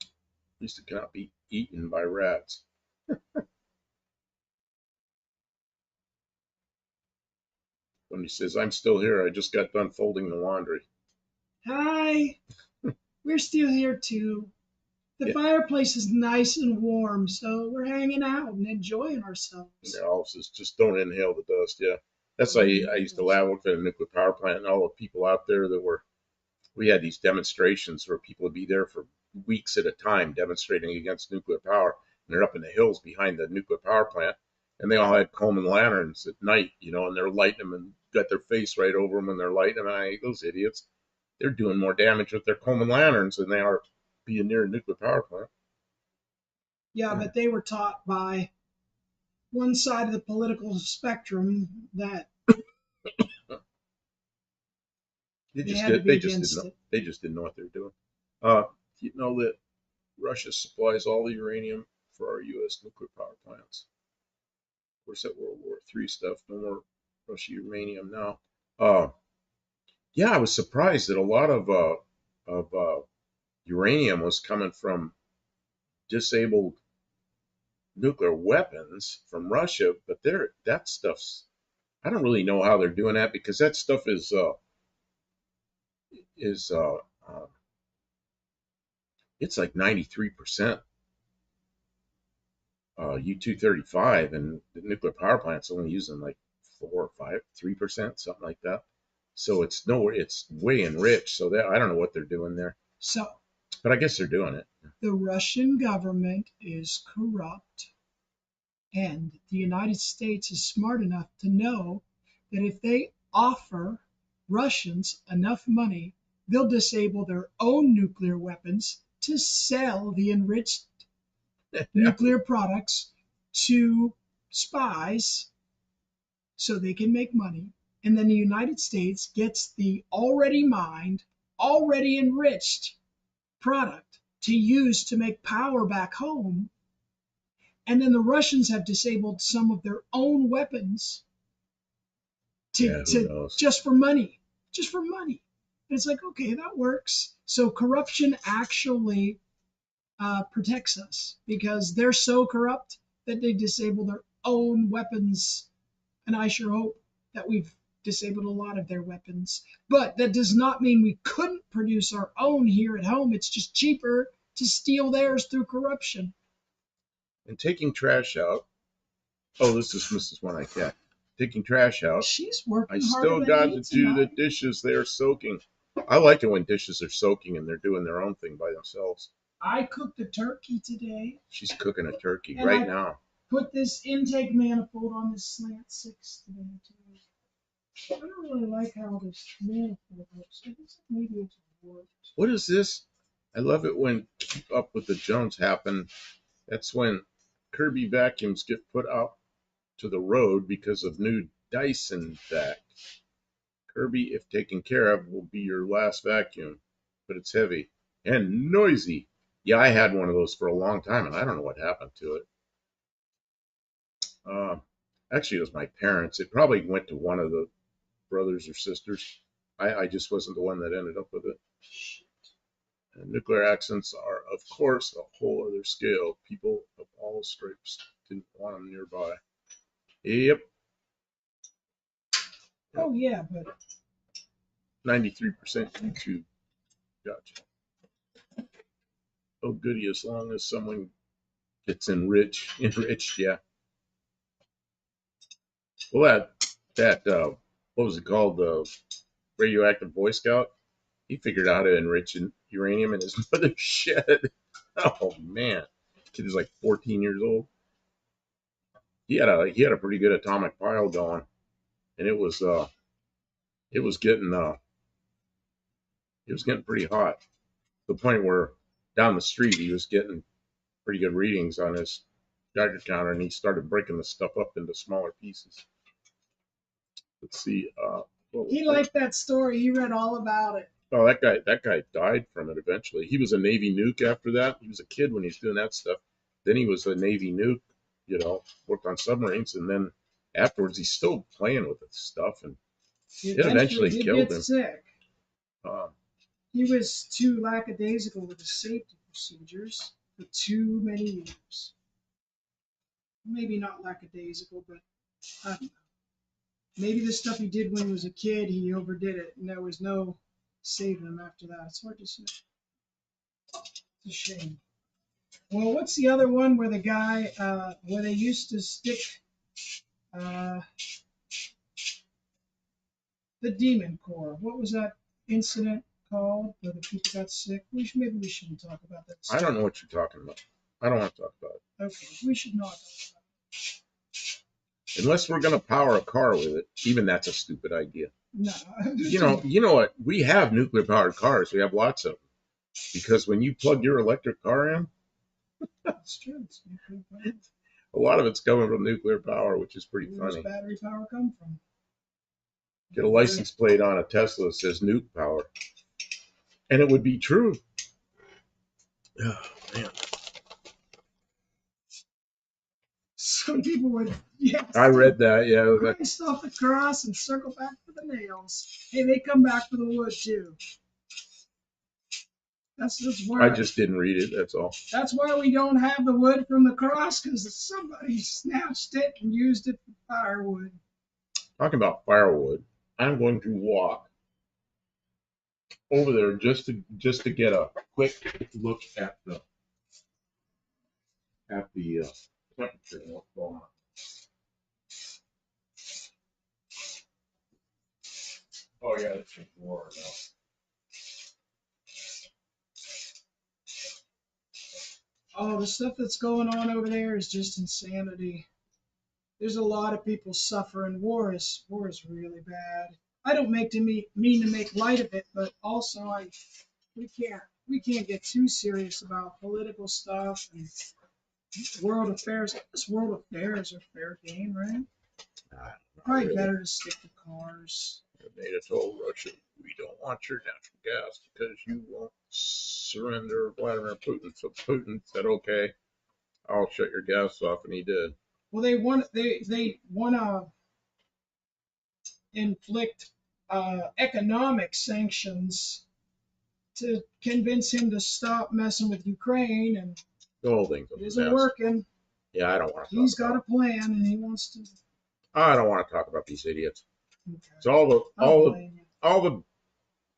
At least it cannot be eaten by rats. When he says, "I'm still here. I just got done folding the laundry." Hi. We're still here too. The Yeah, fireplace is nice and warm, so we're hanging out and enjoying ourselves. yeah, all says, just don't inhale the dust. Yeah, that's I used to laugh at a nuclear power plant and all the people out there that were. We had these demonstrations where people would be there for weeks at a time demonstrating against nuclear power. And they're up in the hills behind the nuclear power plant, and they all had Coleman lanterns at night, and they're lighting them and got their face right over them, and they're lighting them. And those idiots, they're doing more damage with their Coleman lanterns than they are being near a nuclear power plant. Yeah, but they were taught by one side of the political spectrum that They they just had to did. be They just didn't against know. it. They just didn't know what they're doing. Uh, you know that Russia supplies all the uranium for our U.S. nuclear power plants. Of course, that World War III stuff. No more Russia uranium now. Uh, yeah, I was surprised that a lot of uranium was coming from disabled nuclear weapons from Russia, but that stuff's. I don't really know how they're doing that because that stuff is it's like 93% U-235, and the nuclear power plant's only using like 4 or 5, 3%, something like that. So it's nowhere. It's way enriched. So that I don't know what they're doing there, So but I guess they're doing it. the Russian government is corrupt, and the United States is smart enough to know that if they offer Russians enough money, they'll disable their own nuclear weapons to sell the enriched Yeah, nuclear products to spies so they can make money. And then the United States gets the already mined, already enriched product to use to make power back home. And then the Russians have disabled some of their own weapons to, yeah. Who to knows? just for money, just for money. And it's like, okay, that works. So corruption actually protects us because they're so corrupt that they disable their own weapons. And I sure hope that we've disabled a lot of their weapons. But that does not mean we couldn't produce our own here at home. It's just cheaper to steal theirs through corruption. And taking trash out. Oh, this is Mrs. One Eye Cat. Taking trash out. She's I working harder still than got me to do the tonight. dishes. They are soaking. I like it when dishes are soaking and they're doing their own thing by themselves. I cooked a turkey today, She's cooking a turkey and right I now. put this intake manifold on this slant six today too. I don't really like how this manifold looks. I guess maybe it's warped. What is this? I love it when Keep Up with the Jones happen. That's when Kirby vacuums get put out to the road because of new Dyson vac. Kirby, if taken care of, will be your last vacuum, but it's heavy and noisy. Yeah, I had one of those for a long time, and I don't know what happened to it. Uh, Actually, it was my parents. It probably went to one of the brothers or sisters. I just wasn't the one that ended up with it. And nuclear accidents are, of course, a whole other scale. People of all stripes didn't want them nearby. Yep, Oh yeah, but 93% YouTube. Gotcha. Oh goody, as long as someone gets enriched, yeah. Well, that what was it called? The radioactive Boy Scout. He figured out how to enrich uranium in his mother's shed. Oh man, kid is like 14 years old. He had a pretty good atomic pile going, and it was getting it was getting pretty hot. To the point where down the street he was getting pretty good readings on his Geiger counter, and he started breaking the stuff up into smaller pieces. Let's see. he liked that story. He read all about it. Oh, that guy died from it eventually. He was a Navy nuke after that. He was a kid when he was doing that stuff. Then he was a Navy nuke, worked on submarines, and then afterwards he's still playing with this stuff, and it eventually did killed get him. sick. Um, He was too lackadaisical with his safety procedures for too many years. Maybe not lackadaisical, but I don't know. Maybe the stuff he did when he was a kid, he overdid it, and there was no saving him after that. It's hard to say. It's a shame. Well, what's the other one where the guy, where they used to stick uh, the Demon Core? What was that incident called where the people got sick? Maybe we shouldn't talk about that I stuff. don't know what you're talking about. I don't want to talk about it. Okay, we should not talk about Unless we're gonna power a car with it. Even that's a stupid idea. it. No. You know what? We have nuclear powered cars. We have lots of them. Because when you plug your electric car in, That's true. It's nuclear power. a lot of it's coming from nuclear power, which is pretty Where does funny. battery power come from? Get a license plate on a Tesla that says nuke power. And it would be true. Oh, man. Some people would, yes. I read that, yeah. Christ off the cross and circle back for the nails. Hey, they come back for the wood too. That's why I just didn't read it, that's all. that's why we don't have the wood from the cross, because somebody snatched it and used it for firewood. Talking about firewood, I'm going to walk over there just to get a quick look at the temperature and what's going on. Oh yeah, it's just water now. Oh, the stuff that's going on over there is just insanity. There's a lot of people suffering. War is really bad. I don't mean to make light of it, but also we can't get too serious about political stuff and world affairs. This world affairs are fair game, right? Probably Really. better to stick to cars. NATO told Russia, we don't want your natural gas because you won't surrender Vladimir Putin. So Putin said, okay, I'll shut your gas off, and he did. Well, they want to inflict economic sanctions to convince him to stop messing with Ukraine, and The whole thing's a it isn't mess. working. Yeah, I don't want to. He's got a plan, and he wants to. I don't want to talk about these idiots. Okay. So I don't blame you. all the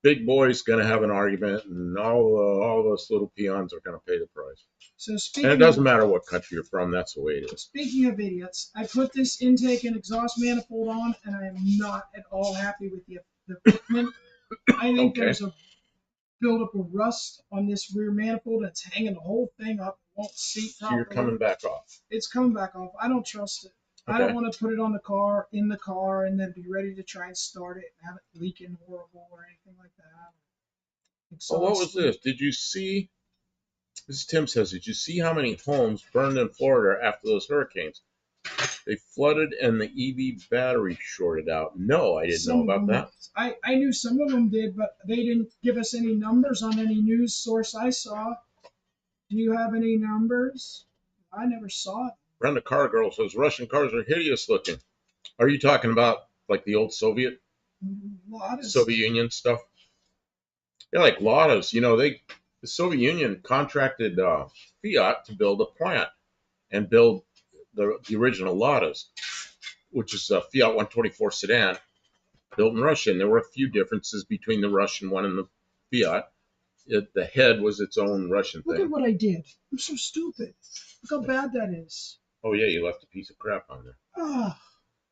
big boys going to have an argument, and all those little peons are going to pay the price. So And speaking it doesn't matter what country you're from. That's the way it is. speaking of idiots, I put this intake and exhaust manifold on, and I am not at all happy with the fitment. I think Okay. there's a buildup of rust on this rear manifold. It's hanging the whole thing up. It won't seat So properly. you're coming back off. It's coming back off. I don't trust it. I don't Okay. want to put it on in the car, and then be ready to try and start it and have it leaking horrible or anything like that. Oh, what was this? Did you see? This is Tim says, did you see how many homes burned in Florida after those hurricanes? They flooded and the EV battery shorted out. No, I didn't know about that. I knew some of them did, but they didn't give us any numbers on any news source I saw. Do you have any numbers? I never saw it. Brenda Carr Girl says Russian cars are hideous looking. Are you talking about like the old Soviet Lotus. Soviet Union stuff. They're like Ladas. The Soviet Union contracted Fiat to build a plant and build the original Ladas, which is a Fiat 124 sedan built in Russia. And there were a few differences between the Russian one and the Fiat. The head was its own Russian Look thing. at what I did. I'm so stupid. Look how bad that is. Oh yeah, you left a piece of crap on there. Oh,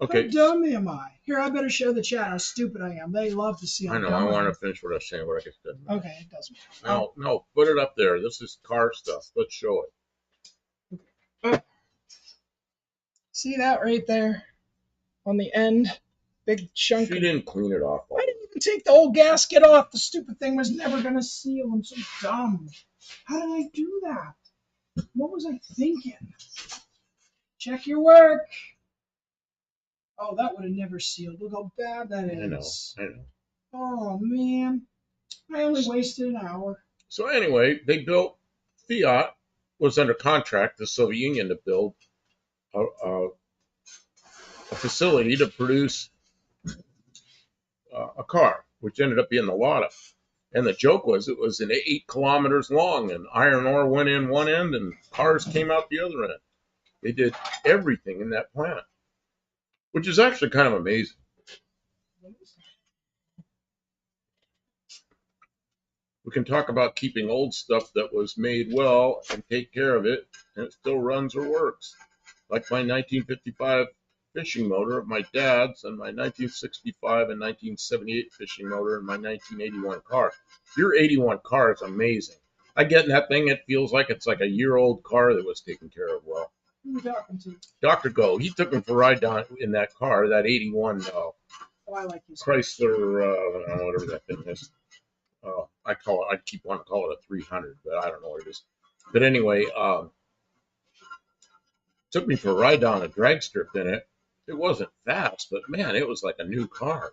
Okay. how dumb am I? Here, I better show the chat how stupid I am. They love to see how I know. dumb I want am. to finish what I was saying, but I guess it doesn't matter. Okay, it doesn't matter. No, put it up there. This is car stuff. Let's show it. See that right there on the end? Big chunk. She didn't clean it off. I didn't even take the old gasket off. The stupid thing was never going to seal. I'm so dumb. How did I do that? What was I thinking? Check your work. Oh, that would have never sealed. Look how bad that is. I know. Oh, man. I only wasted an hour. So anyway, they built, Fiat was under contract, the Soviet Union, to build a facility to produce a car, which ended up being the Lada. And the joke was it was 8 kilometers long, and iron ore went in one end and cars came out the other end. They did everything in that plant, which is actually kind of amazing. We can talk about keeping old stuff that was made well and take care of it, and it still runs or works. Like my 1955 fishing motor of my dad's and my 1965 and 1978 fishing motor and my 1981 car. Your 81 car is amazing. I get in that thing, it feels like it's like a year-old car that was taken care of well. Who are you talking to? Dr. Go, he took him for a ride down in that car, that 81 I like his Chrysler, whatever that thing is. I keep wanting to call it a 300, but I don't know what it is. But anyway, took me for a ride down a drag strip in it. It wasn't fast, but man, it was like a new car,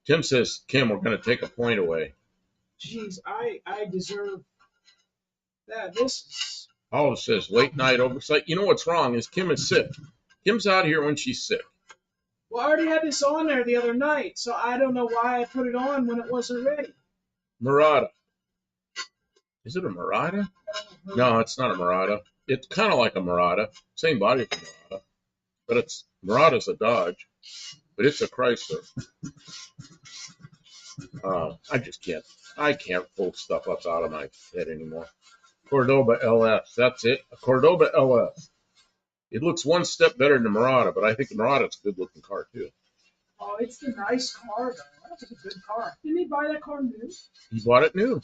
Tim says, Kim, we're going to take a point away. Jeez, I deserve that. This is. Olive says, late night oversight. You know what's wrong is Kim is sick. Kim's out here when she's sick. Well, I already had this on there the other night, so I don't know why I put it on when it wasn't ready. Murata. Is it a Murata? No, it's not a Murata. It's kind of like a Murata. Same body as a Murata. But Murata's a Dodge. But it's a Chrysler. I just can't. I can't pull stuff up out of my head anymore. Cordoba LS. That's it. A Cordoba LS. It looks one step better than the Murata, but I think the Murata's a good-looking car, too. Oh, it's a nice car, though. That's a good car. Didn't he buy that car new? He bought it new.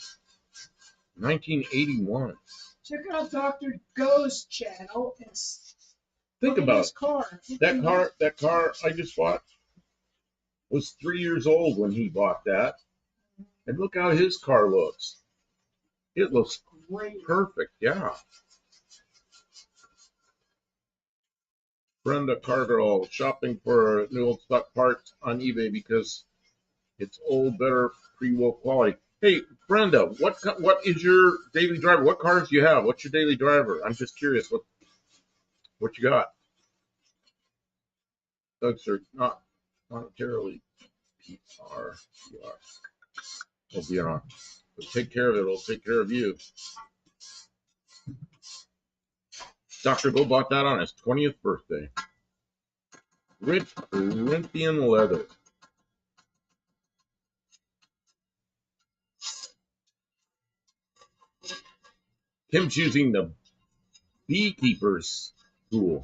1981. Check out Dr. Go's channel. Think about it. Car. That car I just bought was 3 years old when he bought that. And look how his car looks. It looks great. Perfect, yeah. Brenda Cargill, shopping for new old stock parts on eBay because it's old, better pre-will quality. Hey, Brenda, what is your daily driver? What cars do you have? What's your daily driver? I'm just curious. What you got? Those are not monetarily PR. Will be on. But take care of it. It'll take care of you. Dr. Go bought that on his 20th birthday. Rich Corinthian leather. Kim's using the beekeeper's tool.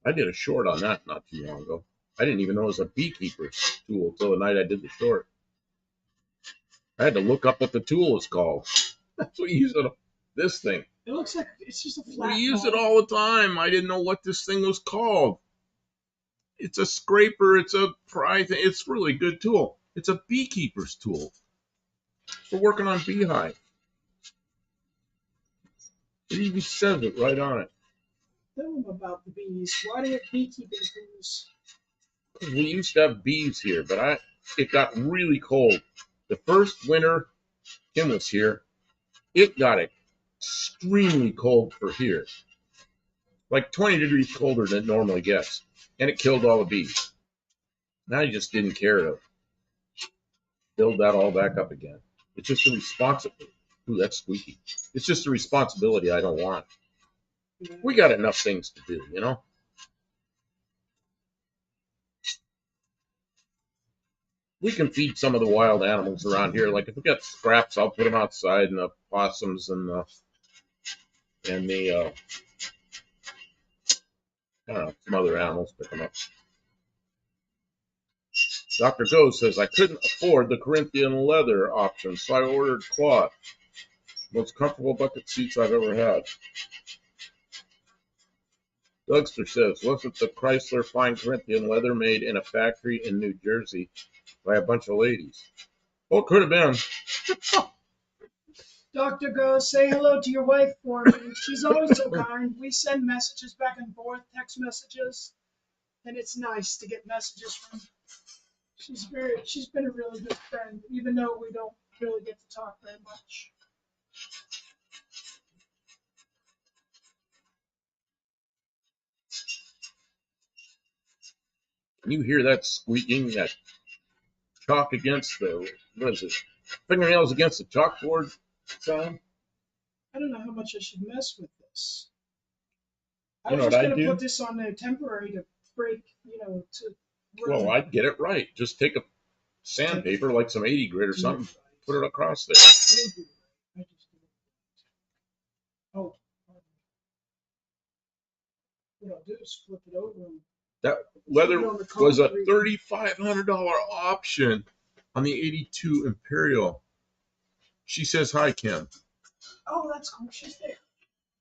I did a short on that not too long ago. I didn't even know it was a beekeeper's tool until the night I did the short. I had to look up what the tool is called. That's what we use it. This thing. It looks like it's just a flat. We use it all the time. I didn't know what this thing was called. It's a scraper. It's a pry thing. It's a really good tool. It's a beekeeper's tool for working on beehive. It even says it right on it. Tell them about the bees. Why do you have beekeeping tools? We used to have bees here, but it got really cold. The first winter Kim was here, it got extremely cold for here. like 20 degrees colder than it normally gets, and it killed all the bees. Now you just didn't care to build that all back up again. It's just a responsibility. Ooh, that's squeaky. It's just a responsibility I don't want. We got enough things to do, you know? We can feed some of the wild animals around here. Like if we got scraps, I'll put them outside, and the possums and the I don't know, some other animals pick them up. Dr. Joe says I couldn't afford the Corinthian leather option, so I ordered cloth. Most comfortable bucket seats I've ever had. Dougster says, wasn't the Chrysler fine Corinthian leather made in a factory in New Jersey by a bunch of ladies? Well, it could have been. Dr. Go, say hello to your wife for me. She's always so kind. We send messages back and forth, text messages, and it's nice to get messages from. She's been a really good friend, even though we don't really get to talk very much. Can you hear that squeaking, that chalk against the, what is it, fingernails against the chalkboard sound? I don't know how much I should mess with this. I You know was what just I going to do? put this on there temporary to break, to Well, run. I'd get it right. Just take a sandpaper, like some 80 grit or something, put it across there. I didn't do it right. I just did it. Oh, pardon me. What I'll do is flip it over and That leather was a $3,500 option on the 82 Imperial. She says hi, Kim. oh, that's cool. She's there.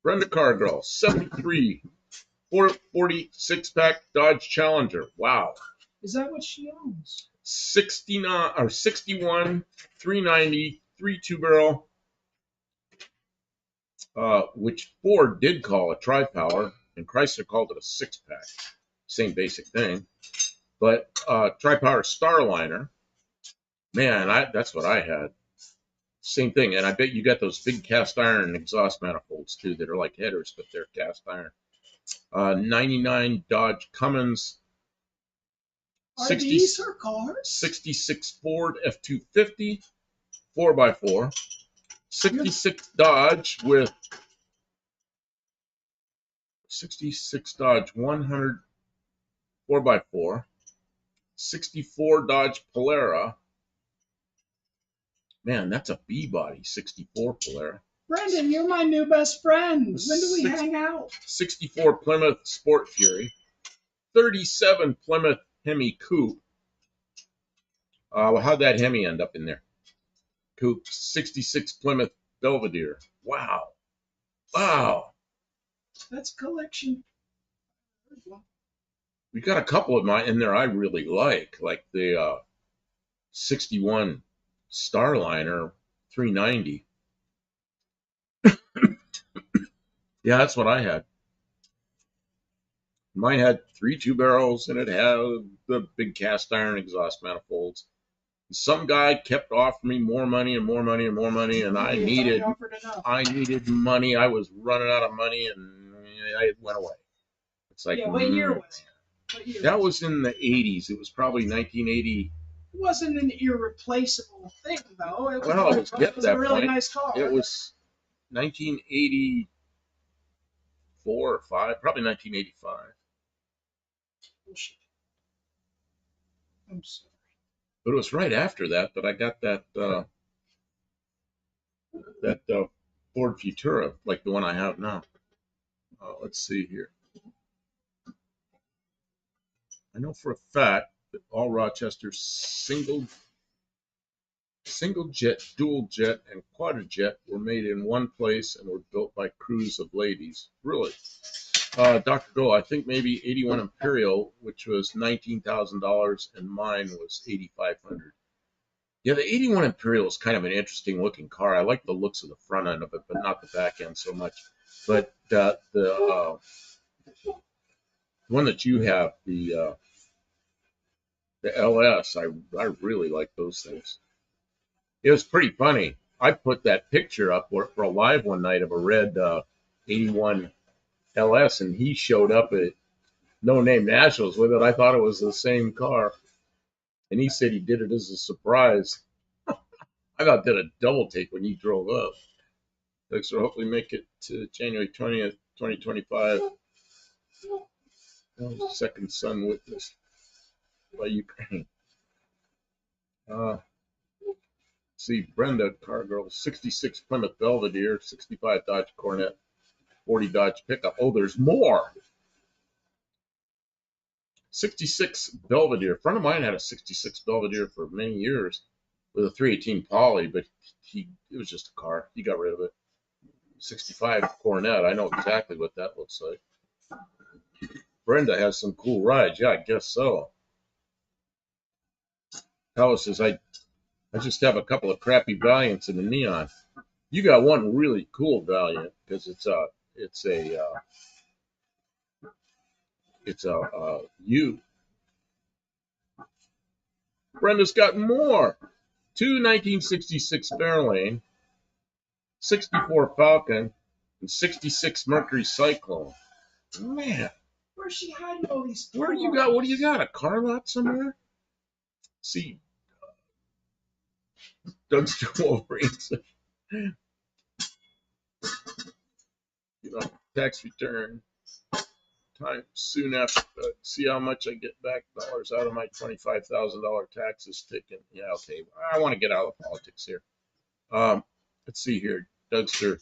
Brenda Cargill, 73, 440 pack Dodge Challenger. Wow. Is that what she owns? 69 or 61, 390, 3 2-barrel, which Ford did call a tri-power, and Chrysler called it a 6-pack. Same basic thing, but tri-power Starliner. Man, that's what I had. Same thing, and I bet you got those big cast iron exhaust manifolds too that are like headers, but they're cast iron. 99 Dodge Cummins. Are these her cars? 66 Ford F-250 4x4. 66 Dodge with 66 Dodge 100 4x4. 64 Dodge Polara. Man, that's a B body. 64 Polara. Brendan, you're my new best friend. When do we hang out? 64 Plymouth Sport Fury. 37 Plymouth Hemi Coupe. Well, how'd that Hemi end up in there? Coupe. 66 Plymouth Belvedere. Wow. Wow. That's a collection. We got a couple of mine in there I really like the 61 Starliner 390. Yeah, that's what I had. Mine had 3 2-barrels, and it had the big cast iron exhaust manifolds. Some guy kept offering me more money and more money and more money, and I needed money. I was running out of money, and it went away. It's like, yeah, what year was it? That was in the 80s. It was probably 1980. It wasn't an irreplaceable thing, though. It was a really nice car. It was 1984 or 5, probably 1985. I'm sorry. But it was right after that I got that Ford Futura, like the one I have now. Let's see here. I know for a fact that all Rochester single jet, dual jet, and quadrijet were made in one place and were built by crews of ladies. Really? Dr. Go, I think maybe 81 Imperial, which was $19,000, and mine was $8,500. Yeah, the 81 Imperial is kind of an interesting looking car. I like the looks of the front end of it, but not the back end so much. But the one that you have, the LS, I really like those things. It was pretty funny. I put that picture up for a live one night of a red 81 LS, and he showed up at No Name Nationals with it. I thought it was the same car, and he said he did it as a surprise. I thought did a double take when he drove up. Thanks for hopefully make it to January 20th, 2025. Second son witnessed by Ukraine. See, Brenda Cargill, 66 Plymouth Belvedere, 65 Dodge Coronet, 40 Dodge pickup. Oh, there's more. 66 Belvedere. A friend of mine had a 66 Belvedere for many years with a 318 Poly, but it was just a car. He got rid of it. 65 Coronet. I know exactly what that looks like. Brenda has some cool rides. Yeah, I guess so. Alice says, I just have a couple of crappy Valiants in the neon. You got one really cool Valiant because it's a U. Brenda's got more. Two 1966 Fairlane, 64 Falcon, and 66 Mercury Cyclone. Man, Where's she hiding all these? where you got? What do you got? A car lot somewhere? See, Doug's Wolverines. Tax return time soon after. See how much I get back dollars out of my $25,000 taxes taken. Yeah, okay. I want to get out of politics here. Let's see here. Dougster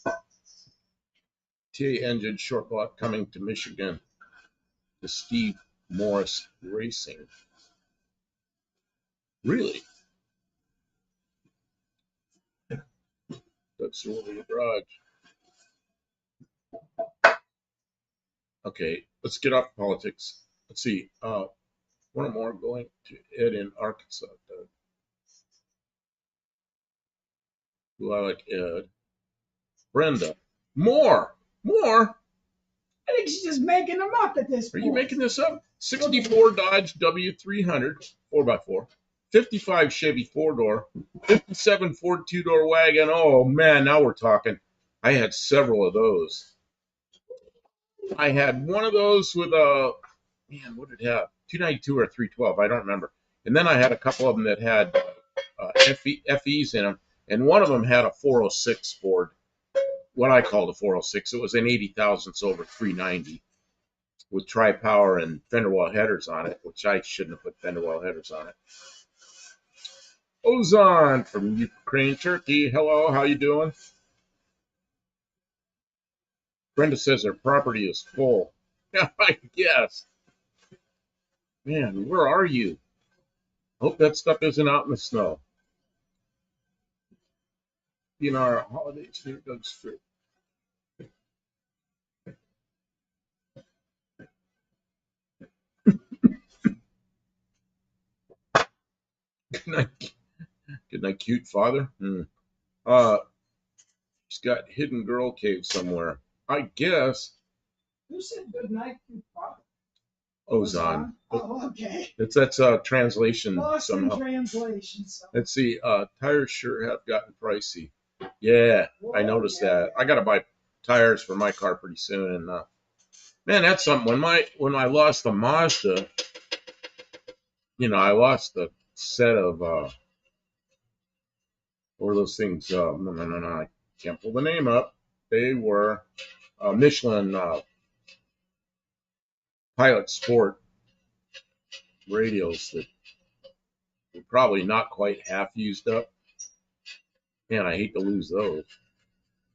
TA engine short block coming to Michigan. The Steve Morris Racing. Really? Dougster over the garage. Okay, let's get off politics. Let's see. One more going to Ed in Arkansas. Doug. Who I like Ed. Brenda. More. I think she's just making them up at this Are point. you making this up? 64 Dodge W300 4x4, 55 Chevy 4-door, 57 Ford 2-door wagon. Oh man, now we're talking. I had several of those. I had one of those with a, man, what did it have? 292 or 312, I don't remember. And then I had a couple of them that had FEs in them, and one of them had a 406 Ford, what I called a 406. It was an 80 thousandths over 390 with tri-power and fender well headers on it, which I shouldn't have put fender well headers on it. Ozon from Ukraine, Turkey. Hello, how you doing? Brenda says her property is full. Yeah, I guess. Man, where are you? Hope that stuff isn't out in the snow. You know, our holidays here goes through. Good night, cute father. She's got hidden girl cave somewhere. I guess. Who said good night, Papa? Ozon. Oh, okay. That's a translation Lost somehow. in translation. Let's see. Tires sure have gotten pricey. Yeah, I noticed that. I got to buy tires for my car pretty soon. And man, that's something. When I lost the Mazda, I lost the set of what were those things? No, I can't pull the name up. They were Michelin Pilot Sport radios that were probably not quite half used up. Man, I hate to lose those.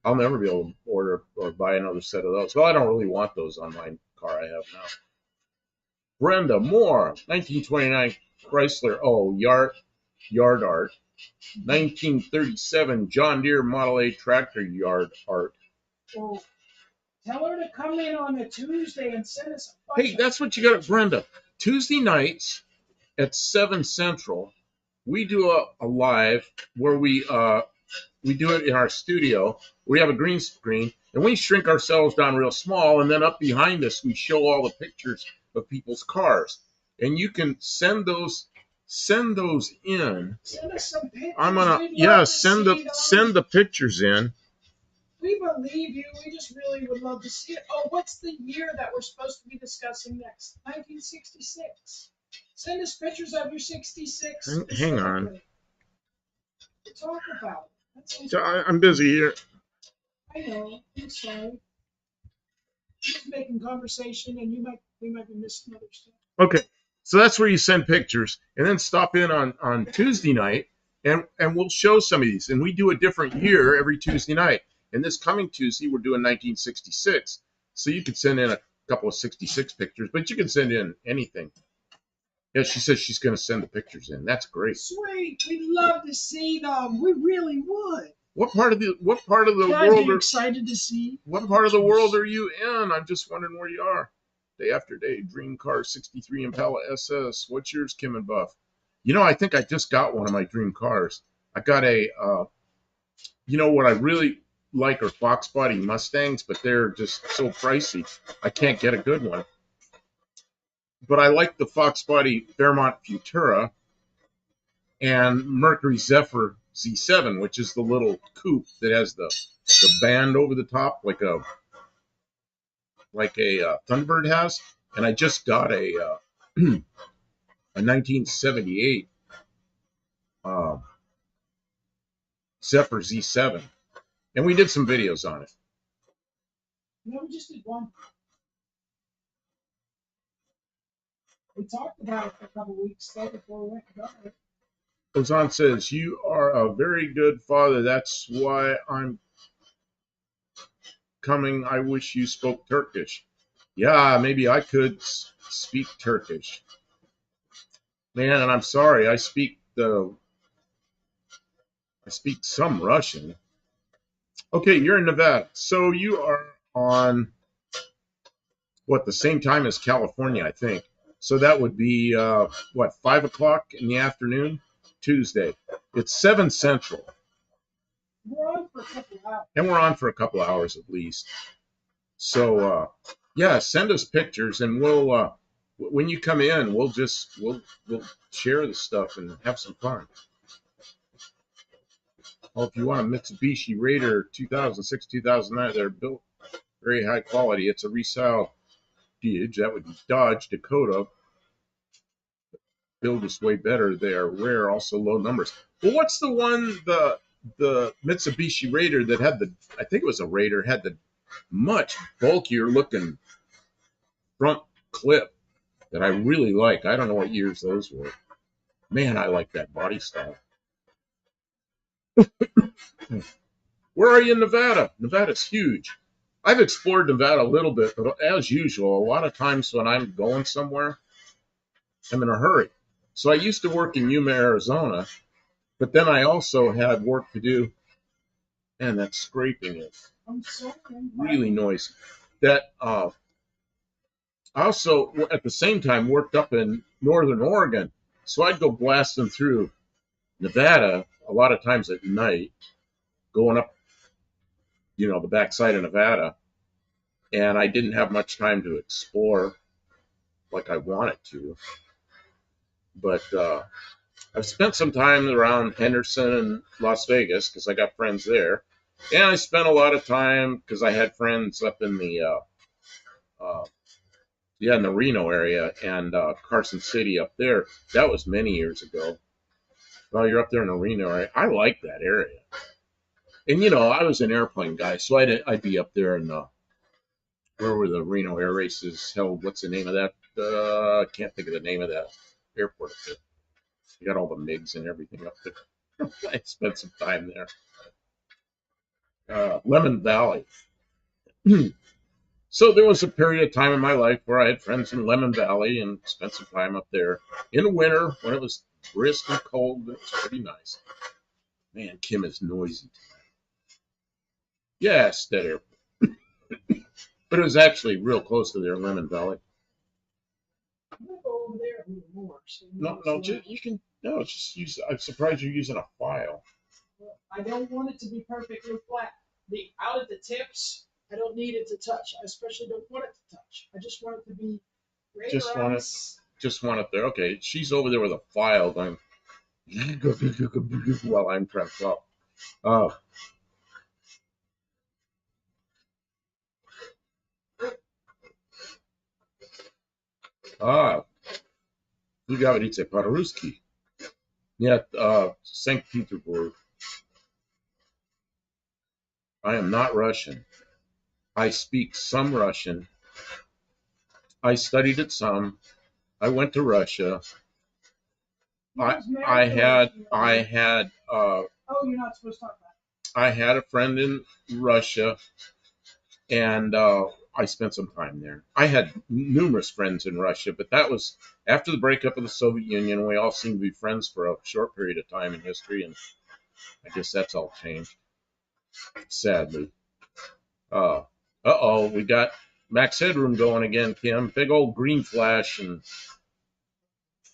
I'll never be able to order or buy another set of those. Well, I don't really want those on my car I have now. Brenda Moore, 1929 Chrysler. Oh, Yard Art. 1937 John Deere Model A tractor yard art. Well, tell her to come in on a Tuesday and send us a bunch. Hey, that's what you got at Brenda. Tuesday nights at 7 Central, we do a live where we do it in our studio. We have a green screen, and we shrink ourselves down real small, and then up behind us, we show all the pictures of people's cars. And you can send those in. Send us some pictures. I'm gonna send the pictures in. We believe you. We just really would love to see it. Oh, what's the year that we're supposed to be discussing next? 1966. Send us pictures of your 66 Hang on. specifically to talk about. I'm busy here. I know. I'm sorry. Just making conversation, and we might be missing other stuff. Okay, so that's where you send pictures, and then stop in on Tuesday night, and we'll show some of these. And we do a different year every Tuesday night. And this coming Tuesday, we're doing 1966. So you could send in a couple of 66 pictures, but you can send in anything. Yeah, she says she's going to send the pictures in. That's great. Sweet. We'd love to see them. We really would. What part of the Guys, world are you excited to see? What part of the world are you in? I'm just wondering where you are. Day after day, dream car 63 Impala SS. What's yours, Kim and Buff? You know, I think I just got one of my dream cars. I got a, you know what I really like are Fox body Mustangs, but they're just so pricey. I can't get a good one. But I like the Fox body Fairmont Futura and Mercury Zephyr Z7, which is the little coupe that has the band over the top, like a Thunderbird has. And I just got a 1978 Zephyr Z7, and we did some videos on it. No, we just did one. We talked about it for a couple weeks though before we went to go. Ozan says, you are a very good father. That's why I'm coming. I wish you spoke Turkish. Yeah, maybe I could speak Turkish. Man, and I'm sorry, I speak some Russian. Okay, you're in Nevada. So you are on the same time as California, I think. So that would be 5 o'clock in the afternoon, Tuesday. It's 7 Central. We're on for a couple hours. And we're on for a couple hours at least. So yeah, send us pictures, and we'll when you come in, we'll share the stuff and have some fun. Well, if you want a Mitsubishi Raider 2006, 2009, they're built very high quality. It's a resale Dodge. That would be Dodge Dakota. Build is way better. They are rare, also low numbers. Well, what's the one, the Mitsubishi Raider that had I think it was a Raider, had the much bulkier looking front clip that I really like. I don't know what years those were. Man, I like that body style. Where are you in Nevada? Nevada's huge. I've explored Nevada a little bit, but as usual, a lot of times when I'm going somewhere, I'm in a hurry. So I used to work in Yuma, Arizona, but then I also had work to do, and that scraping is really noisy. That I also, at the same time, worked up in Northern Oregon, so I'd go blasting through Nevada a lot of times at night, going up, the backside of Nevada, and I didn't have much time to explore like I wanted to. But I've spent some time around Henderson and Las Vegas because I got friends there, and I spent a lot of time because I had friends up in the in the Reno area and Carson City up there. That was many years ago. Well, you're up there in the Reno area. I like that area. And, I was an airplane guy, so I'd be up there in where were the Reno air races held? What's the name of that? I can't think of the name of that airport up there. You got all the MiGs and everything up there. I spent some time there. Lemon Valley. So there was a period of time in my life where I had friends in Lemon Valley and spent some time up there in the winter when it was brisk and cold. It was pretty nice. Man, Kim is noisy tonight. Yes, that airport. But it was actually real close to there, Lemon Valley. I'm gonna go over there a little more. So You can. No, it's just use. I'm surprised you're using a file. I don't want it to be perfectly flat. Out at the tips, I don't need it to touch. I especially don't want it to touch. I just want it to be right around. Just want it there. Okay, she's over there with a file going while I'm trying to talk. Ah, you говорите по-русски? Нет, St. Petersburg. I am not Russian. I speak some Russian. I studied it some. I went to Russia. I had Oh, you're not supposed to talk about I had a friend in Russia, and I spent some time there. I had numerous friends in Russia, but that was after the breakup of the Soviet Union. We all seemed to be friends for a short period of time in history, and I guess that's all changed, sadly. Oh, we got Max Headroom going again, Kim. Big old green flash, and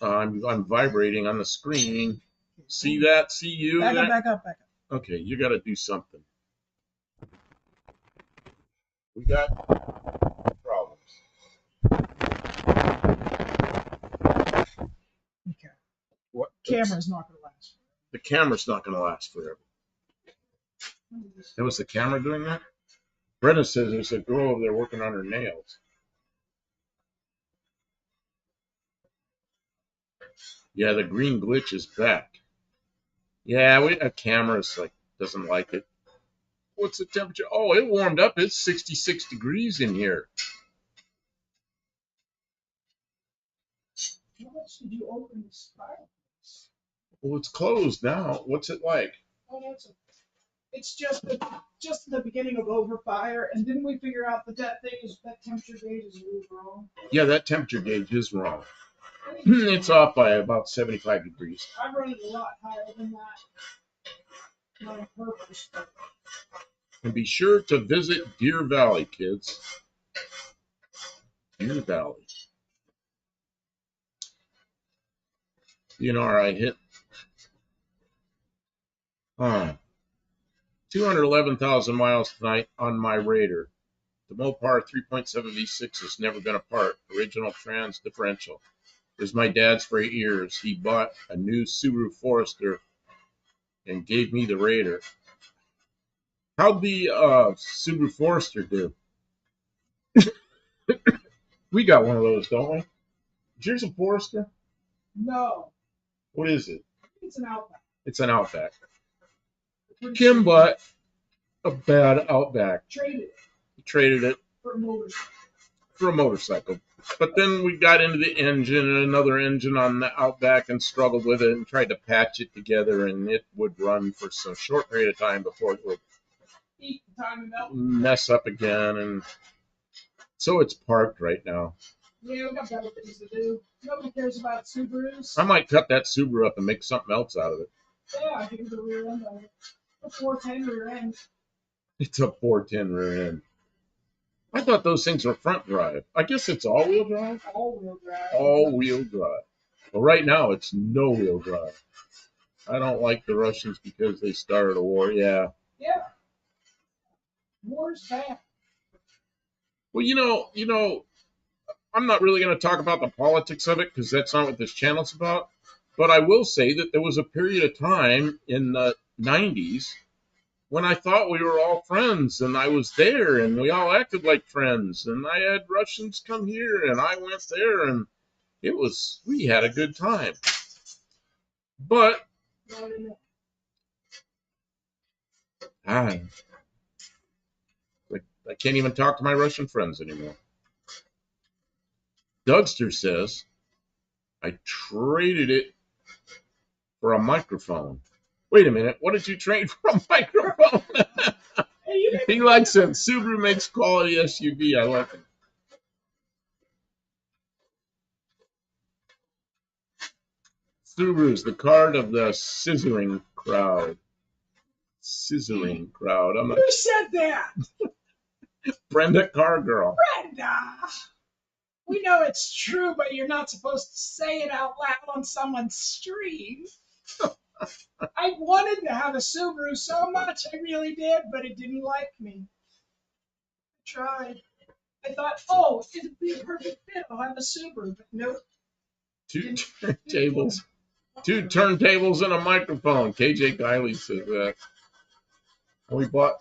I'm vibrating on the screen. See that? See you? Back up, back up, back up. Okay, you got to do something. We got problems. Okay. What? Camera's not going to last. The camera's not going to last forever. That was the camera doing that? Brenda says there's a girl over there working on her nails. Yeah, the green glitch is back. Yeah, a camera's like doesn't like it. What's the temperature? Oh, it warmed up. It's 66 degrees in here. How much did you open this fireplace? Well, it's closed now. What's it like? Oh, it's just the beginning of overfire, and didn't we figure out that temperature gauge is really wrong? Yeah, that temperature gauge is wrong. It's off by about 75 degrees. I've run it a lot higher than that. On purpose. And be sure to visit Deer Valley, kids. Deer Valley. I hit 211,000 miles tonight on my Raider. The Mopar 3.7 V6 has never been apart. Original trans differential. It was my dad's for 8 years. He bought a new Subaru Forester and gave me the Raider. How'd the Subaru Forester do? We got one of those, don't we? Is yours a Forester? No. What is it? It's an Outback. It's an Outback. Kim bought a bad Outback. Traded it for a motorcycle. But then we got into the engine and another engine on the Outback and struggled with it and tried to patch it together, and it would run for some short period of time before it would mess up again. And so it's parked right now. Yeah, we got better things to do. Nobody cares about Subarus. I might cut that Subaru up and make something else out of it. Yeah, I think it's a rear end of it. A 410 rear end. It's a 410 rear end. I thought those things were front drive. I guess it's all-wheel drive? All-wheel drive. All-wheel drive. Well, right now it's no-wheel drive. I don't like the Russians because they started a war. Yeah. Yeah. War's bad. Well, I'm not really going to talk about the politics of it because that's not what this channel's about. But I will say that there was a period of time in the 90s when I thought we were all friends, and I was there, and we all acted like friends, and I had Russians come here, and I went there, and we had a good time. But I can't even talk to my Russian friends anymore. Dougster says I traded it for a microphone. Wait a minute, what did you trade for a microphone? He likes it. Subaru makes quality SUV. I like it. Subaru's the card of the scissoring crowd. Scissoring crowd. Who said that? Brenda Cargirl. Brenda! We know it's true, but you're not supposed to say it out loud on someone's stream. I wanted to have a Subaru so much, I really did, but it didn't like me. I tried. I thought, it'd be a perfect fit. I'll have a Subaru, but nope. Two turntables. 2 turntables and a microphone. KJ Guiley says that. And we bought.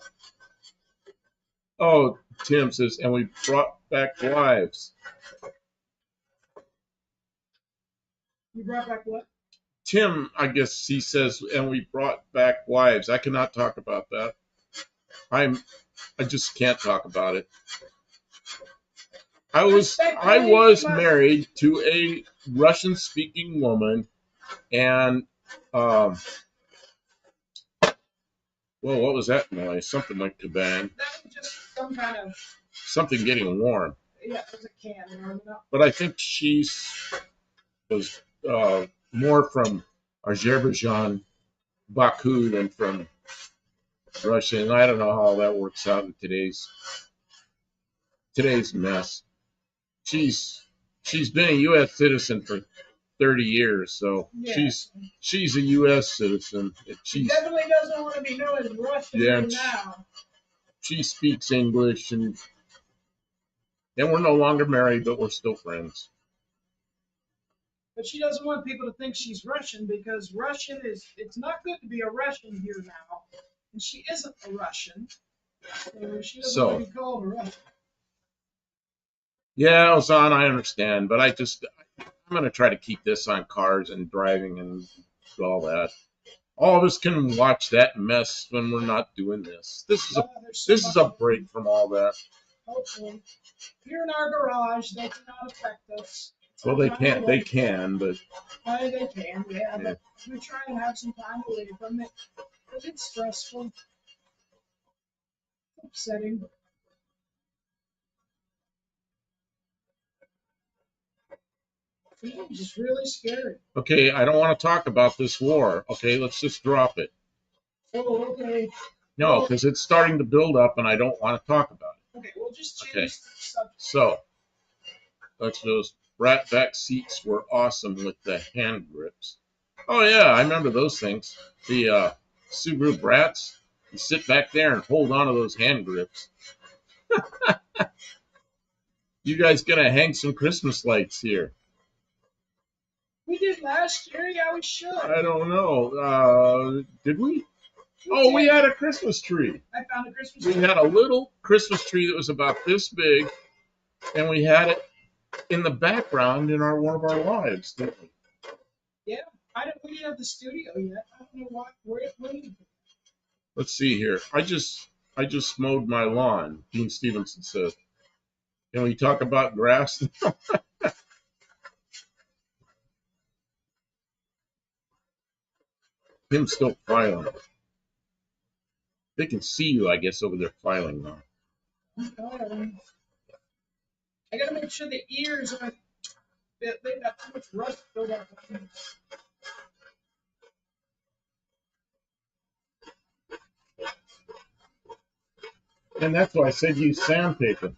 Oh, Tim says, and we brought back wives. You brought back what? Tim, I guess he says, and we brought back wives. I cannot talk about that. I just can't talk about it. I was married to a Russian speaking woman, and well, what was that noise? Something like kabang. That was just some kind of something getting warm. Yeah, it was a can warming up. But I think she was more from Azerbaijan, Baku, than from Russia, and I don't know how that works out in today's mess. She's been a U.S. citizen for 30 years, so Yeah. she's a U.S. citizen. She definitely doesn't want to be known as Russian right now. She speaks English, and we're no longer married, but we're still friends. But she doesn't want people to think she's Russian because it's not good to be a Russian here now. And she isn't a Russian. So she doesn't want to be called a Russian. Yeah, Ozan, I understand, but I'm going to try to keep this on cars and driving and all that. All of us can watch that mess when we're not doing this. This is a break from all that. Hopefully. Here in our garage, they cannot affect us. Well, they can't. They can, but they can, yeah. But we try and have some time away from it because it's stressful, upsetting. It's just really scary. Okay, I don't want to talk about this war. Okay, let's just drop it. Oh, okay. No, because it's starting to build up, and I don't want to talk about it. Okay, we'll just change the subject. So, those rat back seats were awesome with the hand grips. Oh yeah, I remember those things. The Subaru Brats. You sit back there and hold on to those hand grips. You guys gonna hang some Christmas lights here? We did last year. Yeah, we should. I don't know. Did we? Oh, we had a Christmas tree. I found a Christmas tree. We had a little Christmas tree that was about this big, and we had it in the background in one of our lives, didn't we? Yeah, we didn't have the studio yet. I don't know why. Where Let's see here. I just mowed my lawn. Dean Stevenson said. Can we talk about grass? Him still filing. They can see you, I guess, over there filing now. I gotta make sure the ears aren't. They've got too much rust built up. And that's why I said use sandpaper.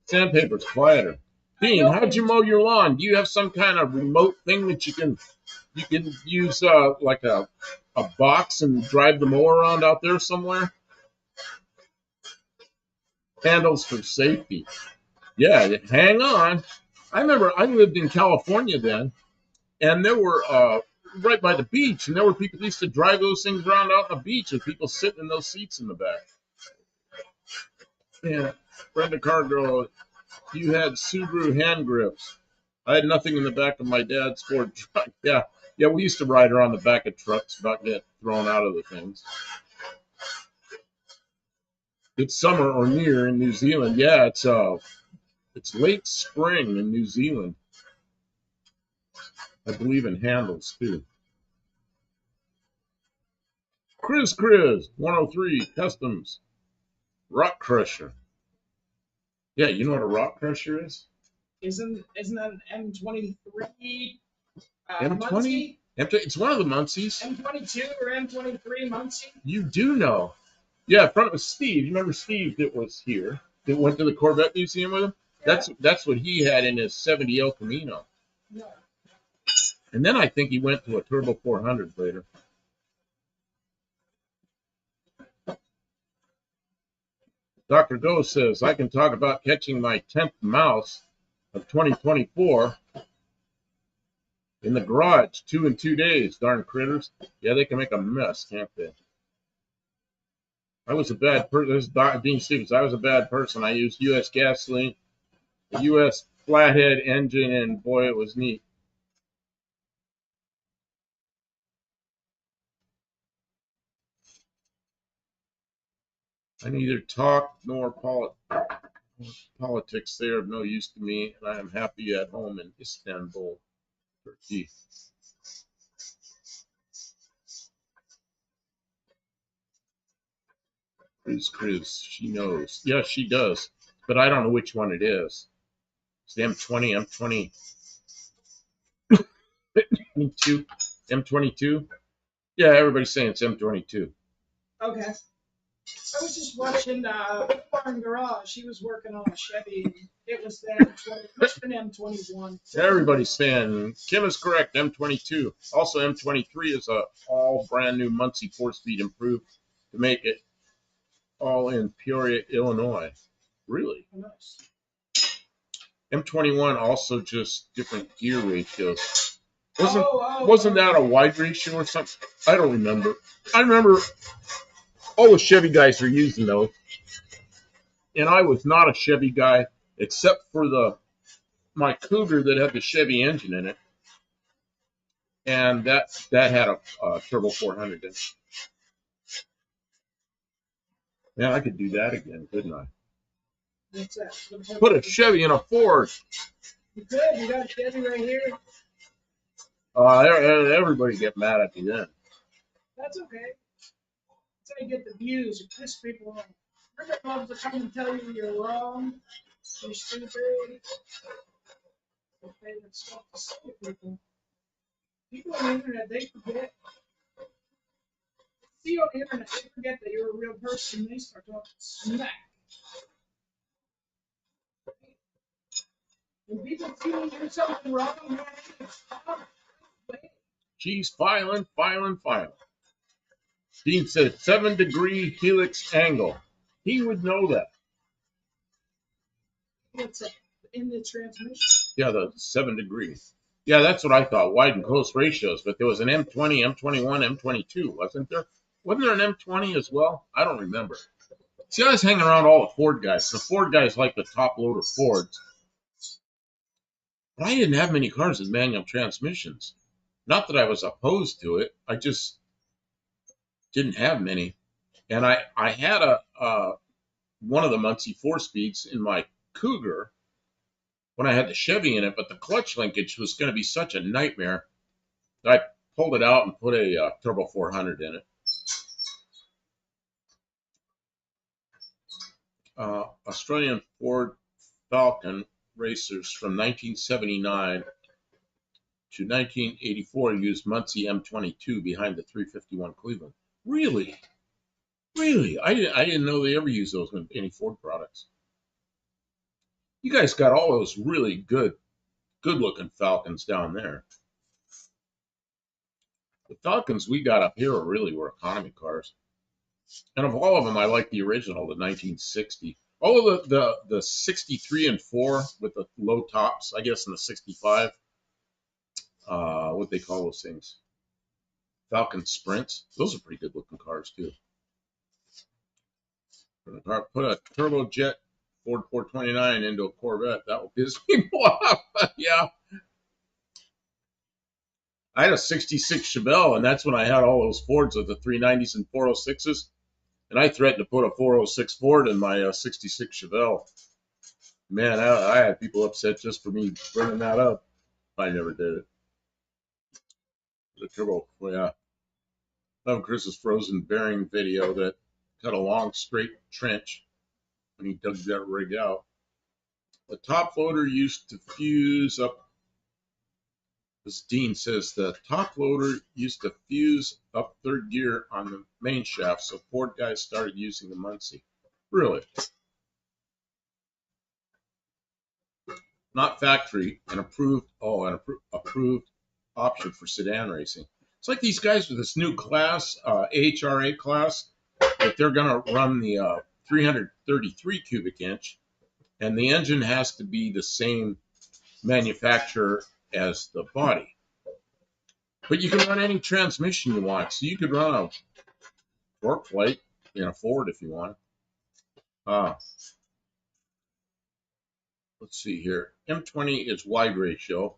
Sandpaper's quieter. Dean, how'd you mow your lawn? Do you have some kind of remote thing that you can use like a box and drive the mower around out there somewhere? Handles for safety. Yeah, hang on. I remember I lived in California then, and there were right by the beach, and there were people that used to drive those things around out on the beach with people sitting in those seats in the back. Yeah, Brenda Cargill, you had Subaru hand grips. I had nothing in the back of my dad's Ford truck. Yeah, we used to ride around the back of trucks about getting thrown out of the things. It's summer or near in New Zealand. Yeah, it's late spring in New Zealand. I believe in handles too. Chris 103 Customs Rock Crusher. Yeah, you know what a rock crusher is? Isn't that an M23? M20? It's one of the Muncies. M22 or M23 Muncie? You do know. Yeah, in front of Steve. You remember Steve that was here, that went to the Corvette Museum with him? Yeah. That's what he had in his 70 El Camino. No. And then I think he went to a Turbo 400 later. Dr. Go says, I can talk about catching my 10th mouse of 2024 in the garage, 2 in 2 days. Darn critters. Yeah, they can make a mess, can't they? I was a bad person. This is Dean Stevens. I was a bad person. I used U.S. gasoline, a U.S. flathead engine, and boy, it was neat. I neither talk nor politics. They are of no use to me, and I am happy at home in Istanbul, Turkey. Chris, she knows. Yeah, she does. But I don't know which one it is. It's the M20, M22, M22. Yeah, everybody's saying it's M22. Okay. I was just watching Farm Garage. She was working on a Chevy. And it was the M20. It must have been M21. Everybody's saying Kim is correct. M22. Also, M23 is a all brand new Muncie 4-speed improved to make it all in Peoria, Illinois. Really? Oh, nice. M21 also just different gear ratios. Oh, Wasn't that a wide ratio or something? I don't remember. I remember all the Chevy guys are using those, and I was not a Chevy guy except for my Cougar that had the Chevy engine in it, and that had a turbo 400 in it. Man, I could do that again, couldn't I? What's that? Put a Chevy in a Ford. You could. You got a Chevy right here. Everybody get mad at me then. That's okay. That's how you get the views. You piss people off. Rick loves to come and tell you you're wrong. You're stupid. Your favorite stuff to say to people. People on the internet, they forget. See you on the internet, they forget that you're a real person. They start talking smack. When people see you do something wrong, man, stop. Wait. She's filing. Dean said 7-degree helix angle. He would know that. What's up? In the transmission? Yeah, the 7 degrees. Yeah, that's what I thought. Wide and close ratios. But there was an M20, M21, M22, wasn't there? Wasn't there an M20 as well? I don't remember. See, I was hanging around all the Ford guys. The Ford guys like the top loader Fords. But I didn't have many cars with manual transmissions. Not that I was opposed to it. I just didn't have many. And I had one of the Muncie 4-speeds in my Cougar when I had the Chevy in it, but the clutch linkage was going to be such a nightmare that I pulled it out and put a Turbo 400 in it. Australian Ford Falcon racers from 1979 to 1984 used Muncie M22 behind the 351 Cleveland. Really? Really? I didn't know they ever used those in any Ford products. You guys got all those really good looking Falcons down there. The Falcons we got up here were economy cars. And of all of them, I like the original, the 1960. All of the 63 and 4 with the low tops, I guess, in the 65. What they call those things? Falcon Sprints. Those are pretty good looking cars too. Put a turbojet Ford 429 into a Corvette. That will piss people off. Yeah. I had a 66 Chevelle, and that's when I had all those Fords with the 390s and 406s. And I threatened to put a 406 Ford in my 66 Chevelle. Man, I had people upset just for me bringing that up. I never did it. The turbo, yeah. I love Chris's frozen bearing video that cut a long straight trench when he dug that rig out. The top loader used to fuse up, as Dean says, the top loader used to fuse up third gear on the main shaft, so Ford guys started using the Muncie. Really? Not factory, an approved option for sedan racing. It's like these guys with this new class, AHRA class, that they're going to run the 333 cubic inch, and the engine has to be the same manufacturer as the body. But you can run any transmission you want. So you could run a torque plate in a Ford if you want. Let's see here. M20 is wide ratio.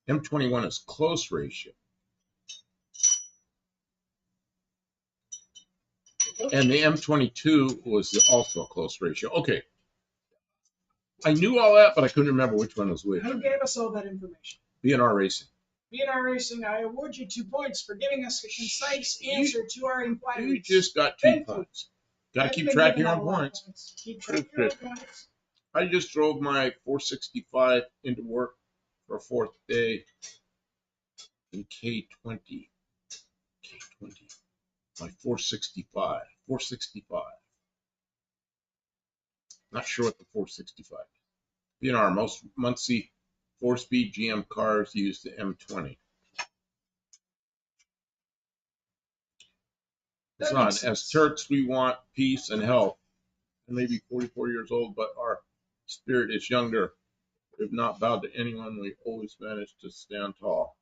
M21 is close ratio. And the M22 was also a close ratio. Okay. I knew all that, but I couldn't remember which one was which. Who gave us all that information? B&R Racing. B&R Racing, I award you 2 points for giving us a concise answer to our inquiries. You just got 2 Thank you. points. Got to I've keep been track of giving your out own a lot of points. Keep track of your own points. I just drove my 465 into work for a 4th day in K20. K20. My 465. 465. Not sure what the 465 is. B&R, most Muncie 4-speed GM cars use the M20. It's not. As Turks, we want peace and health. I may be 44 years old, but our spirit is younger. We have not bowed to anyone. We always managed to stand tall.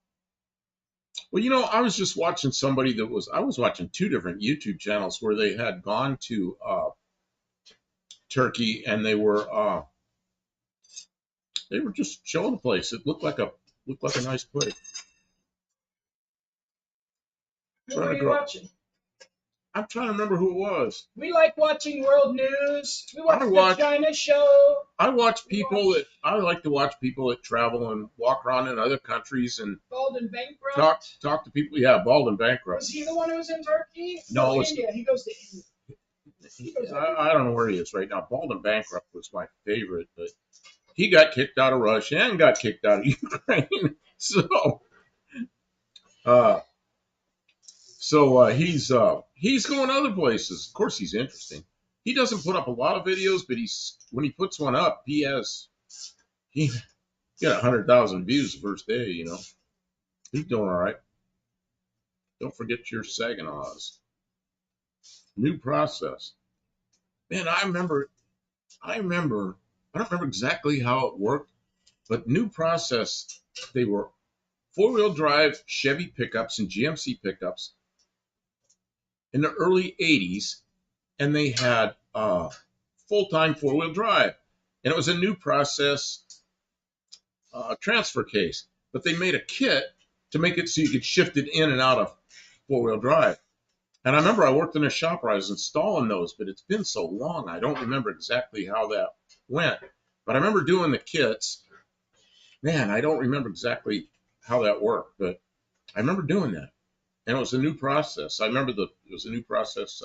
Well, I was just watching somebody I was watching 2 different YouTube channels where they had gone to Turkey, and they were just showing the place. It looked like a nice place. Who are you watching? I'm trying to remember who it was. We like watching world news. We watch the China show. I like to watch people that travel and walk around in other countries and Bald and Bankrupt. talk to people. Yeah, Bald and Bankrupt. Was he the one who was in Turkey? No, India. He goes to India. I don't know where he is right now. Bald and Bankrupt was my favorite, but he got kicked out of Russia and got kicked out of Ukraine. So he's going other places. Of course, he's interesting. He doesn't put up a lot of videos, but when he puts one up, he got 100,000 views the first day. He's doing all right. Don't forget your Saginaws. New process. Man, I don't remember exactly how it worked, but new process, they were 4-wheel drive Chevy pickups and GMC pickups in the early 80s, and they had full-time 4-wheel drive. And it was a new process transfer case, but they made a kit to make it so you could shift it in and out of 4-wheel drive. And I remember I worked in a shop where I was installing those, but it's been so long, I don't remember exactly how that went. But I remember doing the kits. Man, I don't remember exactly how that worked, but I remember doing that. And it was a new process. I remember it was a new process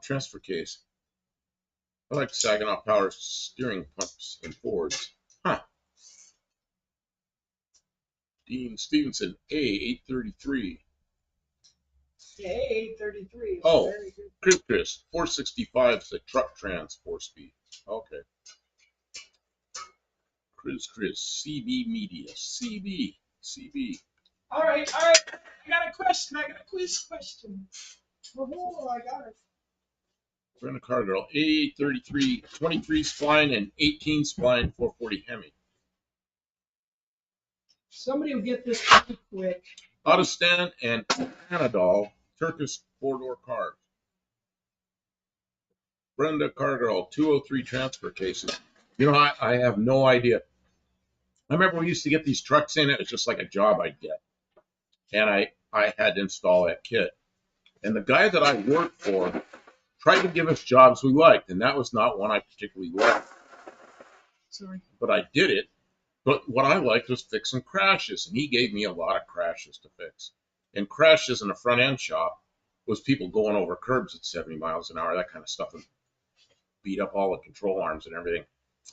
transfer case. I like Saginaw Power steering pumps and Fords. Huh. Dean Stevenson, A833. Yeah, A833. Oh, Chris, 465 is a truck trans 4-speed. Okay. Chris, CB Media. CB. All right. I got a question. I got a quiz question. Oh, I got it. Brenda Cargill, A833, 23 spline and 18 spline 440 Hemi. Somebody will get this pretty quick. Autostan and Panadol, Turkish 4-door cars. Brenda Cargill, 203 transfer cases. I have no idea. I remember we used to get these trucks in. It was just like a job I'd get. And I had to install that kit. And the guy that I worked for tried to give us jobs we liked, and that was not one I particularly liked. Sorry. But I did it. But what I liked was fixing crashes, and he gave me a lot of crashes to fix. And crashes in a front end shop was people going over curbs at 70 miles an hour, that kind of stuff, and beat up all the control arms and everything.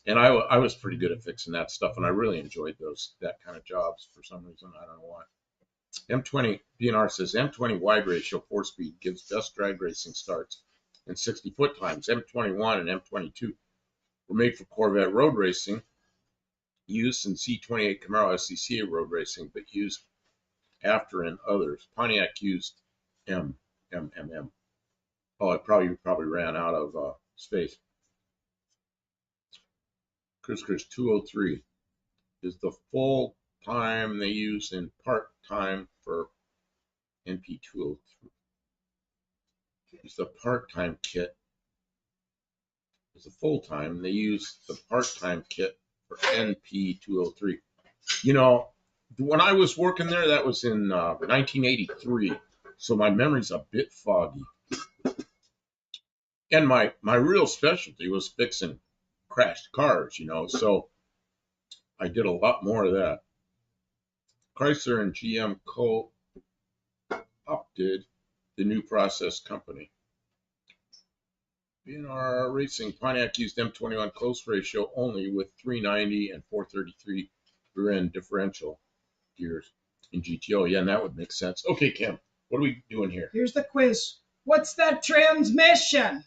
And I was pretty good at fixing that stuff, and I really enjoyed that kind of jobs for some reason. I don't know why. M20, B&R says, M20 wide ratio 4-speed gives best drag racing starts in 60-foot times. M21 and M22 were made for Corvette road racing, used in C28 Camaro SCCA road racing, but used after in others. Pontiac used M. Oh, it probably ran out of space. Chris 203 is the full time they use in part time for NP 203. It's the part time kit. It's the full time. They use the part time kit for NP 203. When I was working there, that was in 1983. so my memory's a bit foggy. And my real specialty was fixing crashed cars, so I did a lot more of that. Chrysler and GM co-opted the new process company. In our racing, Pontiac used M21 close ratio only with 390 and 433 rear end differential gears in GTO. Yeah, and that would make sense. Okay, Kim, what are we doing here? Here's the quiz. What's that transmission?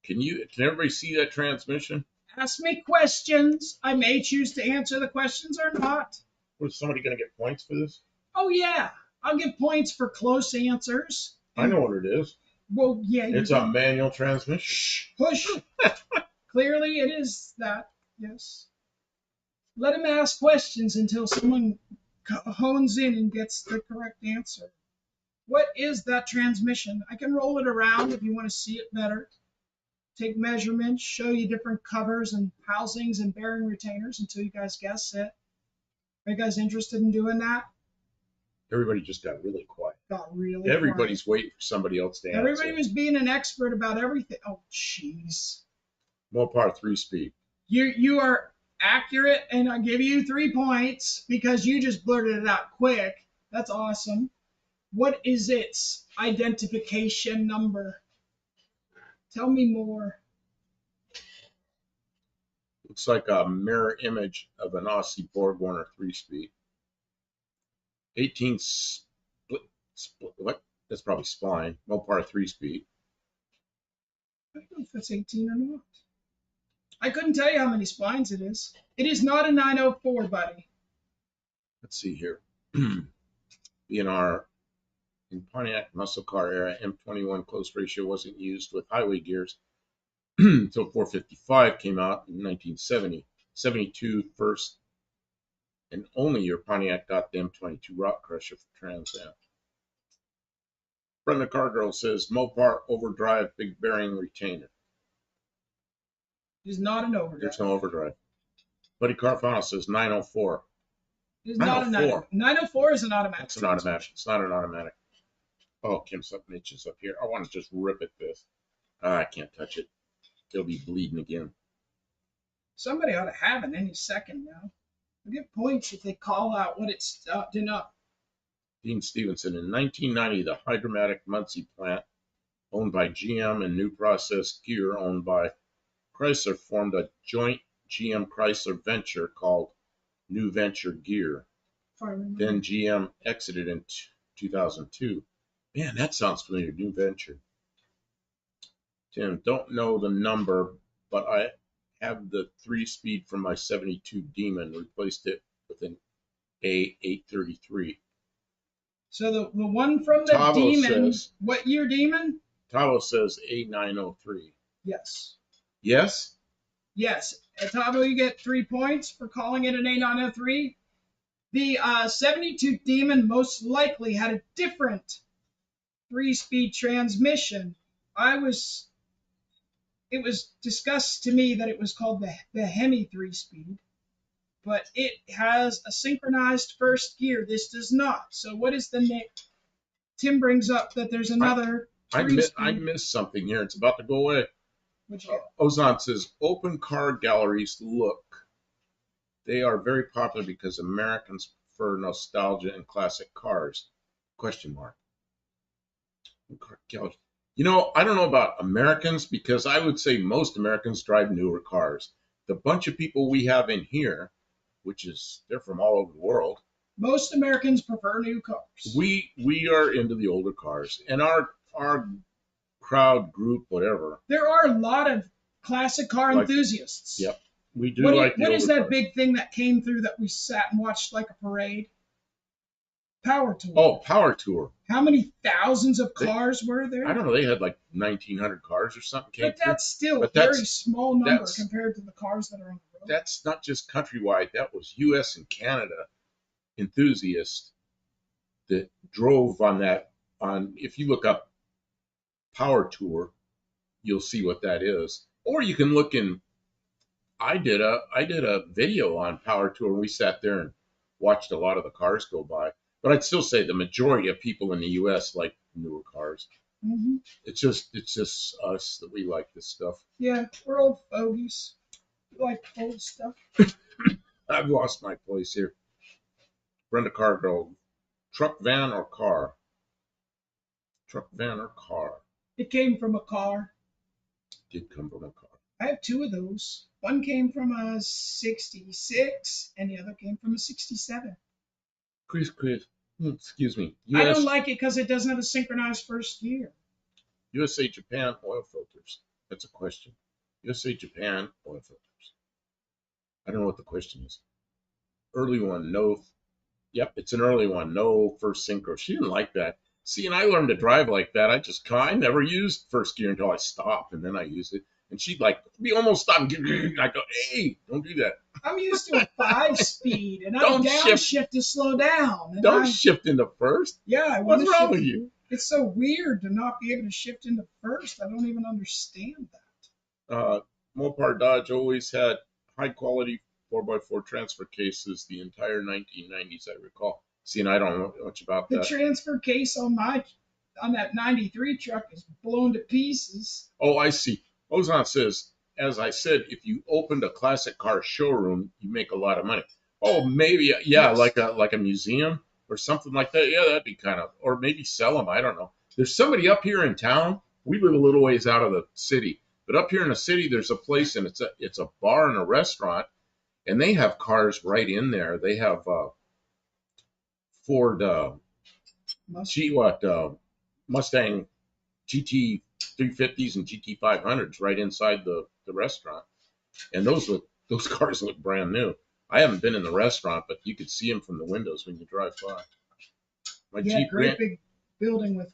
Can everybody see that transmission? Ask me questions. I may choose to answer the questions or not. Was somebody going to get points for this? Oh, yeah. I'll give points for close answers. I know what it is. Well, yeah. It's a manual transmission. Shh, push. Clearly, it is that. Yes. Let him ask questions until someone hones in and gets the correct answer. What is that transmission? I can roll it around if you want to see it better. Take measurements, show you different covers and housings and bearing retainers until you guys guess it. Are you guys interested in doing that? Everybody just got really quiet. Got really Everybody's waiting for somebody else to answer. Everybody was being an expert about everything. Oh, jeez. Mopar 3-speed. You are accurate, and I give you 3 points because you just blurted it out quick. That's awesome. What is its identification number? Tell me more. Looks like a mirror image of an Aussie BorgWarner 3-speed. 18 split, what? That's probably spline. Mopar 3-speed. I don't know if that's 18 or not. I couldn't tell you how many splines it is. It is not a 904, buddy. Let's see here. In Pontiac muscle car era, M21 close ratio wasn't used with highway gears until 455 came out in 1970. 72 first and only year Pontiac got the M22 rock crusher for Trans Am. Brenda Cargill says Mopar overdrive big bearing retainer. It is not an overdrive. There's no overdrive. Buddy Carfano says 904. It is not a 904. 904 is an automatic. It's an automatic. It's not an automatic. Oh, Kim, something itches up here. I want to just rip at this. I can't touch it. It'll be bleeding again. Somebody ought to have it any second now. I'll give points if they call out what it's done up. Dean Stevenson, in 1990, the Hydromatic Muncie plant, owned by GM and New Process Gear, owned by Chrysler, formed a joint GM Chrysler venture called New Venture Gear. Then GM exited in 2002. Man, that sounds familiar. New Venture. Tim, don't know the number, but I have the 3-speed from my 72 Demon. Replaced it with an A833. So the one from the Tavo Demon, says, what year Demon? Tavo says A903. Yes. Yes? Yes. At Tavo, you get 3 points for calling it an A903. The 72 Demon most likely had a different 3-speed transmission. It was discussed to me that it was called the Hemi 3-speed, but it has a synchronized first gear. This does not. So what is the name? Tim brings up that there's another. I missed something here. It's about to go away. Ozan says, open car galleries look. They are very popular because Americans prefer nostalgia and classic cars. Question mark. I don't know about Americans because I would say most Americans drive newer cars. The bunch of people we have in here, they're from all over the world. Most Americans prefer new cars. We are into the older cars, and our crowd group, whatever. There are a lot of classic car enthusiasts. Yep, we do. What is that big thing that came through that we sat and watched like a parade? Power Tour. Oh, Power Tour. How many thousands of cars were there? I don't know. They had like 1,900 cars or something. But that's still a very small number compared to the cars that are on the road. That's not just countrywide. That was U.S. and Canada enthusiasts that drove on that. If you look up Power Tour, you'll see what that is. Or you can look in. I did a video on Power Tour. We sat there and watched a lot of the cars go by. But I'd still say the majority of people in the U.S. like newer cars. Mm-hmm. It's just us that we like this stuff. Yeah, we're old fogies. We like old stuff. I've lost my place here. Brenda Cargill, truck, van, or car? Truck, van, or car? It came from a car. Did come from a car. I have two of those. One came from a 66 and the other came from a 67. Chris, excuse me. I don't like it because it doesn't have a synchronized first gear. USA, Japan, oil filters. That's a question. USA, Japan, oil filters. I don't know what the question is. Early one, no. Yep, it's an early one. No first synchro. She didn't like that. See, and I learned to drive like that. I never used first gear until I stopped, and then I used it. And she'd like be almost stopped. I go, hey, don't do that. I'm used to a 5-speed, and I Don't downshift to slow down. And Don't shift into first. Yeah, I want What's to wrong shift. with you? It's so weird to not be able to shift into first. I don't even understand that. Mopar Dodge always had high quality 4x4 transfer cases the entire 1990s, I recall. See, and I don't know much about The that. transfer case on that 93 truck is blown to pieces. Oh, I see. Ozon says, as I said, if you opened a classic car showroom, you make a lot of money. Oh, maybe, yeah, Yes. like a museum or something like that. Yeah, that'd be kind of, or maybe sell them. I don't know. There's somebody up here in town. We live a little ways out of the city, but up here in the city, there's a place, and it's a bar and a restaurant, and they have cars right in there. They have Ford Mustang GT 350s and GT 500s right inside the restaurant, and those cars look brand new. I haven't been in the restaurant, but you could see them from the windows when you drive by. My Yeah, Jeep great big building with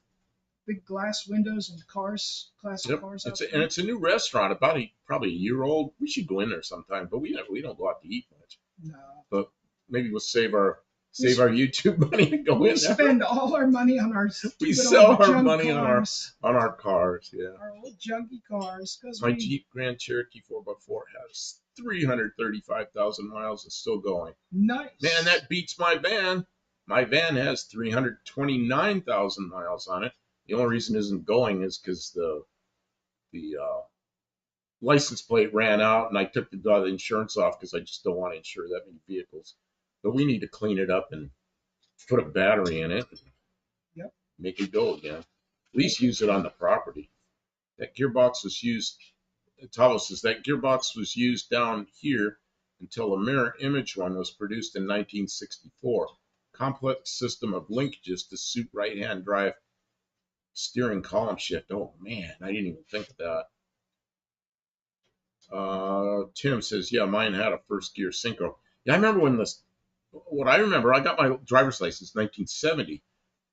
big glass windows and cars, classic Yep. cars. And it's a new restaurant, probably a year old. We should go in there sometime, but we don't go out to eat much. No. But maybe we'll save our YouTube money and go in there. Spend all our money on our We sell our junk money cars. on our cars. Yeah. Our old junky cars. My Jeep Grand Cherokee 4x4 has 335,000 miles and still going. Nice. Man, that beats my van. My van has 329,000 miles on it. The only reason it isn't going is because the license plate ran out, and I took the insurance off because I just don't want to insure that many vehicles. But we need to clean it up and put a battery in it. Yep. Make it go again. At least use it on the property. That gearbox was used. Tavo says that gearbox was used down here until a mirror image one was produced in 1964. Complex system of linkages to suit right-hand drive steering column shift. Oh man, I didn't even think of that. Tim says, yeah, mine had a first gear synchro. Yeah, I remember I got my driver's license in 1970,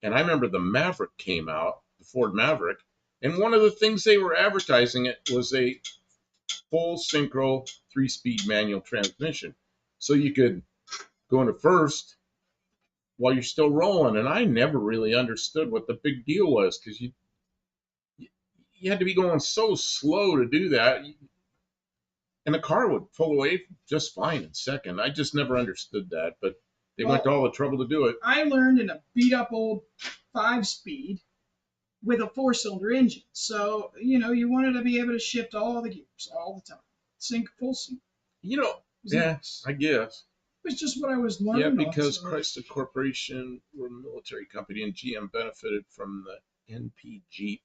and I remember the Maverick came out, the Ford Maverick, and one of the things they were advertising it was a full synchro 3-speed manual transmission. So you could go into first while you're still rolling, and I never really understood what the big deal was, because you had to be going so slow to do that. And the car would pull away just fine in second. I just never understood that, but they went to all the trouble to do it. I learned in a beat up old 5-speed with a 4-cylinder engine. So, you wanted to be able to shift all the gears all the time. Full sync. Yes, I guess. It was just what I was learning. Yeah, because Chrysler Corporation were a military company, and GM benefited from the NP Jeep.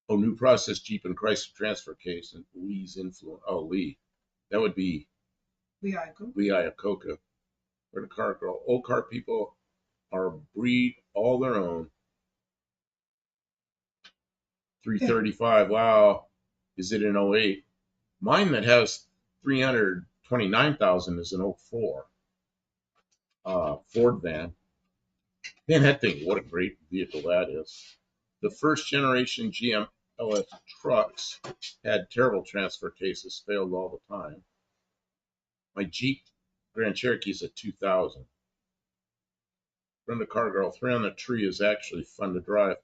Oh, New Process Jeep and Chrysler transfer case, and Lee's influence. Oh, Lee. That would be Lee Iacocca. Or the car girl. Old car people are a breed all their own. 335. Wow. Is it an 08? Mine that has 329,000 is an 04. Ford van. Man, that thing, what a great vehicle that is. The first generation GM LS trucks had terrible transfer cases, failed all the time. My Jeep Grand Cherokee is a 2000. Brenda Cargill, 3 on the Tree is actually fun to drive.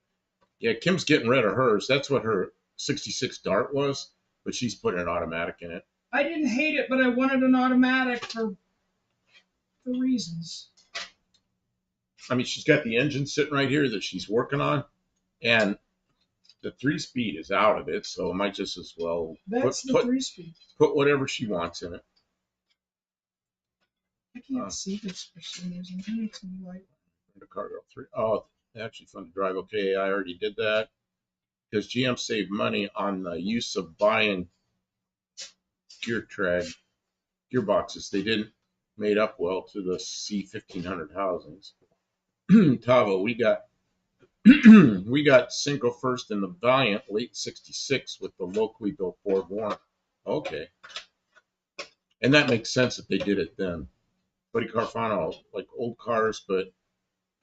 Yeah, Kim's getting rid of hers. That's what her 66 Dart was, but she's putting an automatic in it. I didn't hate it, but I wanted an automatic for reasons. I mean, she's got the engine sitting right here that she's working on, and the 3-speed is out of it, so it might just as well That's the put 3-speed. put whatever she wants in it. I can't see this for some reason. It makes me like. The Cargo 3. Oh, actually fun to drive. Okay, I already did that because GM saved money on the use of buying gearboxes. They didn't made up well to the C1500 housings. Tavo, we got we got Synchro first in the Valiant late '66 with the locally built Ford Warren. Okay, and that makes sense that they did it then. Buddy Carfano, like old cars, but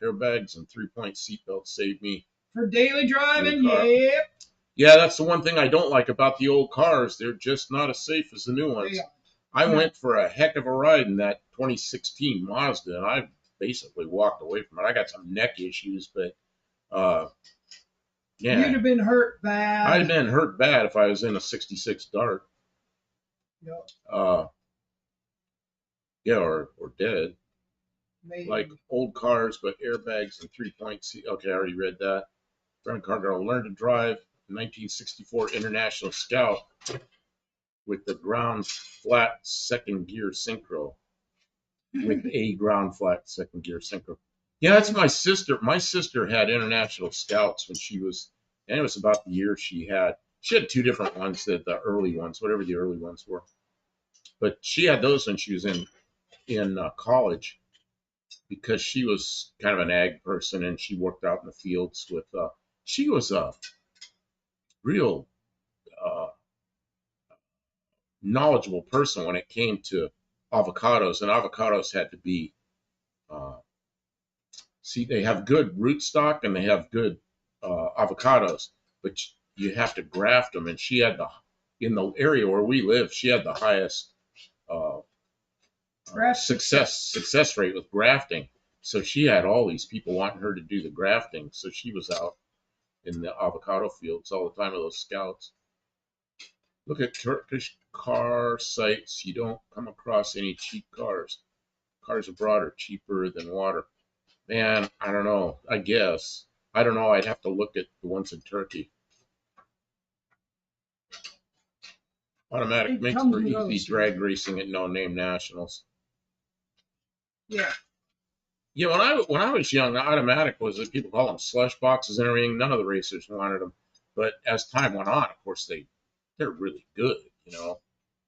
airbags and 3-point seatbelts saved me. For daily driving, yeah. Yeah, that's the one thing I don't like about the old cars. They're just not as safe as the new ones. I went for a heck of a ride in that 2016 Mazda, and I basically walked away from it. I got some neck issues, but yeah. You'd have been hurt bad. I'd have been hurt bad if I was in a 66 Dart. Yep. Yeah, or dead. Maybe. Like old cars, but airbags and 3-point seat. Okay, I already read that. Brent Cargill learned to drive 1964 International Scout with the ground flat second gear synchro. With a ground flat second gear synchro. Yeah, that's my sister. My sister had International Scouts when she was, and it was about the year she had. She had 2 different ones, the early ones, whatever the early ones were. But she had those when she was in college because she was kind of an ag person and she worked out in the fields with. She was a real knowledgeable person when it came to avocados, and avocados had to be. See, they have good rootstock and they have good avocados, but you have to graft them. And she had in the area where we live, she had the highest success rate with grafting. So she had all these people wanting her to do the grafting. So she was out in the avocado fields all the time with those scouts. Look at Turkish car sites. You don't come across any cheap cars. Cars abroad are cheaper than water. Man, I don't know. I guess. I don't know. I'd have to look at the ones in Turkey. Automatic makes for easy drag racing at no-name nationals. Yeah. Yeah, when I was young, automatic was that people call them slush boxes and everything. None of the racers wanted them, but as time went on, of course they're really good. You know,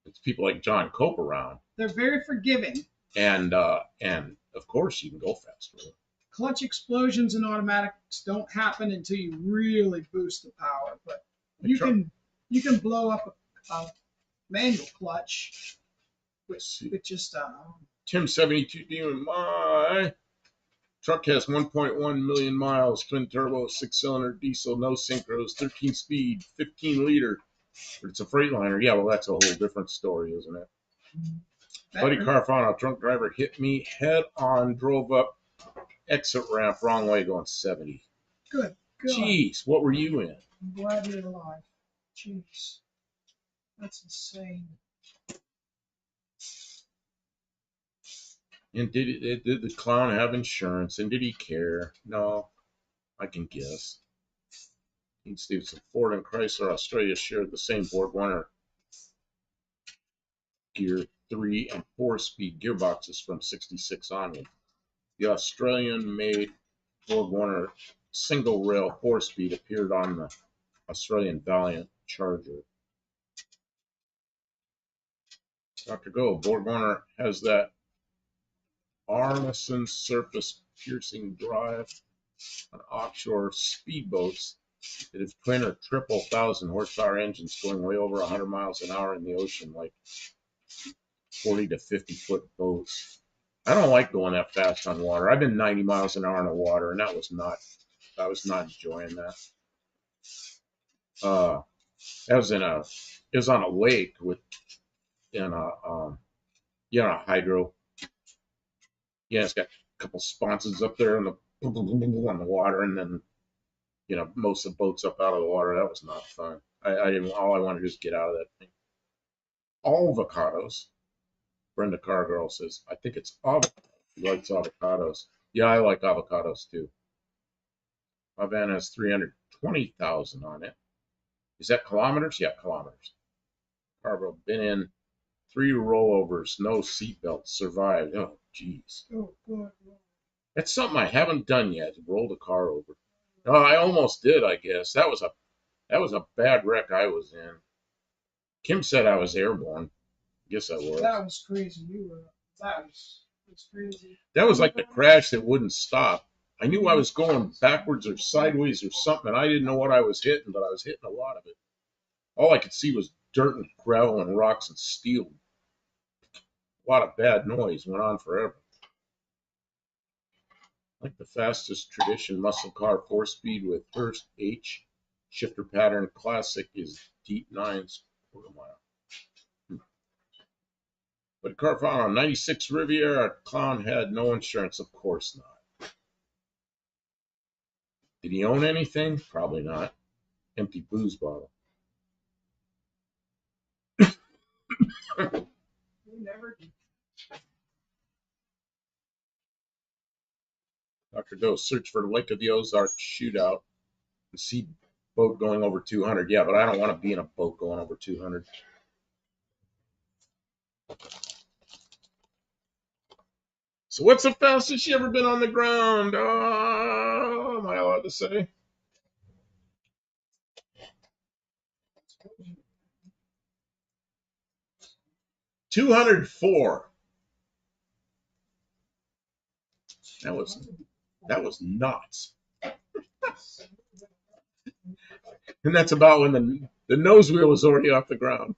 it's people like John Cope around. They're very forgiving. And of course you can go faster. Clutch explosions in automatics don't happen until you really boost the power, but you can blow up a manual clutch with just Tim 72 Demon, my truck has 1.1 million miles, twin turbo, 6-cylinder diesel, no synchros, 13 speed, 15 liter. But it's a Freightliner. Yeah, well, that's a whole different story, isn't it? Buddy Carfano, drunk driver, hit me head on, drove up exit ramp wrong way going 70. Good. Jeez, what were you in? I'm glad you're alive. Jeez. That's insane. And did the clown have insurance? And did he care? No, I can guess. Dean Stevenson, Ford and Chrysler Australia shared the same Ford Warner gear 3 and 4-speed gearboxes from 66 onward. The Australian-made Ford Warner single rail 4-speed appeared on the Australian Valiant Charger. Dr. Go, Ford Warner has that Arneson surface piercing drive on offshore speedboats that have twin or triple 1,000 horsepower engines going way over 100 miles an hour in the ocean, like 40 to 50 foot boats. I don't like going that fast on water. I've been 90 miles an hour on the water, and I was not enjoying that. It was on a lake in a hydro. Yeah, it's got a couple sponsons up there on the water, and then most of the boats up out of the water. That was not fun. I didn't. All I wanted to do was get out of that thing. Avocados. Brenda Cargirl says, I think it's avocado. He likes avocados. Yeah, I like avocados too. My van has 320,000 on it. Is that kilometers? Yeah, kilometers. Carbo been in 3 rollovers, no seatbelt, survived. Oh, jeez. Oh, good. That's something I haven't done yet. Rolled a car over. No, I almost did. I guess that was a bad wreck I was in. Kim said I was airborne. Guess I was. That was crazy. That was crazy. That was like the crash that wouldn't stop. I knew I was going backwards or sideways or something. I didn't know what I was hitting, but I was hitting a lot of it. All I could see was dirt and gravel and rocks and steel. A lot of bad noise went on forever. Like the fastest tradition muscle car 4-speed with first H shifter pattern classic is deep nines quarter mile. But a car found on 96 Riviera, clown had no insurance. Of course not. Did he own anything? Probably not. Empty booze bottle. Never did. Dr. Doe search for Lake of the Ozarks shootout. And see boat going over 200. Yeah, but I don't want to be in a boat going over 200. So what's the fastest you ever been on the ground? Am I allowed to say? 204. That was nuts. And that's about when the nose wheel was already off the ground.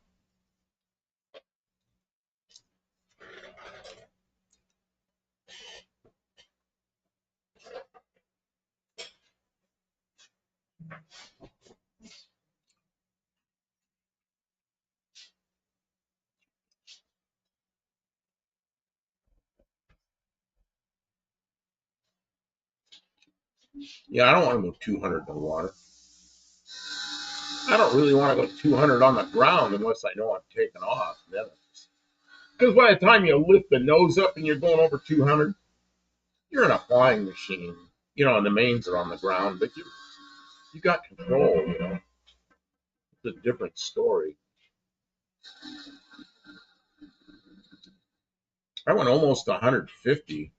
Yeah, I don't want to go 200 in the water. I don't really want to go 200 on the ground unless I know I'm taking off. Because by the time you lift the nose up and you're going over 200, you're in a flying machine. You know, and the mains are on the ground, but you got control, you know. It's a different story. I went almost 150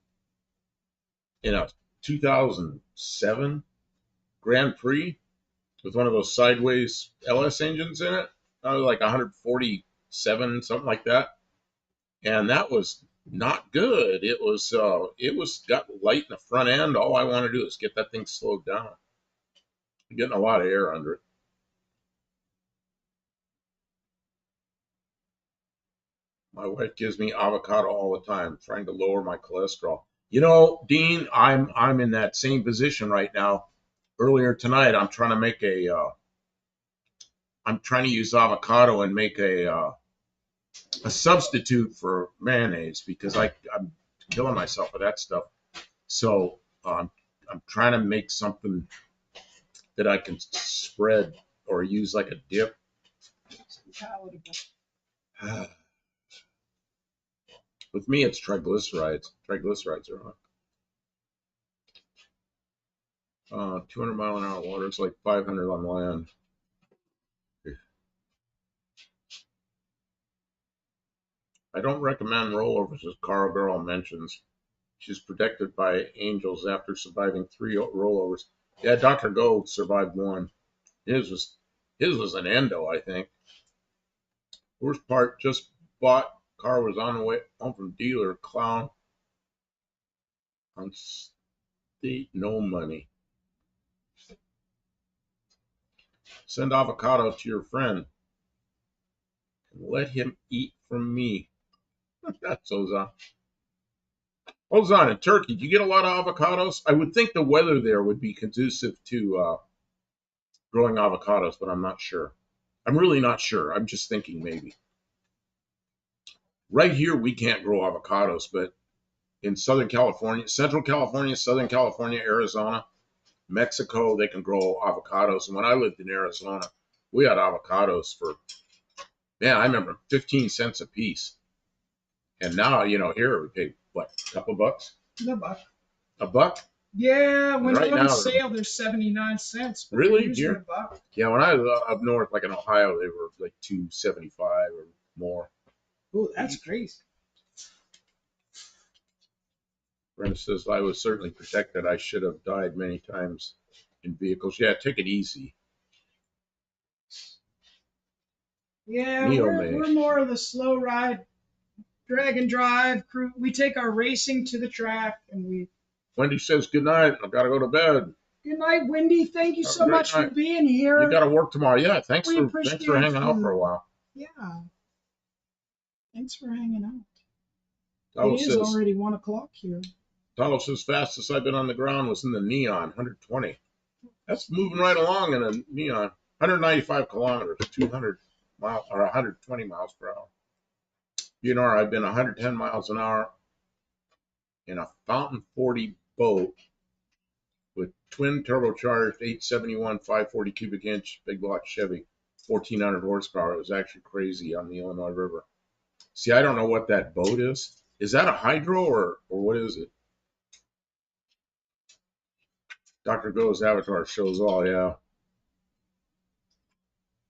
in a 2007 Grand Prix with one of those sideways LS engines in it. I was like 147, something like that. And that was not good. It was got light in the front end. All I want to do is get that thing slowed down. I'm getting a lot of air under it. My wife gives me avocado all the time, trying to lower my cholesterol. You know, Dean, I'm in that same position right now. Earlier tonight, I'm trying to use avocado and make a substitute for mayonnaise because I'm killing myself with that stuff. So I'm trying to make something that I can spread or use like a dip. With me, it's triglycerides. Triglycerides are on. 200 mile an hour water. It's like 500 on land. I don't recommend rollovers, as Carl Girl mentions. She's protected by angels after surviving 3 rollovers. Yeah, Dr. Gold survived one. His was an endo, I think. Worst part, just bought. Car was on the way home from dealer. Clown on state, no money. Send avocado to your friend and let him eat from me. That's Ozon. Ozon in Turkey, do you get a lot of avocados? I would think the weather there would be conducive to growing avocados, but I'm not sure. I'm really not sure. I'm just thinking maybe. Right here, we can't grow avocados, but in Southern California, Central California, Southern California, Arizona, Mexico, they can grow avocados. And when I lived in Arizona, we had avocados for, man, I remember 15 cents a piece. And now, you know, here we pay, what, a couple bucks? No, but A buck? Yeah, when Right they're on now, sale, they're 79 cents. But really? they're usually Dear? a buck. Yeah, when I was up north, like in Ohio, they were like 2.75 or more. Oh, that's crazy. Brenda says, I was certainly protected. I should have died many times in vehicles. Yeah, take it easy. Yeah, Neo we're May. more of the slow ride, drag and drive crew. We take our racing to the track, and we. Wendy says, good night. I got to go to bed. Good night, Wendy. Thank you Have a so great much for night. being You here. got to work tomorrow. Yeah, thanks We for appreciate hanging out for a you. while. Yeah, thanks for hanging out. Talo It is says, already 1 o'clock here. Talo says, fastest I've been on the ground was in the Neon, 120. That's moving right along in a Neon. 195 kilometers, 200 miles or 120 miles per hour. You know, I've been 110 miles an hour in a Fountain 40 boat with twin turbocharged 871 540 cubic inch big block Chevy, 1400 horsepower. It was actually crazy on the Illinois River. See, I don't know what that boat is. Is that a hydro or what is it? Dr. Go's avatar shows all, yeah.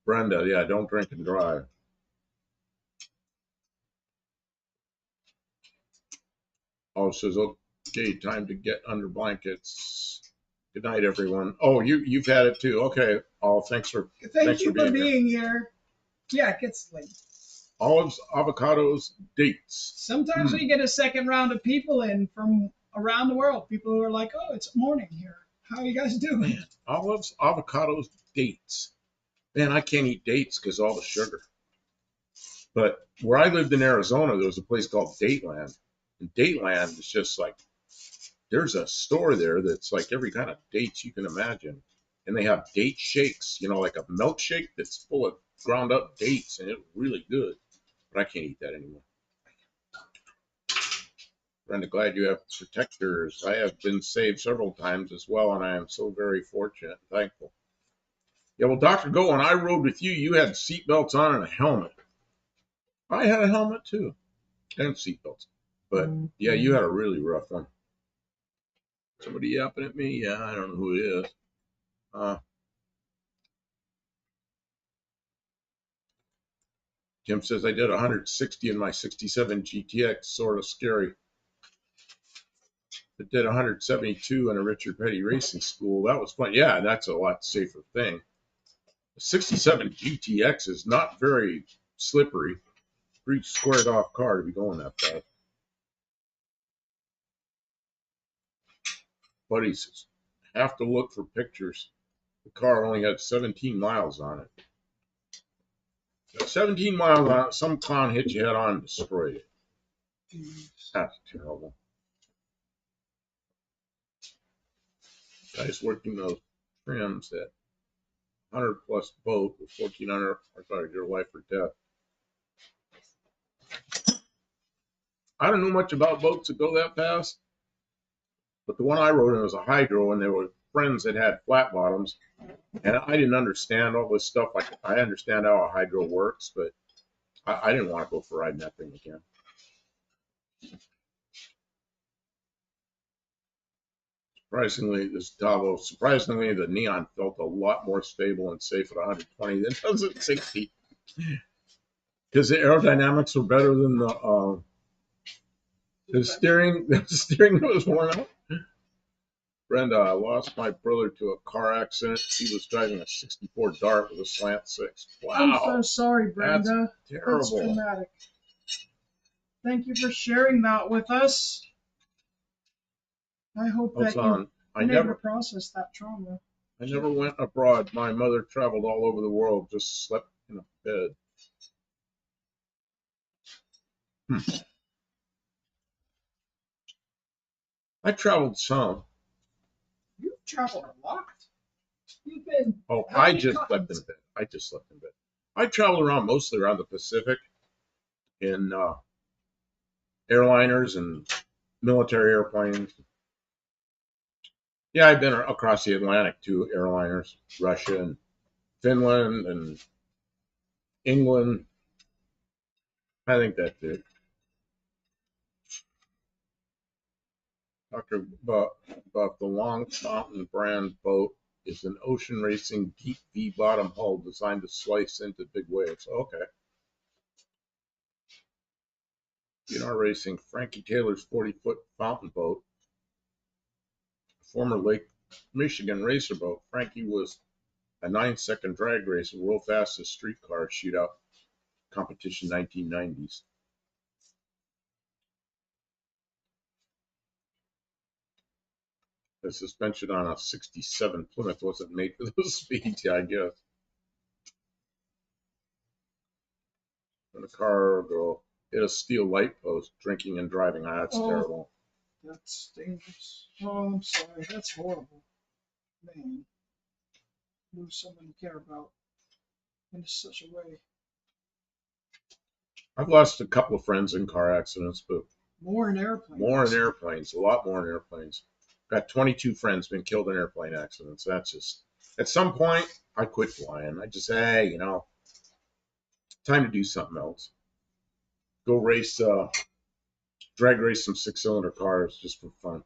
Brenda, yeah, don't drink and drive. Oh, says, okay, time to get under blankets. Good night, everyone. Oh, you've had it too. Okay. Oh, thanks for Thank you for being here. being here. Yeah, it gets late. Olives, avocados, dates. Sometimes we get a second round of people in from around the world. People who are like, "Oh, it's morning here. How are you guys doing?" Man, olives, avocados, dates. Man, I can't eat dates because all the sugar. But where I lived in Arizona, there was a place called Dateland. And Dateland is just like, there's a store there that's like every kind of dates you can imagine. And they have date shakes, like a milkshake that's full of ground up dates, and it's really good. But I can't eat that anymore. Brenda, glad you have protectors. I have been saved several times as well, and I am so very fortunate and thankful. Yeah, well, Dr. Go, when I rode with you, you had seatbelts on and a helmet. I had a helmet too, and seatbelts. But yeah, you had a really rough one. Somebody yapping at me? Yeah, I don't know who it is. Tim says I did 160 in my 67 GTX, sort of scary. I did 172 in a Richard Petty racing school. That was fun. Yeah, that's a lot safer thing. The 67 GTX is not very slippery. Pretty squared off car to be going that fast. Buddy says, have to look for pictures. The car only had 17 miles on it. 17 miles on it, some clown hit you head on and destroyed it. That's terrible. Guys working those trims that 100 plus boat with 1,400 horsepower, your life or death. I don't know much about boats that go that fast, but the one I rode in was a hydro, and there were friends that had flat bottoms, and I didn't understand all this stuff. Like, I understand how a hydro works, but I didn't want to go for riding that thing again. Surprisingly, the Neon felt a lot more stable and safe at 120 than it does at 60. Because the aerodynamics were better than the steering. The steering was worn out. Brenda, I lost my brother to a car accident. He was driving a 64 Dart with a slant six. Wow. I'm so sorry, Brenda. That's terrible. That's traumatic. Thank you for sharing that with us. I hope that you've been able to process that trauma. I never went abroad. My mother traveled all over the world, just slept in a bed. I traveled some. You've traveled a lot. You've been. Oh, I just slept in bed. I traveled mostly around the Pacific in airliners and military airplanes. Yeah, I've been across the Atlantic to airliners, Russia and Finland and England. I think that's it. Dr. Buff, the Long Fountain brand boat is an ocean racing deep V bottom hull designed to slice into big waves. Okay. Racing, Frankie Taylor's 40-foot fountain boat, former Lake Michigan racer boat. Frankie was a 9-second drag race and world fastest streetcar shootout competition 1990s. The suspension on a 67 Plymouth wasn't made for those speeds, I guess. When a car girl hit a steel light post, drinking and driving. That's terrible. That's dangerous. Oh, I'm sorry. That's horrible. Man, lose someone you care about in such a way. I've lost a couple of friends in car accidents, but More in airplanes. more in airplanes, a lot more in airplanes. Got 22 friends been killed in airplane accidents. That's just, at some point, I quit flying. I just say, hey, time to do something else. Go race, drag race some 6-cylinder cars just for fun.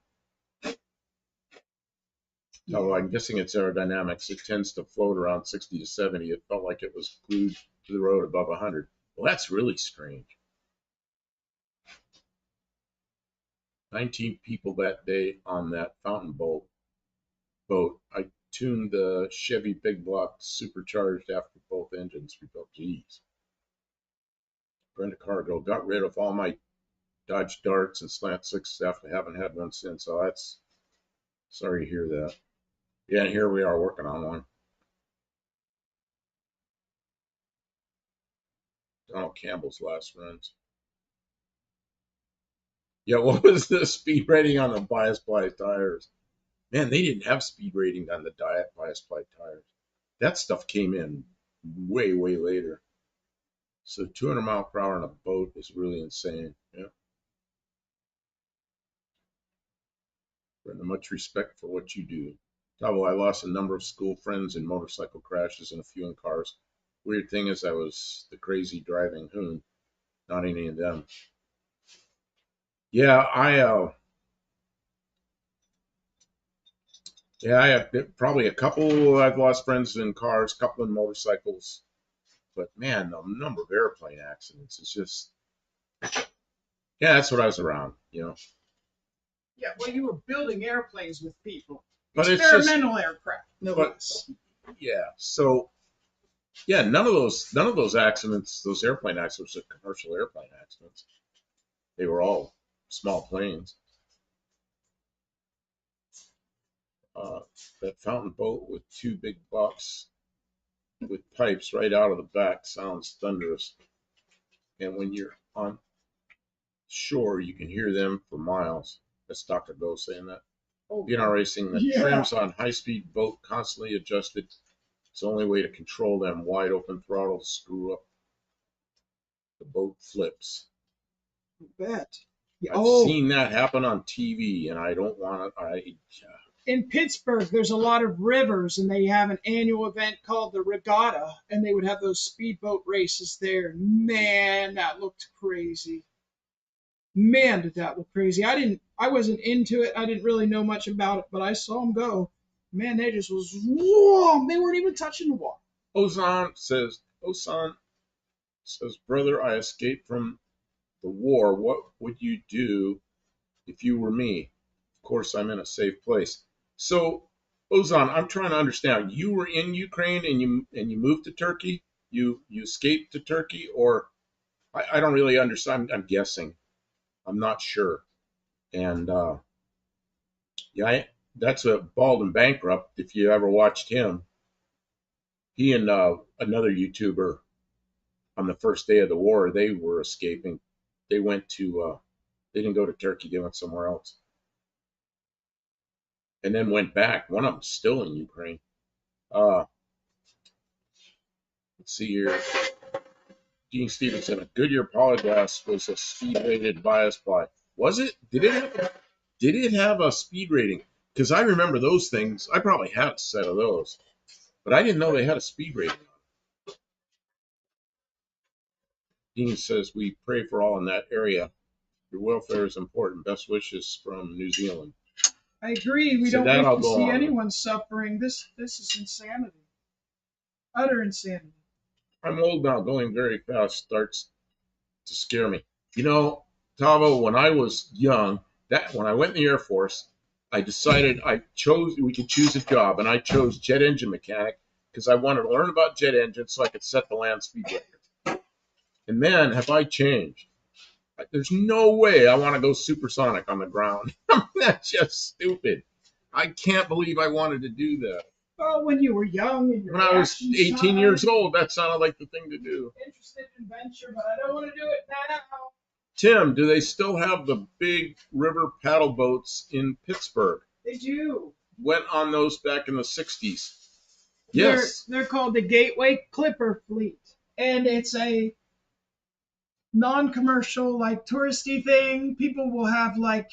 Yeah. Although I'm guessing it's aerodynamics. It tends to float around 60 to 70. It felt like it was glued to the road above 100. Well, that's really strange. 19 people that day on that fountain boat. I tuned the Chevy Big Block supercharged after both engines rebuilt. Geez. Brenda Cargill got rid of all my Dodge Darts and Slant Sixes after haven't had one since. So that's sorry to hear that. Yeah, and here we are working on one. Donald Campbell's last runs. Yeah, what was the speed rating on the bias ply tires? Man, they didn't have speed rating on the bias ply tires. That stuff came in way, way later. So 200 mile per hour on a boat is really insane. Yeah. Brenda, much respect for what you do. Tavo, I lost a number of school friends in motorcycle crashes and a few in cars. Weird thing is, I was the crazy driving hoon, not any of them. Yeah, I have probably a couple. I've lost friends in cars, a couple in motorcycles, but man, the number of airplane accidents is just, yeah, that's what I was around. Yeah, well, you were building airplanes with people. But it's just, Experimental aircraft, no but less. yeah, so yeah, none of those accidents, those airplane accidents, are commercial airplane accidents. They were all small planes. That fountain boat with two big blocks with pipes right out of the back sounds thunderous. And when you're on shore, you can hear them for miles. That's Dr. Go saying that. Oh, Racing, the trims on high-speed boat constantly adjusted. It's the only way to control them. Wide open throttle, screw up. The boat flips. I bet. I've seen that happen on TV, and I don't want to. In Pittsburgh, there's a lot of rivers, and they have an annual event called the Regatta, and they would have those speedboat races there. Man, that looked crazy. Man, did that look crazy. I wasn't into it. I didn't really know much about it, but I saw them go. Man, they just was, whoa, they weren't even touching the water. Osan says, brother, I escaped from the war. What would you do if you were me? Of course, I'm in a safe place. So, Ozan, I'm trying to understand. You were in Ukraine and you moved to Turkey. You escaped to Turkey, or I don't really understand. I'm guessing. I'm not sure. And yeah, that's a Bald and Bankrupt. If you ever watched him, he and another YouTuber on the first day of the war, they were escaping. They went to. They didn't go to Turkey. They went somewhere else, and then went back. One of them's still in Ukraine. Uh, let's see here. Dean Stevenson, a Goodyear Polyglass was a speed-rated bias ply. Was it? Did it have a speed rating? Because I remember those things. I probably had a set of those, but I didn't know they had a speed rating. Dean says we pray for all in that area. Your welfare is important. Best wishes from New Zealand. I agree. We So don't that like I'll to go see on. anyone suffering. This is insanity. Utter insanity. I'm old now. Going very fast starts to scare me. You know, Tavo, when I was young, that when I went in the Air Force, I decided we could choose a job, and I chose jet engine mechanic because I wanted to learn about jet engines so I could set the land speed record. And man, have I changed. There's no way I want to go supersonic on the ground. That's just stupid. I can't believe I wanted to do that. Well, when you were young and your When I was reactions 18 time, years old, that sounded like the thing to do. interested in adventure, but I don't want to do it now. Tim, do they still have the big river paddle boats in Pittsburgh? They do. Went on those back in the 60s. They're Yes. they're called the Gateway Clipper Fleet, and it's a non-commercial, like touristy thing. People will have like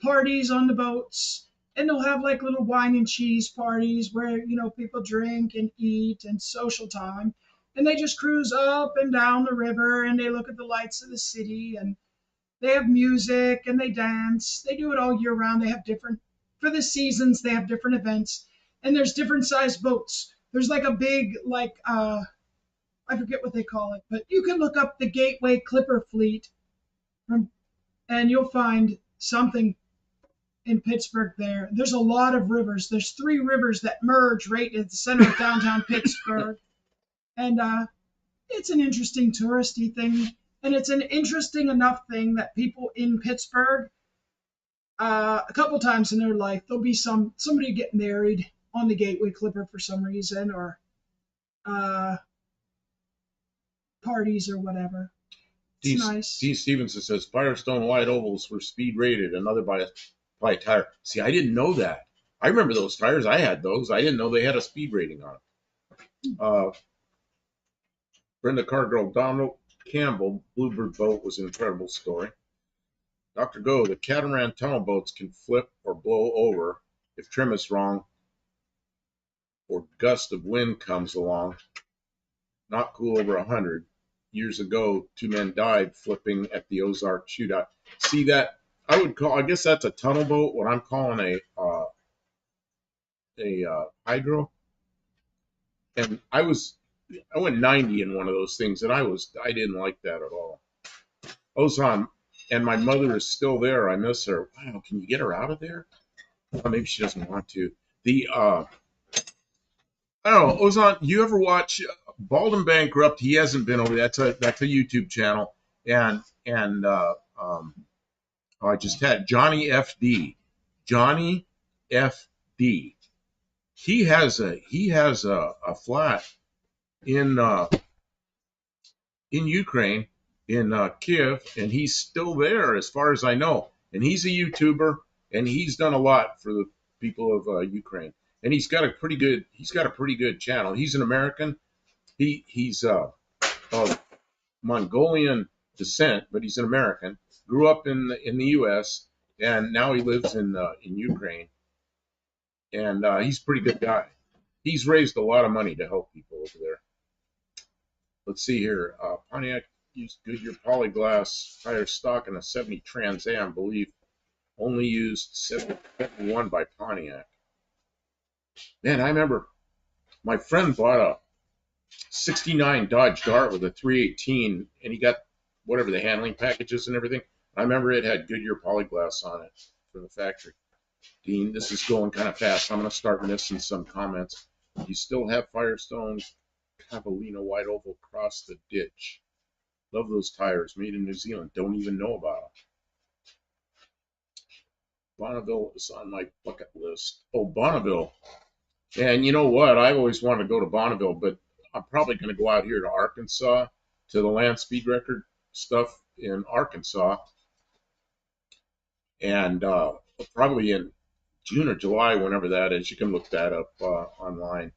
parties on the boats, and they'll have like little wine and cheese parties where people drink and eat and social time, and they just cruise up and down the river and they look at the lights of the city, and they have music and they dance. They do it all year round. They have different for the seasons. They have different events, and there's different sized boats. There's like a big I forget what they call it, but you can look up the Gateway Clipper Fleet from, and you'll find something in Pittsburgh there. There's a lot of rivers. There's 3 rivers that merge right at the center of downtown Pittsburgh. And it's an interesting touristy thing. And it's an interesting enough thing that people in Pittsburgh, a couple times in their life, there'll be somebody get married on the Gateway Clipper for some reason, or uh, parties or whatever. It's nice. Dean Stevenson says Firestone wide ovals were speed rated, another by a tire. See, I didn't know that. I remember those tires. I had those. I didn't know they had a speed rating on them. Brenda Cargill, Donald Campbell, Bluebird boat was an incredible story. Dr. Go, the catamaran tunnel boats can flip or blow over if trim is wrong or gust of wind comes along. Not cool over 100. Years ago, 2 men died flipping at the Ozark shootout. See that? I guess that's a tunnel boat. What I'm calling a hydro. And I went 90 in one of those things, and I didn't like that at all. Ozan, and my mother is still there. I miss her. Wow, can you get her out of there? Well, maybe she doesn't want to. I don't know, Ozan, you ever watch Bald Bankrupt? He hasn't been over there. That's a YouTube channel. And I just had Johnny FD. Johnny FD. He has a flat in Ukraine, in Kiev, and he's still there as far as I know. And he's a YouTuber, and he's done a lot for the people of Ukraine. And he's got a pretty good channel. He's an American. He's of Mongolian descent, but he's an American. Grew up in the U.S. and now he lives in Ukraine. And he's a pretty good guy. He's raised a lot of money to help people over there. Let's see here. Pontiac used Goodyear polyglass tire stock in a 70 Trans Am, believe only used 71 by Pontiac. Man, I remember my friend bought a 69 Dodge Dart with a 318, and he got whatever the handling packages and everything. I remember it had Goodyear polyglass on it from the factory. Dean, this is going kind of fast. I'm going to start missing some comments. You still have Firestone Cavallino wide oval across the ditch. Love those tires, made in New Zealand. Don't even know about them. Bonneville is on my bucket list. Oh, Bonneville. And you know what? I always wanted to go to Bonneville, but I'm probably going to go out here to Arkansas, to the land speed record stuff in Arkansas. And probably in June or July, whenever that is. You can look that up online.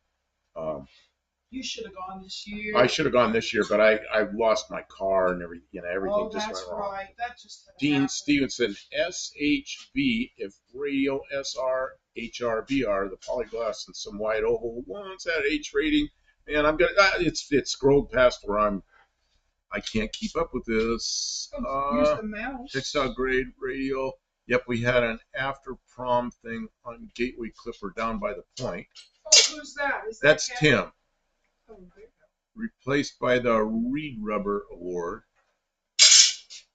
You should have gone this year. I should have gone this year, but I lost my car and everything. Everything just that's went wrong. right. That just Dean happened. Stevenson, SHV, if radio SR, HRBR, the polyglass and some wide oval ones at H rating. Man, I'm gonna. It's scrolled past where I'm I can't keep up with this. Use the mouse. Textile grade radio. Yep, we had an after prom thing on Gateway Clipper down by the point. Oh, who's that? That's Tim. Oh, okay. Replaced by the Reed Rubber Award.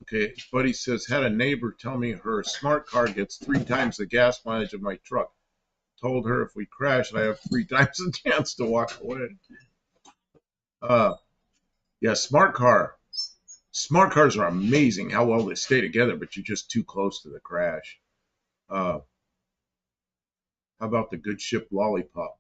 Okay, Buddy says, had a neighbor tell me her smart car gets 3 times the gas mileage of my truck. Told her if we crash, I have 3 times the chance to walk away. Yeah, smart car. Smart cars are amazing how well they stay together, but you're just too close to the crash. How about the good ship Lollipop?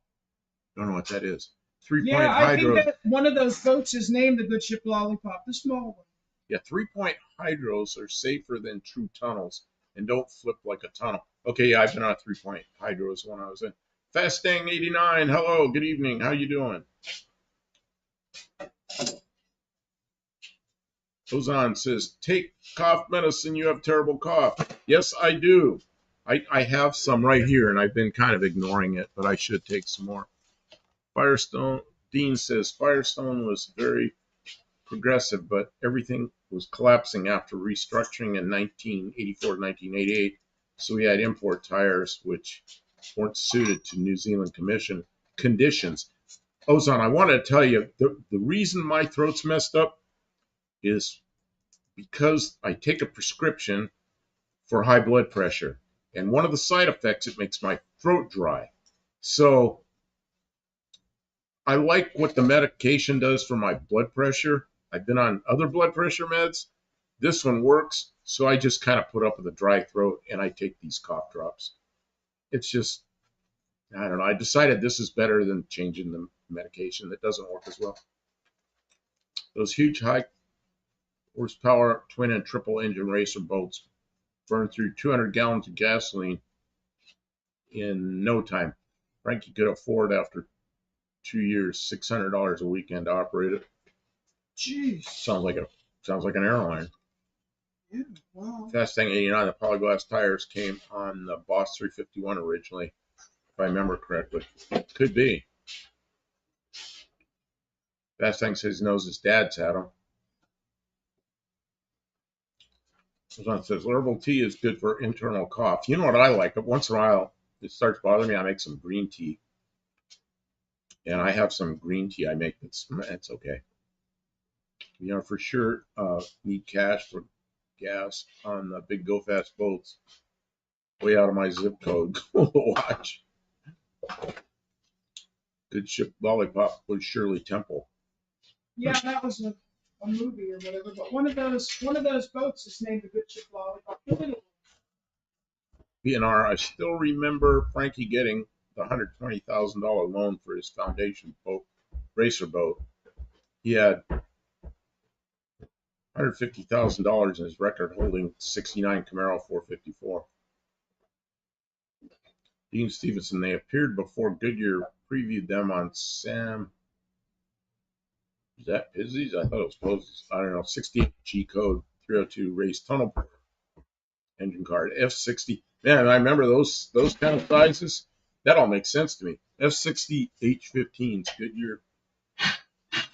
Don't know what that is. 3-point Yeah, I think hydros. that one of those boats is named the Good Ship Lollipop, the small one. Yeah, 3-point hydros are safer than true tunnels and don't flip like a tunnel. Okay, yeah, I've been on a 3-point hydros when I was in. Fastang 89. Hello, good evening. How you doing? Ozan says, take cough medicine. You have terrible cough. Yes, I do. I have some right here, and I've been kind of ignoring it, but I should take some more. Firestone, Dean says, Firestone was very progressive, but everything was collapsing after restructuring in 1984, 1988. So we had import tires, which weren't suited to New Zealand conditions. Ozan, I want to tell you, the reason my throat's messed up is because I take a prescription for high blood pressure. And one of the side effects, it makes my throat dry. So I like what the medication does for my blood pressure. I've been on other blood pressure meds. This one works. So I just kind of put up with a dry throat and I take these cough drops. It's just, I don't know. I decided this is better than changing the medication that doesn't work as well. Those huge high horsepower twin and triple engine racer boats burn through 200 gallons of gasoline in no time. Frankie could afford after 2 years $600 a weekend to operate it. Jeez. Sounds like an airline. Yeah, wow. Fastang 89, the polyglass tires came on the Boss 351 originally, if I remember correctly. Could be. Fastang says he knows his dad's had them. Someone says herbal tea is good for internal cough. You know what I like? But once in a while, it starts bothering me. I make some green tea, and I have some green tea I make that's okay. You know, for sure, need cash for gas on the big go fast boats. Way out of my zip code. Watch. Good ship Lollipop was Shirley Temple. Yeah, that was a movie or whatever. But one of those boats is named the Good Ship Lollipop. PNR, I still remember Frankie getting the $120,000 loan for his foundation boat, racer boat. He had $150,000 in his record holding 69 Camaro 454. Dean Stevenson, they appeared before Goodyear previewed them on Sam. Is that Pizzi's? I thought it was Posey's. I don't know. 68 G code 302 race tunnel engine card. F60. Man, I remember those kind of sizes. That all makes sense to me. F60 H15s, Goodyear.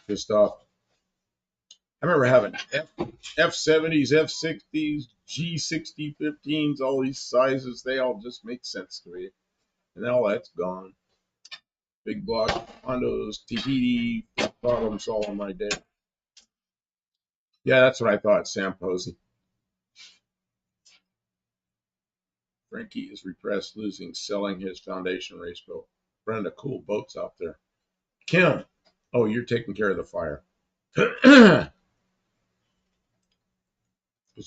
Just off. I remember having F70s, F60s, G60 15s, all these sizes. They all just make sense to me. And all that's gone. Big block Hondos, Tahiti, bottoms all on my day. Yeah, that's what I thought, Sam Posey. Frankie is repressed, losing, selling his foundation race boat. Brenda, cool boats out there. Kim, oh, you're taking care of the fire. Because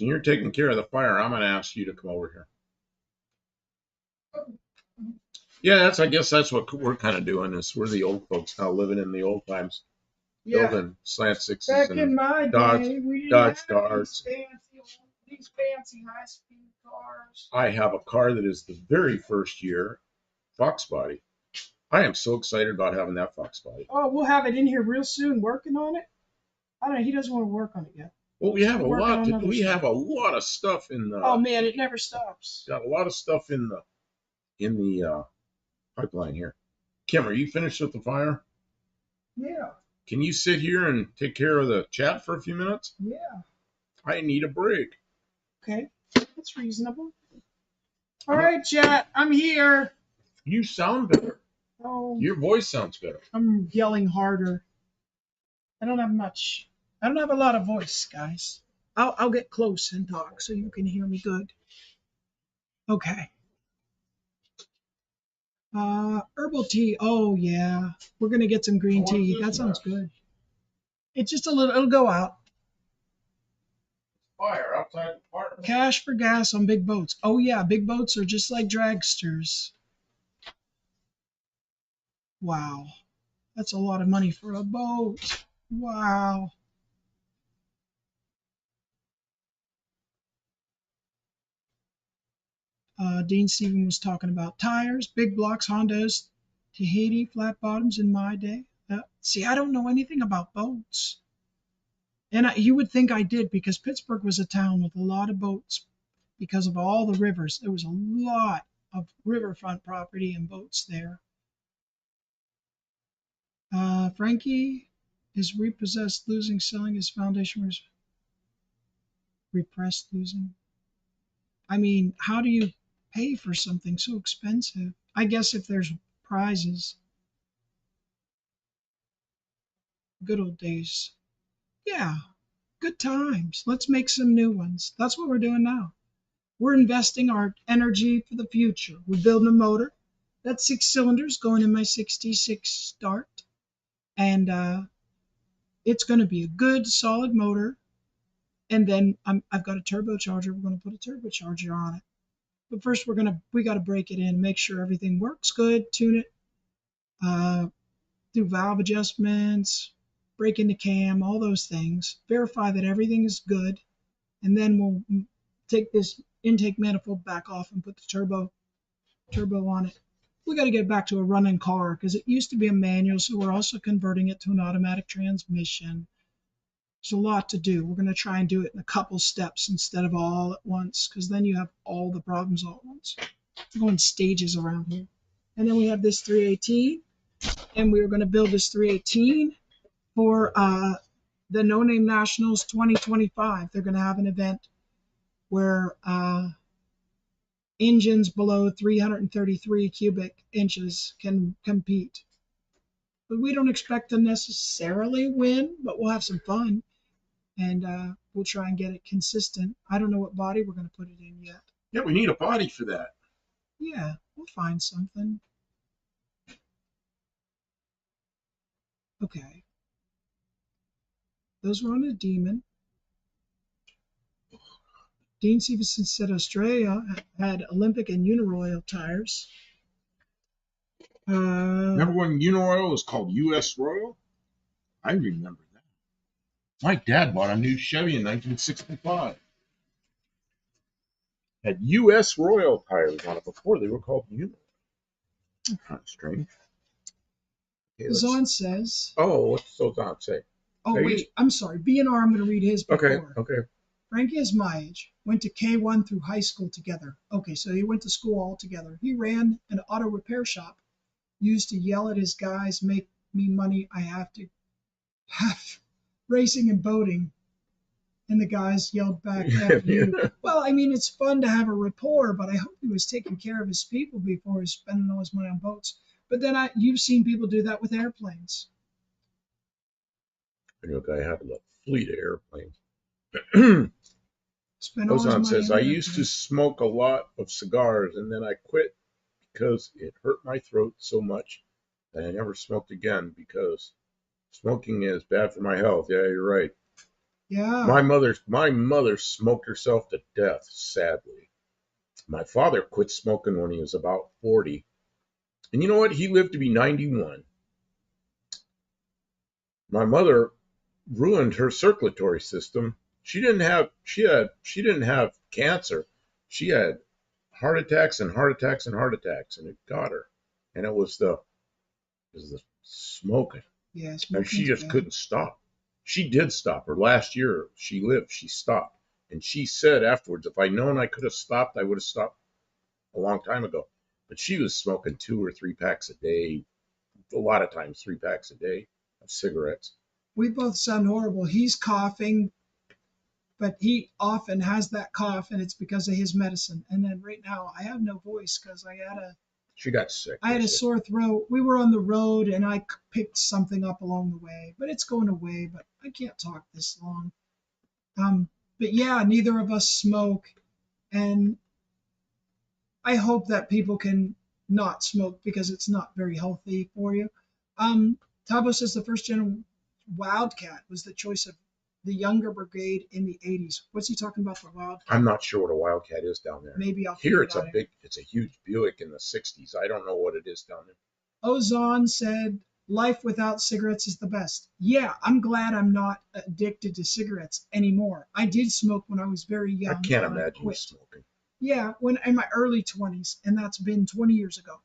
when you're taking care of the fire, I'm going to ask you to come over here. Yeah, I guess that's what we're kind of doing. Is we're the old folks now living in the old times, building slant sixes Back and in my Dodge day, we didn't Dodge have Darts. these fancy high-speed cars. I have a car that is the very first year Fox body. I am so excited about having that Fox body. Oh, we'll have it in here real soon, working on it. I don't know. He doesn't want to work on it yet. Well, we have a Working lot. on other We stuff. have a lot of stuff in the. Oh man, it never stops. Got a lot of stuff in the pipeline here. Kim, are you finished with the fire? Yeah. Can you sit here and take care of the chat for a few minutes? Yeah. I need a break. Okay. That's reasonable. All right, chat. I'm here. You sound better. Oh, Your voice sounds better. I'm yelling harder. I don't have much. I don't have a lot of voice, guys. I'll get close and talk so you can hear me good. Okay. Herbal tea. Oh yeah, we're gonna get some green What's tea. this That sounds mess? good. It's just a little. It'll go out. Fire outside the park. Cash for gas on big boats. Oh yeah, big boats are just like dragsters. Wow, that's a lot of money for a boat. Wow. Dean Stephen was talking about tires, big blocks, Hondas, Tahiti, flat bottoms in my day. See, I don't know anything about boats. And you would think I did because Pittsburgh was a town with a lot of boats because of all the rivers. There was a lot of riverfront property and boats there. Frankie is repossessed, losing, selling his foundation was repressed, losing. I mean, how do you pay for something so expensive? I guess if there's prizes, good old days. Yeah, good times. Let's make some new ones. That's what we're doing now. We're investing our energy for the future. We're building a motor. That's 6 cylinders going in my 66 start. And it's going to be a good, solid motor. And then I've got a turbocharger. We're going to put a turbocharger on it. But first, we got to break it in, make sure everything works good, tune it, uh, do valve adjustments, break into cam, all those things. Verify that everything is good, and then we'll take this intake manifold back off and put the turbo on it. We got to get back to a running car because it used to be a manual, so we're also converting it to an automatic transmission. There's a lot to do. We're going to try and do it in a couple steps instead of all at once because then you have all the problems all at once. We're going stages around here. And then we have this 318, and we are going to build this 318 for the No Name Nationals 2025. They're going to have an event where engines below 333 cubic inches can compete. But we don't expect to necessarily win, but we'll have some fun. And we'll try and get it consistent. I don't know what body we're going to put it in yet. Yeah, we need a body for that. Yeah, we'll find something. Okay. Those were on a Demon. Dean Stevenson said Australia had Olympic and Uniroyal tires. Remember when Uniroyal was called US Royal? I remember that. My dad bought a new Chevy in 1965. Had US Royal tires on it before they were called Uniroyal. Kind of strange. Okay, Zahn says, oh, what's Zahn say? oh, Hey, wait, I'm sorry. B&R, I'm going to read his before. Okay. Frankie is my age, went to K1 through high school together. Okay, so he went to school all together. He ran an auto repair shop, used to yell at his guys, make me money, I have to have racing and boating. And the guys yelled back at you. Well, I mean, it's fun to have a rapport, but I hope he was taking care of his people before he's spending all his money on boats. But then you've seen people do that with airplanes. I know a guy had a fleet of airplanes. Spend all his Ozan money says, on I used to smoke a lot of cigars and then I quit because it hurt my throat so much that I never smoked again because smoking is bad for my health. Yeah, you're right. Yeah. My mother smoked herself to death, sadly. My father quit smoking when he was about 40. And you know what? He lived to be 91. My mother ruined her circulatory system. She didn't have cancer. She had heart attacks and heart attacks and heart attacks, and it got her. And it was the smoking. Yeah, And she just couldn't stop. She did stop. Her last year she lived, she stopped. And she said afterwards, if I'd known I could have stopped, I would have stopped a long time ago. But she was smoking 2 or 3 packs a day, a lot of times 3 packs a day. of cigarettes. We both sound horrible. He's coughing, but he often has that cough, and it's because of his medicine. And then right now, I have no voice because She got sick. I had they a said. sore throat. We were on the road, and I picked something up along the way, but it's going away. But I can't talk this long. But yeah, neither of us smoke, and I hope that people can not smoke because it's not very healthy for you. Tabo says the first gen Wildcat was the choice of the younger brigade in the 80s. What's he talking about, the Wildcat? I'm not sure what a Wildcat is down there. Maybe I'll Here figure it out. it's a huge Buick in the 60s. I don't know what it is down there. Ozon said, life without cigarettes is the best. Yeah, I'm glad I'm not addicted to cigarettes anymore. I did smoke when I was very young. I can't and imagine you quit. smoking. Yeah, when in my early 20s, and that's been 20 years ago.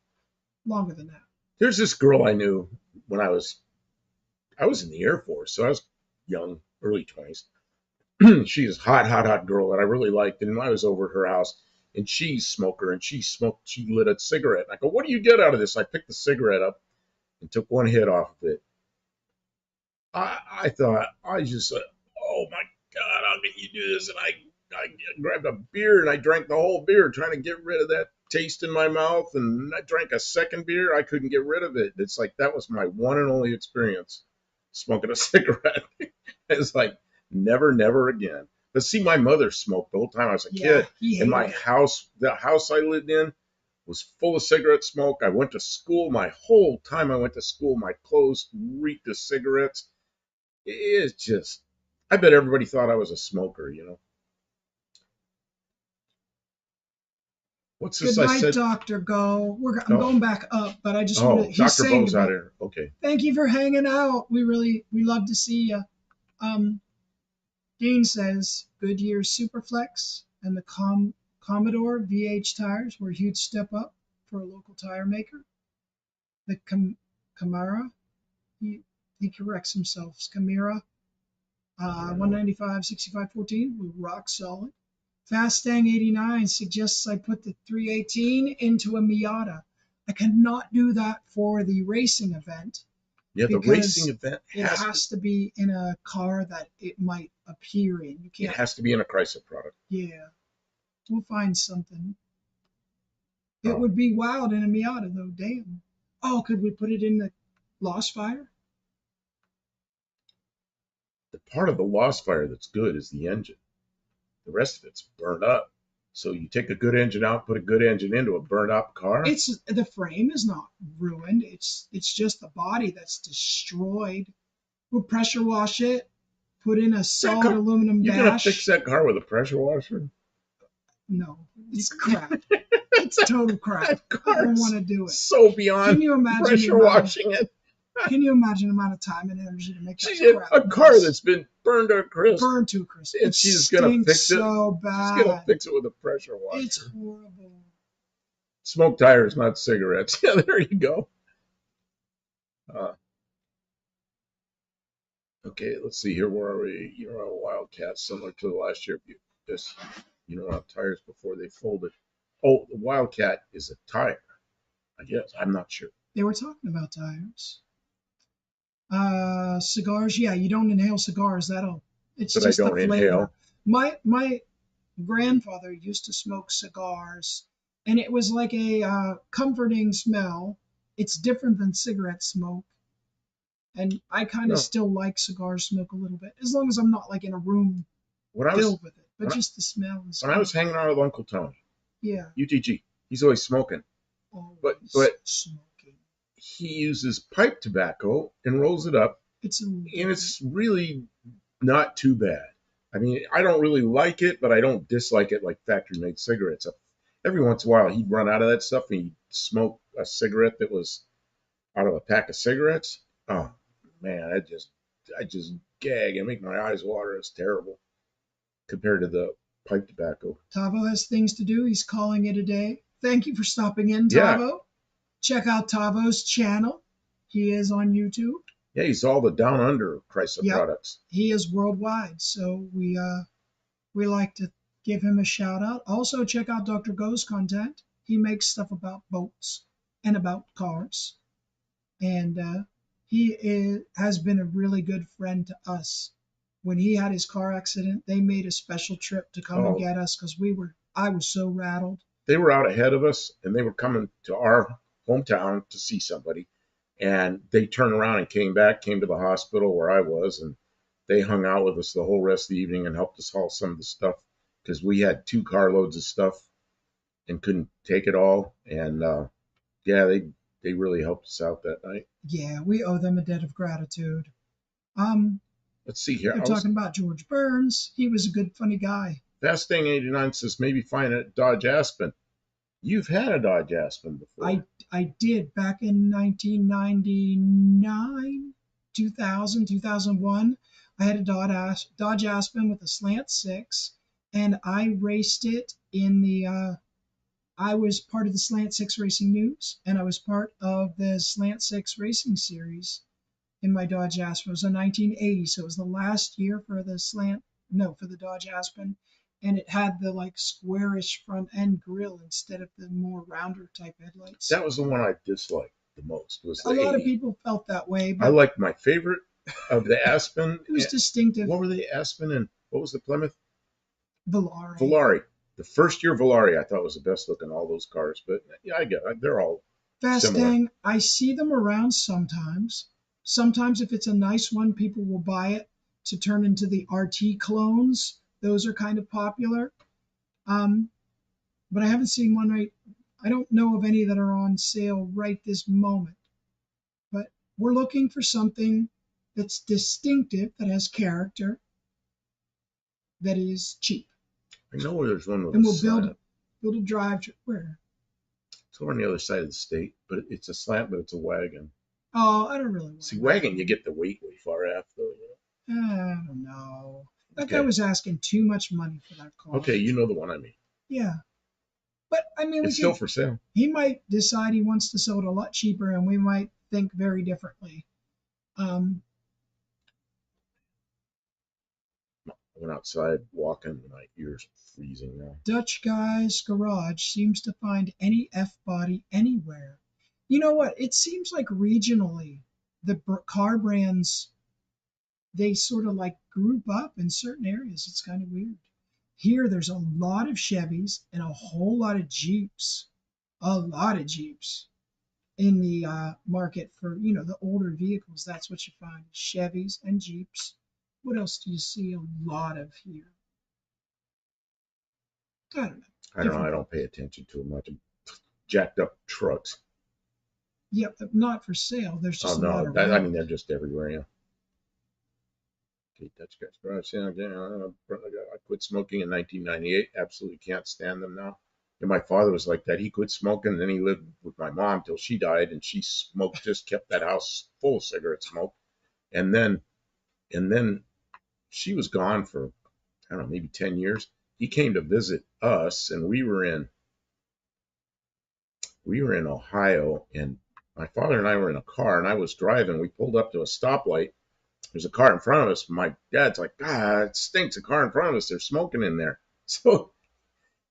Longer than that. There's this girl I knew when I was in the Air Force, so I was young, early 20s. She's a hot girl that I really liked, and I was over at her house, and she's a smoker, and she lit a cigarette. And I go, what do you get out of this? I picked the cigarette up and took one hit off of it. I thought, oh my God, how can you do this? And I grabbed a beer and I drank the whole beer, trying to get rid of that taste in my mouth. And I drank a second beer. I couldn't get rid of it. It's like that was my one and only experience smoking a cigarette. It's like never again. But see, my mother smoked the whole time I was a kid. And my house, the house I lived in, was full of cigarette smoke. I went to school. My whole time I went to school, my clothes reeked of cigarettes. It's just, I bet everybody thought I was a smoker, you know. What's this Good I night, said? Dr. Go. I'm going back up, but I just want to. He's Dr. saying Bo's to me, out here. Okay. thank you for hanging out. We love to see you. Dean says Goodyear Superflex and the Commodore VH tires were a huge step up for a local tire maker. The Camara, he corrects himself. Camira, 195 6514 were rock solid. Fastang 89 suggests I put the 318 into a Miata. I cannot do that for the racing event. Yeah, the racing event has to be in a car that it might appear in. You can't. It has to be in a Chrysler product. Yeah, we'll find something. It would be wild in a Miata, though. Damn. Oh, could we put it in the Lost Fire? The part of the Lost Fire that's good is the engine. The rest of it's burned up. So you take a good engine out, put a good engine into a burned up car. It's the frame is not ruined. It's just the body that's destroyed. We'll pressure wash it. Put in a solid aluminum dash. You're gonna fix that car with a pressure washer? No, it's crap. It's total crap. I don't want to do it. So beyond Can you imagine pressure washing it. Can you imagine the amount of time and energy to make that crap? A car that's been burned to a crisp. Burned to a crisp. And she's gonna fix it. So bad. She's gonna fix it with a pressure washer. It's horrible. Smoke tires, not cigarettes. Yeah, there you go. Okay, let's see here. Where are we? You're on a Wildcat, similar to the last year. On tires before they folded. Oh, the Wildcat is a tire. I guess. I'm not sure. They were talking about tires. Cigars. Yeah, you don't inhale cigars. It's but just I don't the flavor. Inhale. My grandfather used to smoke cigars, and it was like a comforting smell. It's different than cigarette smoke. And I kind of still like cigar smoke a little bit, as long as I'm not like in a room filled with it. But just the smell is. When I was hanging out with Uncle Tony, yeah, UTG, he's always smoking. But smoking. He uses pipe tobacco and rolls it up, and it's really not too bad. I mean, I don't really like it, but I don't dislike it like factory-made cigarettes. Every once in a while, he'd run out of that stuff and he'd smoke a cigarette that was out of a pack of cigarettes. Oh man, I just gag and make my eyes water. It's terrible compared to the pipe tobacco. Tavo has things to do. He's calling it a day. Thank you for stopping in, Tavo. Yeah. Check out Tavo's channel. He is on YouTube. Yeah, he's all the down under Chrysler products. He is worldwide, so we like to give him a shout out. Also, check out Dr. Go's content. He makes stuff about boats and about cars. And has been a really good friend to us. When he had his car accident, they made a special trip to come and Oh, get us because I was so rattled. they were out ahead of us, and they were coming to our hometown to see somebody, and they turned around and came back, came to the hospital where I was, and they hung out with us the whole rest of the evening and helped us haul some of the stuff because we had 2 carloads of stuff and couldn't take it all. And yeah, they really helped us out that night. Yeah, we owe them a debt of gratitude. Um, Let's see here. they're I was talking about George Burns. He was a good, funny guy. Fast Thing 89 says maybe find a Dodge Aspen. You've had a Dodge Aspen before. I did back in 1999, 2000, 2001. I had a Dodge Aspen with a slant six, and I raced it in the. I was part of the Slant Six Racing News, and I was part of the Slant Six Racing Series in my Dodge Aspen. It was in 1980, so it was the last year for the for the Dodge Aspen, and it had the like squarish front end grille instead of the more rounder type headlights. That was the one I disliked the most. Was A the lot of 80. people felt that way, I but liked my favorite of the Aspen. it was distinctive. What were they? Aspen and what was the Plymouth? Volare. Volare. The first year Volare I thought was the best looking all those cars, but yeah, I get it. They're all similar. Fastang, I see them around sometimes. Sometimes, if it's a nice one, people will buy it to turn into the RT clones. Those are kind of popular. Um, but I haven't seen one right. I don't know of any that are on sale right this moment. But we're looking for something that's distinctive, that has character, that is cheap, I know where there's one with and a we'll slant. build a drive. Where? It's over on the other side of the state, but it's a slant, but it's a wagon. Oh, I don't really want. See, wagon, you get the weight way far after. I don't know. That guy Okay. was asking too much money for that car. Okay, you know the one I mean. Yeah, but I mean, It's still for sale. he might decide he wants to sell it a lot cheaper, and we might think very differently. Um, I went outside walking, my ears are freezing now. Dutch Guy's Garage seems to find any F body anywhere. You know what? It seems like regionally, the car brands, they sort of like group up in certain areas. It's kind of weird. Here, there's a lot of Chevys and a whole lot of Jeeps. A lot of Jeeps in the market for the older vehicles. That's what you find: Chevys and Jeeps. What else do you see a lot of here? I don't know. I don't know. I don't pay attention to them much. Jacked up trucks. Yeah, but not for sale. There's Oh just a lot no, around. I mean they're just everywhere. Yeah. Okay, Dutch Guy's Garage. I quit smoking in 1998. Absolutely can't stand them now. And my father was like that. He quit smoking, and then he lived with my mom till she died, and she smoked, just kept that house full of cigarette smoke. And then she was gone for, I don't know, maybe 10 years. He came to visit us, and we were in Ohio, and my father and I were in a car, and I was driving. We pulled up to a stoplight. There's a car in front of us. My dad's like, God, it stinks. A car in front of us. They're smoking in there. So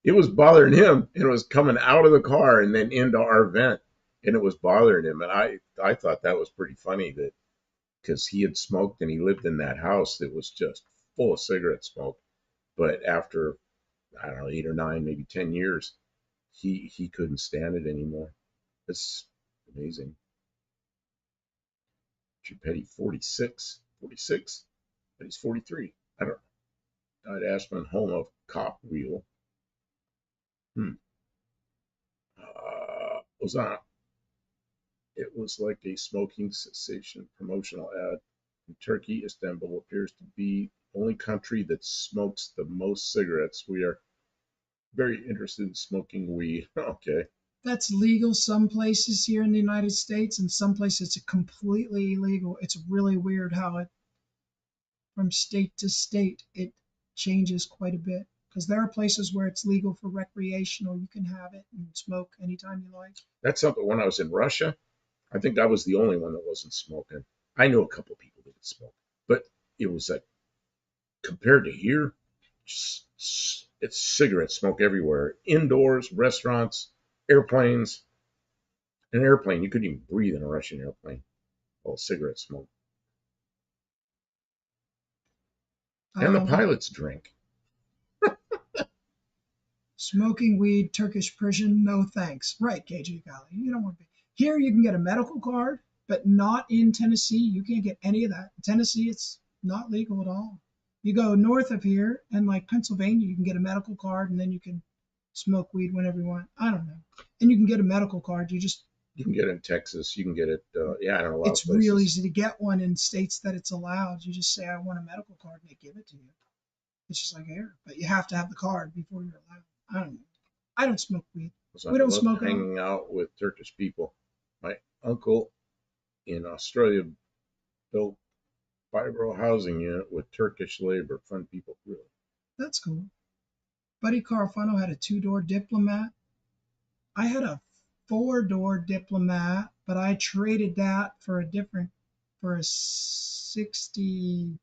it was bothering him. It was coming out of the car and then into our vent, and it was bothering him. And I thought that was pretty funny, that because he had smoked and he lived in that house that was just full of cigarette smoke. But after, I don't know, 8 or 9, maybe 10 years, he couldn't stand it anymore. It's amazing. Richard Petty, 46. 46? But he's 43. I don't know. Died Ashman, home of Cop Wheel. Was on. It was like a smoking cessation promotional ad. In Turkey, Istanbul appears to be the only country that smokes the most cigarettes. We are very interested in smoking weed. Okay. That's legal some places here in the United States, and some places it's completely illegal. It's really weird how it, from state to state, it changes quite a bit. Because there are places where it's legal for recreational. You can have it and smoke anytime you like. That's something. When I was in Russia, I think I was the only one that wasn't smoking. I knew a couple of people that would smoke, but it was like, compared to here, it's cigarette smoke everywhere. Indoors, restaurants, airplanes. An airplane, you couldn't even breathe in a Russian airplane. Oh, cigarette smoke. And the Um, pilots drink. Smoking weed, Turkish Persian, no thanks. Right, KJ Golly. You don't want to be. Here you can get a medical card, but not in Tennessee. You can't get any of that. In Tennessee, it's not legal at all. You go north of here and like Pennsylvania, you can get a medical card and then you can smoke weed whenever you want. I don't know. And you can get a medical card. You can get it in Texas. You can get it, yeah, in a lot of It's real places. easy to get one in states that it's allowed. You just say, I want a medical card and they give it to you. It's just like here, but you have to have the card before you're allowed. I don't know. I don't smoke weed. So We I don't love smoke at all. hanging out with Turkish people. My uncle in Australia built 5-row housing unit with Turkish labor. Fun people, really. That's cool. Buddy Carfano had a 2-door Diplomat. I had a 4-door Diplomat, but I traded that for a 67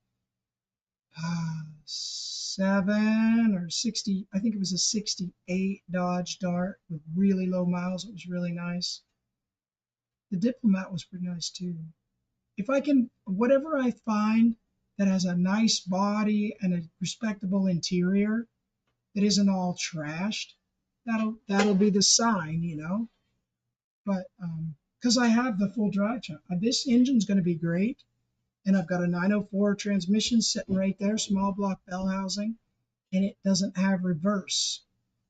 or 60, I think it was a 68 Dodge Dart with really low miles. It was really nice. The Diplomat was pretty nice too. If I can, whatever I find that has a nice body and a respectable interior that isn't all trashed, that'll be the sign, you know. But because I have the full drivetrain, this engine's going to be great, and I've got a 904 transmission sitting right there, small block bell housing, and it doesn't have reverse.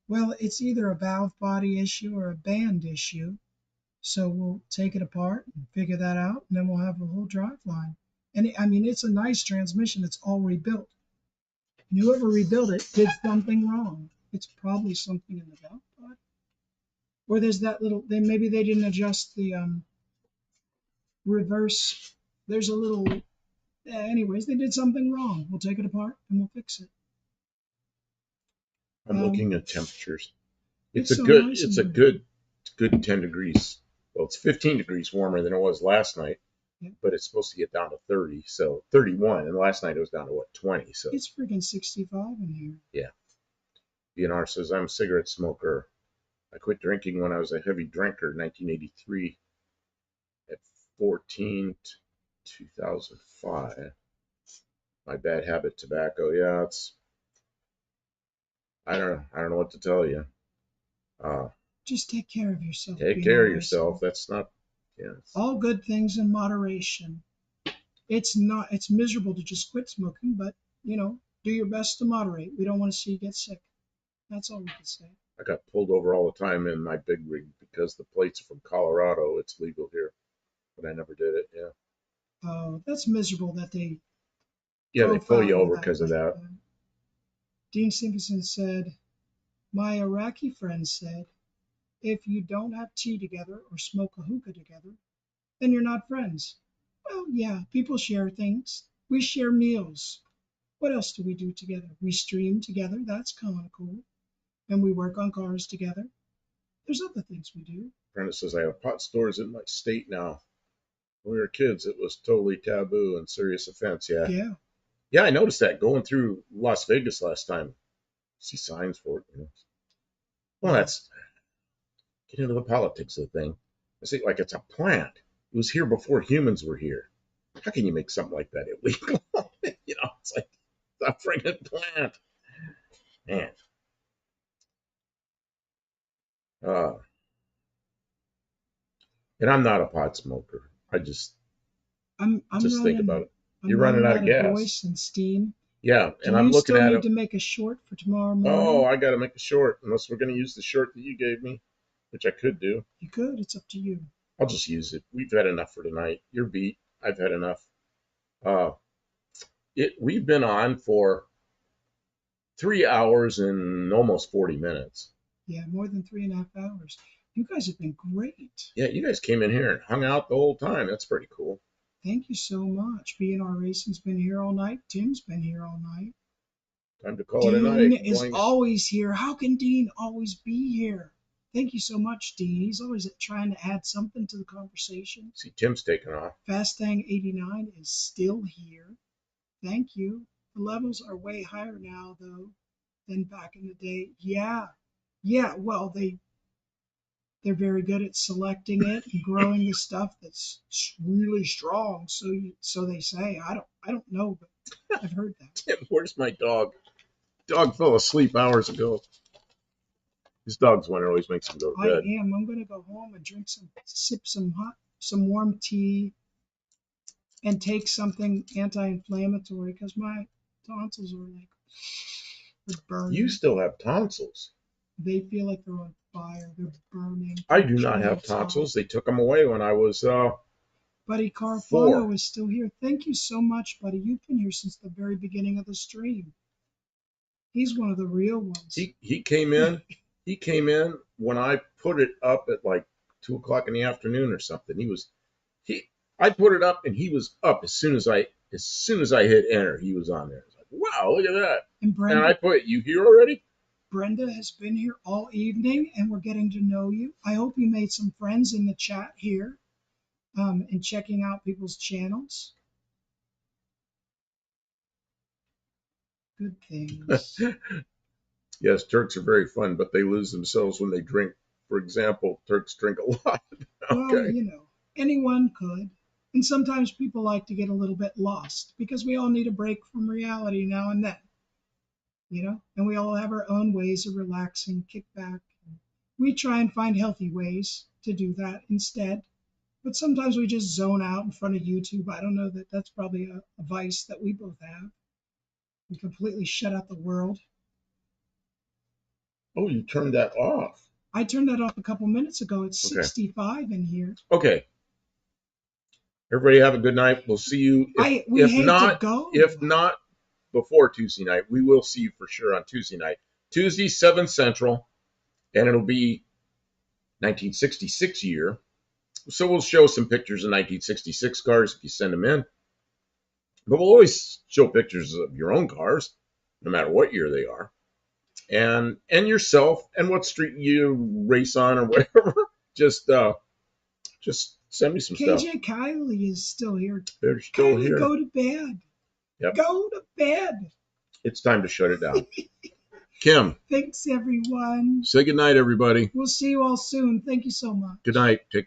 Well, it's either a valve body issue or a band issue. So we'll take it apart and figure that out, and then we'll have a whole drive line. And I mean, it's a nice transmission. It's all rebuilt. And whoever rebuilt it did something wrong. It's probably something in the valve pod. Or there's that little, then maybe they didn't adjust the reverse. There's a little, anyways, they did something wrong. We'll take it apart and we'll fix it. I'm looking at temperatures. It's so nice It's in a here. good 10 degrees. Well, it's 15 degrees warmer than it was last night, Yeah. but it's supposed to get down to 30, so 31. And last night it was down to what, 20? So It's freaking 65 in here. yeah. BNR says I'm a cigarette smoker. I quit drinking when I was a heavy drinker in 1983 at 14 to 2005. My bad habit, tobacco. Yeah, I don't know what to tell you. Just take care of yourself. Take care of yourself. That's not, yeah. All good things in moderation. It's miserable to just quit smoking, but do your best to moderate. We don't want to see you get sick. That's all we can say. I got pulled over all the time in my big rig because the plates are from Colorado. It's legal here, but I never did it. Yeah. Oh, that's miserable that they Yeah, they pull profile you over that because of way. that. Dean Stinkerson said, my Iraqi friend said, if you don't have tea together or smoke a hookah together, then you're not friends. Well, yeah, people share things. We share meals. What else do we do together? We stream together. That's kind of cool. And we work on cars together. There's other things we do. Brenda says I have pot stores in my state now. When we were kids, it was totally taboo and serious offense. Yeah. Yeah. Yeah, I noticed that going through Las Vegas last time. See signs for it. Well, that's get into the politics of the thing. I say like it's a plant. It was here before humans were here. How can you make something like that illegal? It's like a friggin' plant. Man. Uh, and I'm not a pot smoker. I just I'm think about it. You're running running out out of of gas. voice and steam. Yeah, Do and I'm you looking still at need it. to make a short for tomorrow Oh, morning? I got to make a short unless we're going to use the short that you gave me, which I could do. You could. It's up to you. I'll just use it. We've had enough for tonight. You're beat. I've had enough. Uh, we've been on for 3 hours and almost 40 minutes. Yeah, more than 3.5 hours. You guys have been great. Yeah, you guys came in here and hung out the whole time. That's pretty cool. Thank you so much. B&R Racing's been here all night. Tim's been here all night. Time to call it a Dean night. is always here. How can Dean always be here? Thank you so much, Dean. He's always trying to add something to the conversation. See, Tim's taking off. Fastang 89 is still here. Thank you. The levels are way higher now, though, than back in the day. Yeah. Yeah, well, they're very good at selecting it and growing the stuff that's really strong. So they say. I don't know, but I've heard that. Tim, where's my dog? Dog fell asleep hours ago. His dog's one that always makes him go to I bed. am. I'm gonna go home and sip some warm tea, and take something anti-inflammatory because my tonsils are like they're burning. You still have tonsils. They feel like they're on fire. They're burning. I do not have tonsils. They took them away when I was Buddy Carfano 4. is still here. Thank you so much, buddy. You've been here since the very beginning of the stream. He's one of the real ones. He came in. He came in when I put it up at like 2 o'clock in the afternoon or something. I put it up and he was up as soon as I hit enter. He was on there. I was like, wow, look at that. And I put, you here already? Brenda has been here all evening, and we're getting to know you. I hope you made some friends in the chat here, and checking out people's channels. Good things. Yes, Turks are very fun, but they lose themselves when they drink. For example, Turks drink a lot. Well, anyone could. And sometimes people like to get a little bit lost because we all need a break from reality now and then. And we all have our own ways of relaxing, kick back. We try and find healthy ways to do that instead. But sometimes we just zone out in front of YouTube. I don't know that's probably a vice that we both have. We completely shut out the world. Oh, you turned that off. I turned that off a couple minutes ago. It's 65 in here. Okay. Everybody have a good night. We'll see you. If not before Tuesday night, we will see you for sure on Tuesday night. Tuesday, 7 Central, and it'll be 1966 year. So we'll show some pictures of 1966 cars if you send them in. But we'll always show pictures of your own cars, no matter what year they are. And yourself and what street you race on or whatever. Just send me some stuff. KJ Kylie is still here. They're still Kylie, here. go to bed. Yep. Go to bed. It's time to shut it down. Kim. Thanks, everyone. Say good night, everybody. We'll see you all soon. Thank you so much. Good night. Take care.